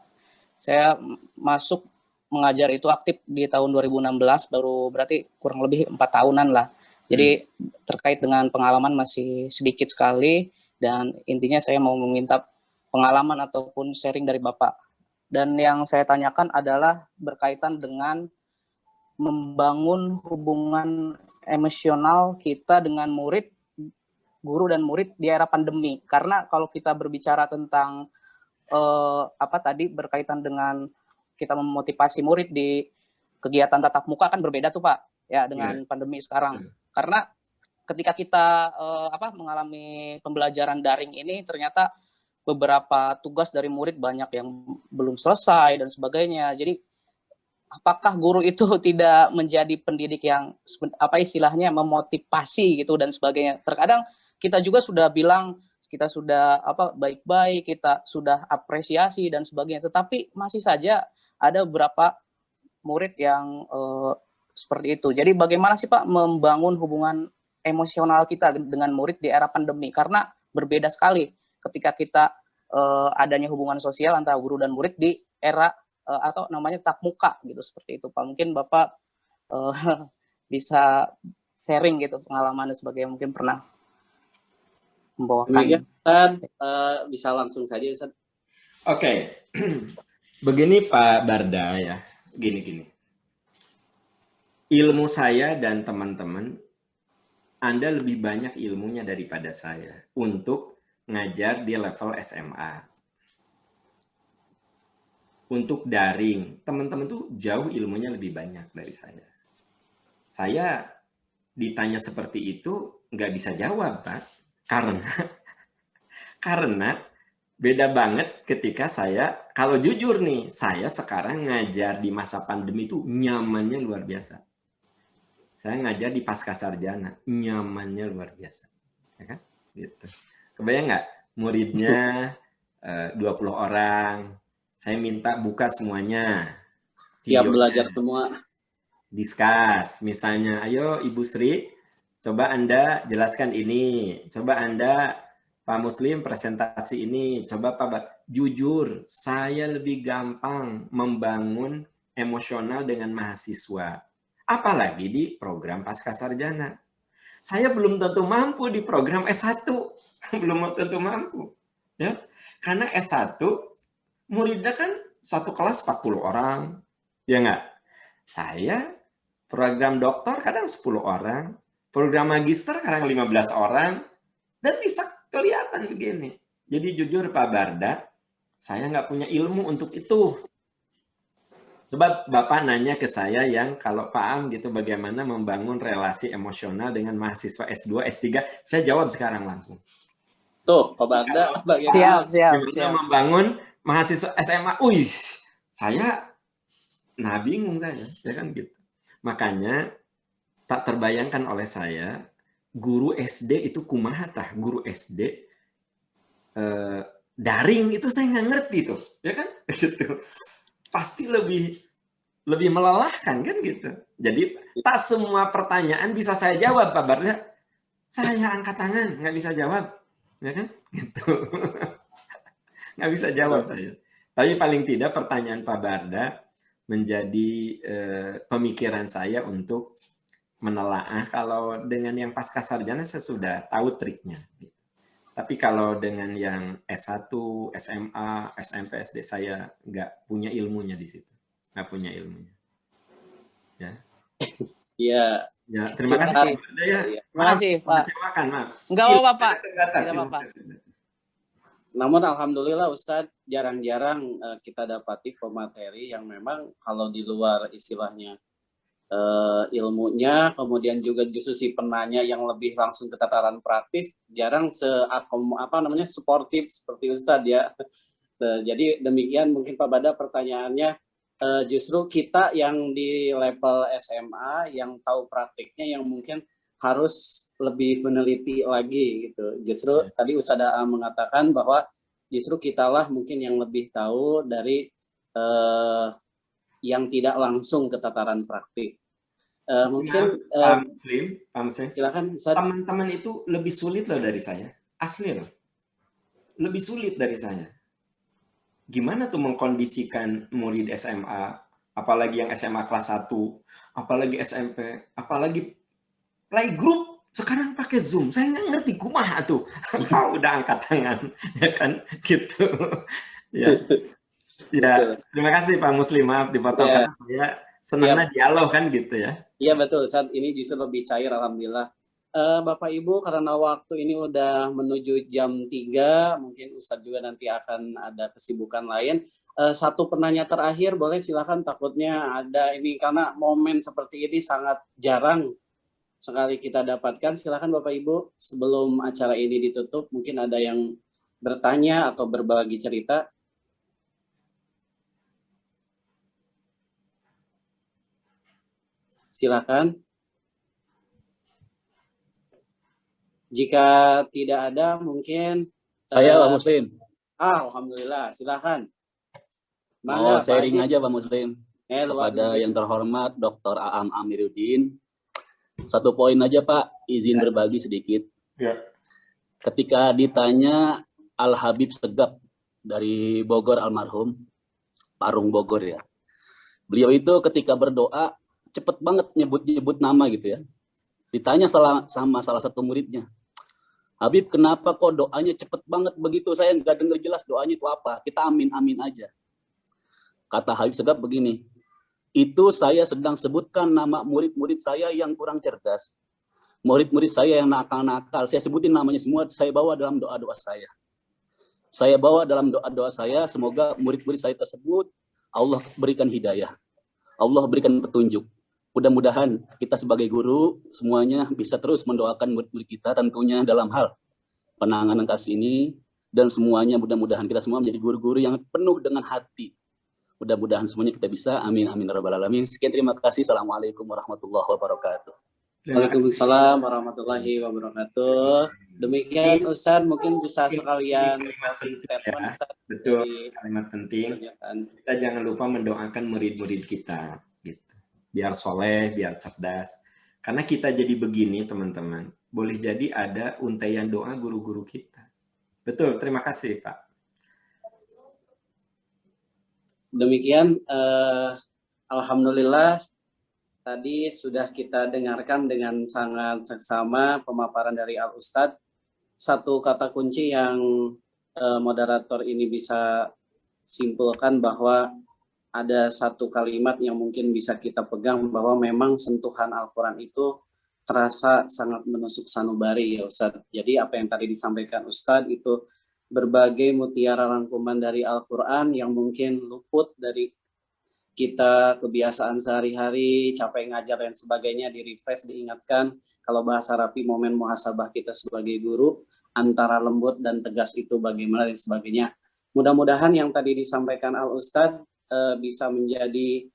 Saya masuk mengajar itu aktif di tahun 2016, baru berarti kurang lebih 4 tahunan lah. Jadi terkait dengan pengalaman masih sedikit sekali, dan intinya saya mau meminta pengalaman ataupun sharing dari Bapak. Dan yang saya tanyakan adalah berkaitan dengan membangun hubungan emosional kita dengan murid, guru dan murid di era pandemi. Karena kalau kita berbicara tentang berkaitan dengan kita memotivasi murid di kegiatan tatap muka kan berbeda tuh Pak ya dengan pandemi sekarang. Karena ketika kita mengalami pembelajaran daring ini ternyata beberapa tugas dari murid banyak yang belum selesai dan sebagainya. Jadi apakah guru itu tidak menjadi pendidik yang istilahnya memotivasi gitu dan sebagainya. Terkadang kita juga sudah bilang kita sudah baik-baik, kita sudah apresiasi dan sebagainya, tetapi masih saja ada beberapa murid yang seperti itu. Jadi bagaimana sih Pak membangun hubungan emosional kita dengan murid di era pandemi, karena berbeda sekali ketika kita adanya hubungan sosial antara guru dan murid di era atau namanya tatap muka gitu, seperti itu Pak. Mungkin Bapak bisa sharing gitu pengalaman dan sebagainya, mungkin pernah membawakan. Ya, Ustaz, bisa langsung saja Ustaz. Oke. Begini Pak Barda ya, gini. Ilmu saya dan teman-teman, Anda lebih banyak ilmunya daripada saya untuk ngajar di level SMA. Untuk daring, teman-teman tuh jauh ilmunya lebih banyak dari saya. Saya ditanya seperti itu nggak bisa jawab, Pak. Karena beda banget ketika saya, kalau jujur nih, saya sekarang ngajar di masa pandemi itu nyamannya luar biasa. Saya ngajar di Pascasarjana, nyamannya luar biasa. Ya kan? Gitu. Kebayang nggak? Muridnya 20 orang, saya minta buka semuanya. Siap belajar semua. Discuss, misalnya, ayo Ibu Sri, coba Anda jelaskan ini. Coba Anda, Pak Muslim, presentasi ini. Coba Pak, jujur, saya lebih gampang membangun emosional dengan mahasiswa. Apalagi di program Pascasarjana. Saya belum tentu mampu di program S1. Belum tentu mampu. Ya? Karena S1, muridnya kan satu kelas 40 orang. Ya nggak? Saya program doktor kadang 10 orang. Program magister kadang 15 orang. Dan bisa kelihatan begini. Jadi jujur Pak Barda, saya nggak punya ilmu untuk itu. Coba Bapak nanya ke saya yang kalau paham gitu bagaimana membangun relasi emosional dengan mahasiswa S2, S3. Saya jawab sekarang langsung. Tuh, Pak Barda. Siap. Membangun mahasiswa SMA. Saya bingung saya. Ya kan gitu. Makanya tak terbayangkan oleh saya, guru SD itu kumaha tah, guru SD daring itu saya nggak ngerti tuh. Ya kan? Gitu. Pasti lebih melelahkan kan gitu. Jadi tak semua pertanyaan bisa saya jawab Pak Barda. Saya angkat tangan nggak bisa jawab, ya kan? Gitu. Nggak bisa jawab saya. Tapi paling tidak pertanyaan Pak Barda menjadi pemikiran saya untuk menelaah. Kalau dengan yang Pascasarjana saya sudah tahu triknya. Gitu. Tapi kalau dengan yang S1, SMA, SMP, SD, saya nggak punya ilmunya di situ. Nggak punya ilmunya. Ya. Iya. Ya, terima kasih. Terima kasih, Pak. Mengecewakan, maaf. Enggak apa-apa, Pak. Terbatas, tidak apa-apa. Namun alhamdulillah Ustadz, jarang-jarang kita dapati pemateri yang memang kalau di luar istilahnya ilmunya, kemudian juga justru si penanya yang lebih langsung ke tataran praktis, jarang sportif seperti Ustadz ya. Jadi demikian mungkin Pak Bada pertanyaannya, justru kita yang di level SMA yang tahu praktiknya yang mungkin harus lebih meneliti lagi gitu. Justru tadi Ustadz mengatakan bahwa justru kitalah mungkin yang lebih tahu dari yang tidak langsung ke tataran praktik. Mungkin Pak Muslim, silakan teman-teman itu lebih sulit loh dari saya, asli loh, lebih sulit dari saya. Gimana tuh mengkondisikan murid SMA, apalagi yang SMA kelas 1, apalagi SMP, apalagi playgroup sekarang pakai Zoom. Saya nggak ngerti kumaha tuh. Udah angkat tangan, ya kan, gitu. Ya, terima kasih Pak Muslim, maaf dipotong karena saya senangnya dialog kan gitu ya. Iya betul, saat ini justru lebih cair alhamdulillah. Bapak Ibu, karena waktu ini udah menuju jam 3, mungkin Ustadz juga nanti akan ada kesibukan lain. Satu penanya terakhir boleh silakan, takutnya ada ini karena momen seperti ini sangat jarang sekali kita dapatkan. Silakan Bapak Ibu, sebelum acara ini ditutup mungkin ada yang bertanya atau berbagi cerita. Silakan. Jika tidak ada mungkin saya Pak Muslim. Alhamdulillah, silakan. Mau sharing aja Pak Muslim. Kepada yang terhormat Dr. Aam Amiruddin. Satu poin aja Pak, izin berbagi sedikit. Ketika ditanya Al Habib Segap dari Bogor almarhum, Parung Bogor ya. Beliau itu ketika berdoa cepet banget nyebut nama gitu ya. Ditanya sama salah satu muridnya, Habib kenapa kok doanya cepet banget begitu? Saya nggak dengar jelas doanya itu apa. Kita amin-amin aja. Kata Habib Segap begini, itu saya sedang sebutkan nama murid-murid saya yang kurang cerdas. Murid-murid saya yang nakal-nakal, saya sebutin namanya semua, saya bawa dalam doa-doa saya. Saya bawa dalam doa-doa saya, semoga murid-murid saya tersebut Allah berikan hidayah. Allah berikan petunjuk. Mudah-mudahan kita sebagai guru semuanya bisa terus mendoakan murid-murid kita tentunya dalam hal penanganan kasus ini, dan semuanya mudah-mudahan kita semua menjadi guru-guru yang penuh dengan hati. Mudah-mudahan semuanya kita bisa. Amin amin rabbal alamin. Sekian, terima kasih. Assalamualaikum warahmatullahi wabarakatuh. Waalaikumsalam warahmatullahi wabarakatuh. Demikian Ustadz, mungkin bisa sekalian kasih statement Ustadz. Betul, kalimat penting. Kita jangan lupa mendoakan murid-murid kita, gitu. Biar soleh, biar cerdas. Karena kita jadi begini teman-teman, boleh jadi ada untaian doa guru-guru kita. Betul, terima kasih Pak. Demikian, alhamdulillah tadi sudah kita dengarkan dengan sangat seksama pemaparan dari Al Ustadz. Satu kata kunci yang moderator ini bisa simpulkan bahwa ada satu kalimat yang mungkin bisa kita pegang bahwa memang sentuhan Al-Quran itu terasa sangat menusuk sanubari ya Ustadz. Jadi apa yang tadi disampaikan Ustadz itu berbagai mutiara rangkuman dari Al-Quran yang mungkin luput dari kita kebiasaan sehari-hari, capek ngajar dan sebagainya, di-refresh, diingatkan kalau bahasa rapi momen muhasabah kita sebagai guru, antara lembut dan tegas itu bagaimana dan sebagainya. Mudah-mudahan yang tadi disampaikan Al-Ustadz bisa menjadi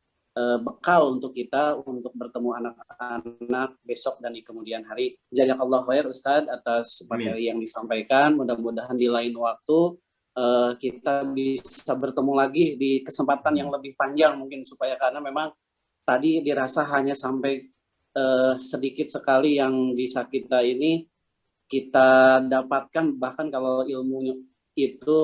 bekal untuk kita untuk bertemu anak-anak besok dan di kemudian hari. Jazakallahu khair Ustadz atas materi yang disampaikan. Mudah-mudahan di lain waktu kita bisa bertemu lagi di kesempatan yang lebih panjang mungkin, supaya karena memang tadi dirasa hanya sampai sedikit sekali yang bisa kita ini kita dapatkan, bahkan kalau ilmu itu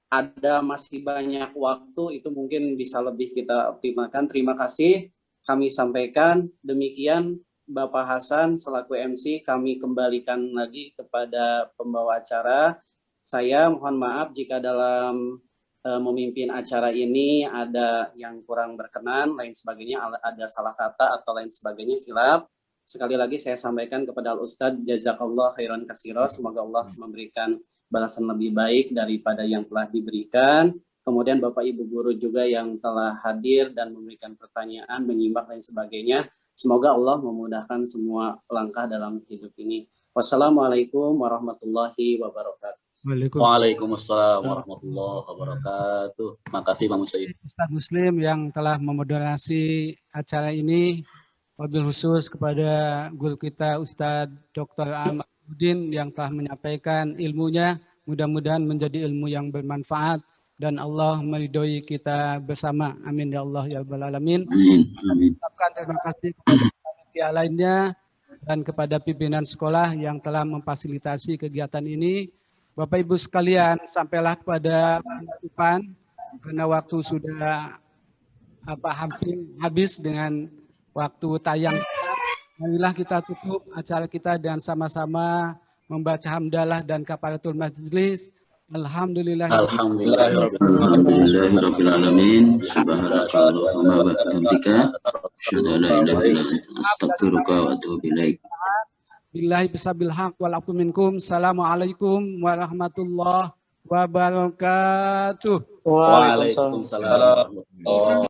ada masih banyak waktu, itu mungkin bisa lebih kita optimalkan. Terima kasih kami sampaikan. Demikian Bapak Hasan selaku MC, kami kembalikan lagi kepada pembawa acara. Saya mohon maaf jika dalam memimpin acara ini ada yang kurang berkenan, lain sebagainya, ada salah kata atau lain sebagainya, silap. Sekali lagi saya sampaikan kepada Al Ustadz, jazakallah khairan katsira, semoga Allah memberikan balasan lebih baik daripada yang telah diberikan. Kemudian Bapak Ibu guru juga yang telah hadir dan memberikan pertanyaan, menyimak dan sebagainya. Semoga Allah memudahkan semua langkah dalam hidup ini. Wassalamualaikum warahmatullahi wabarakatuh. Waalaikumsalam warahmatullahi wabarakatuh. Makasih Pak Muslim. Ustadz Muslim yang telah memoderasi acara ini, wabil khusus kepada guru kita Ustadz Dr. Ahmadudin yang telah menyampaikan ilmunya, mudah-mudahan menjadi ilmu yang bermanfaat dan Allah meridhoi kita bersama. Amin ya Allah ya rabbal alamin. Amin. Terima kasih kepada panitia lainnya dan kepada pimpinan sekolah yang telah memfasilitasi kegiatan ini. Bapak Ibu sekalian, sampailah kepada penutupan karena waktu sudah hampir habis dengan waktu tayang. Marilah kita tutup acara kita dan sama-sama membaca hamdalah dan kafaratul majlis. Alhamdulillahirabbil alamin. Subhanakallahumma wa bihamdika asyhadu an la ilaha illa anta astaghfiruka wa atubu ilaik. Billahi bisabil haq wal afu minkum. Assalamualaikum warahmatullahi wabarakatuh. Waalaikumsalam.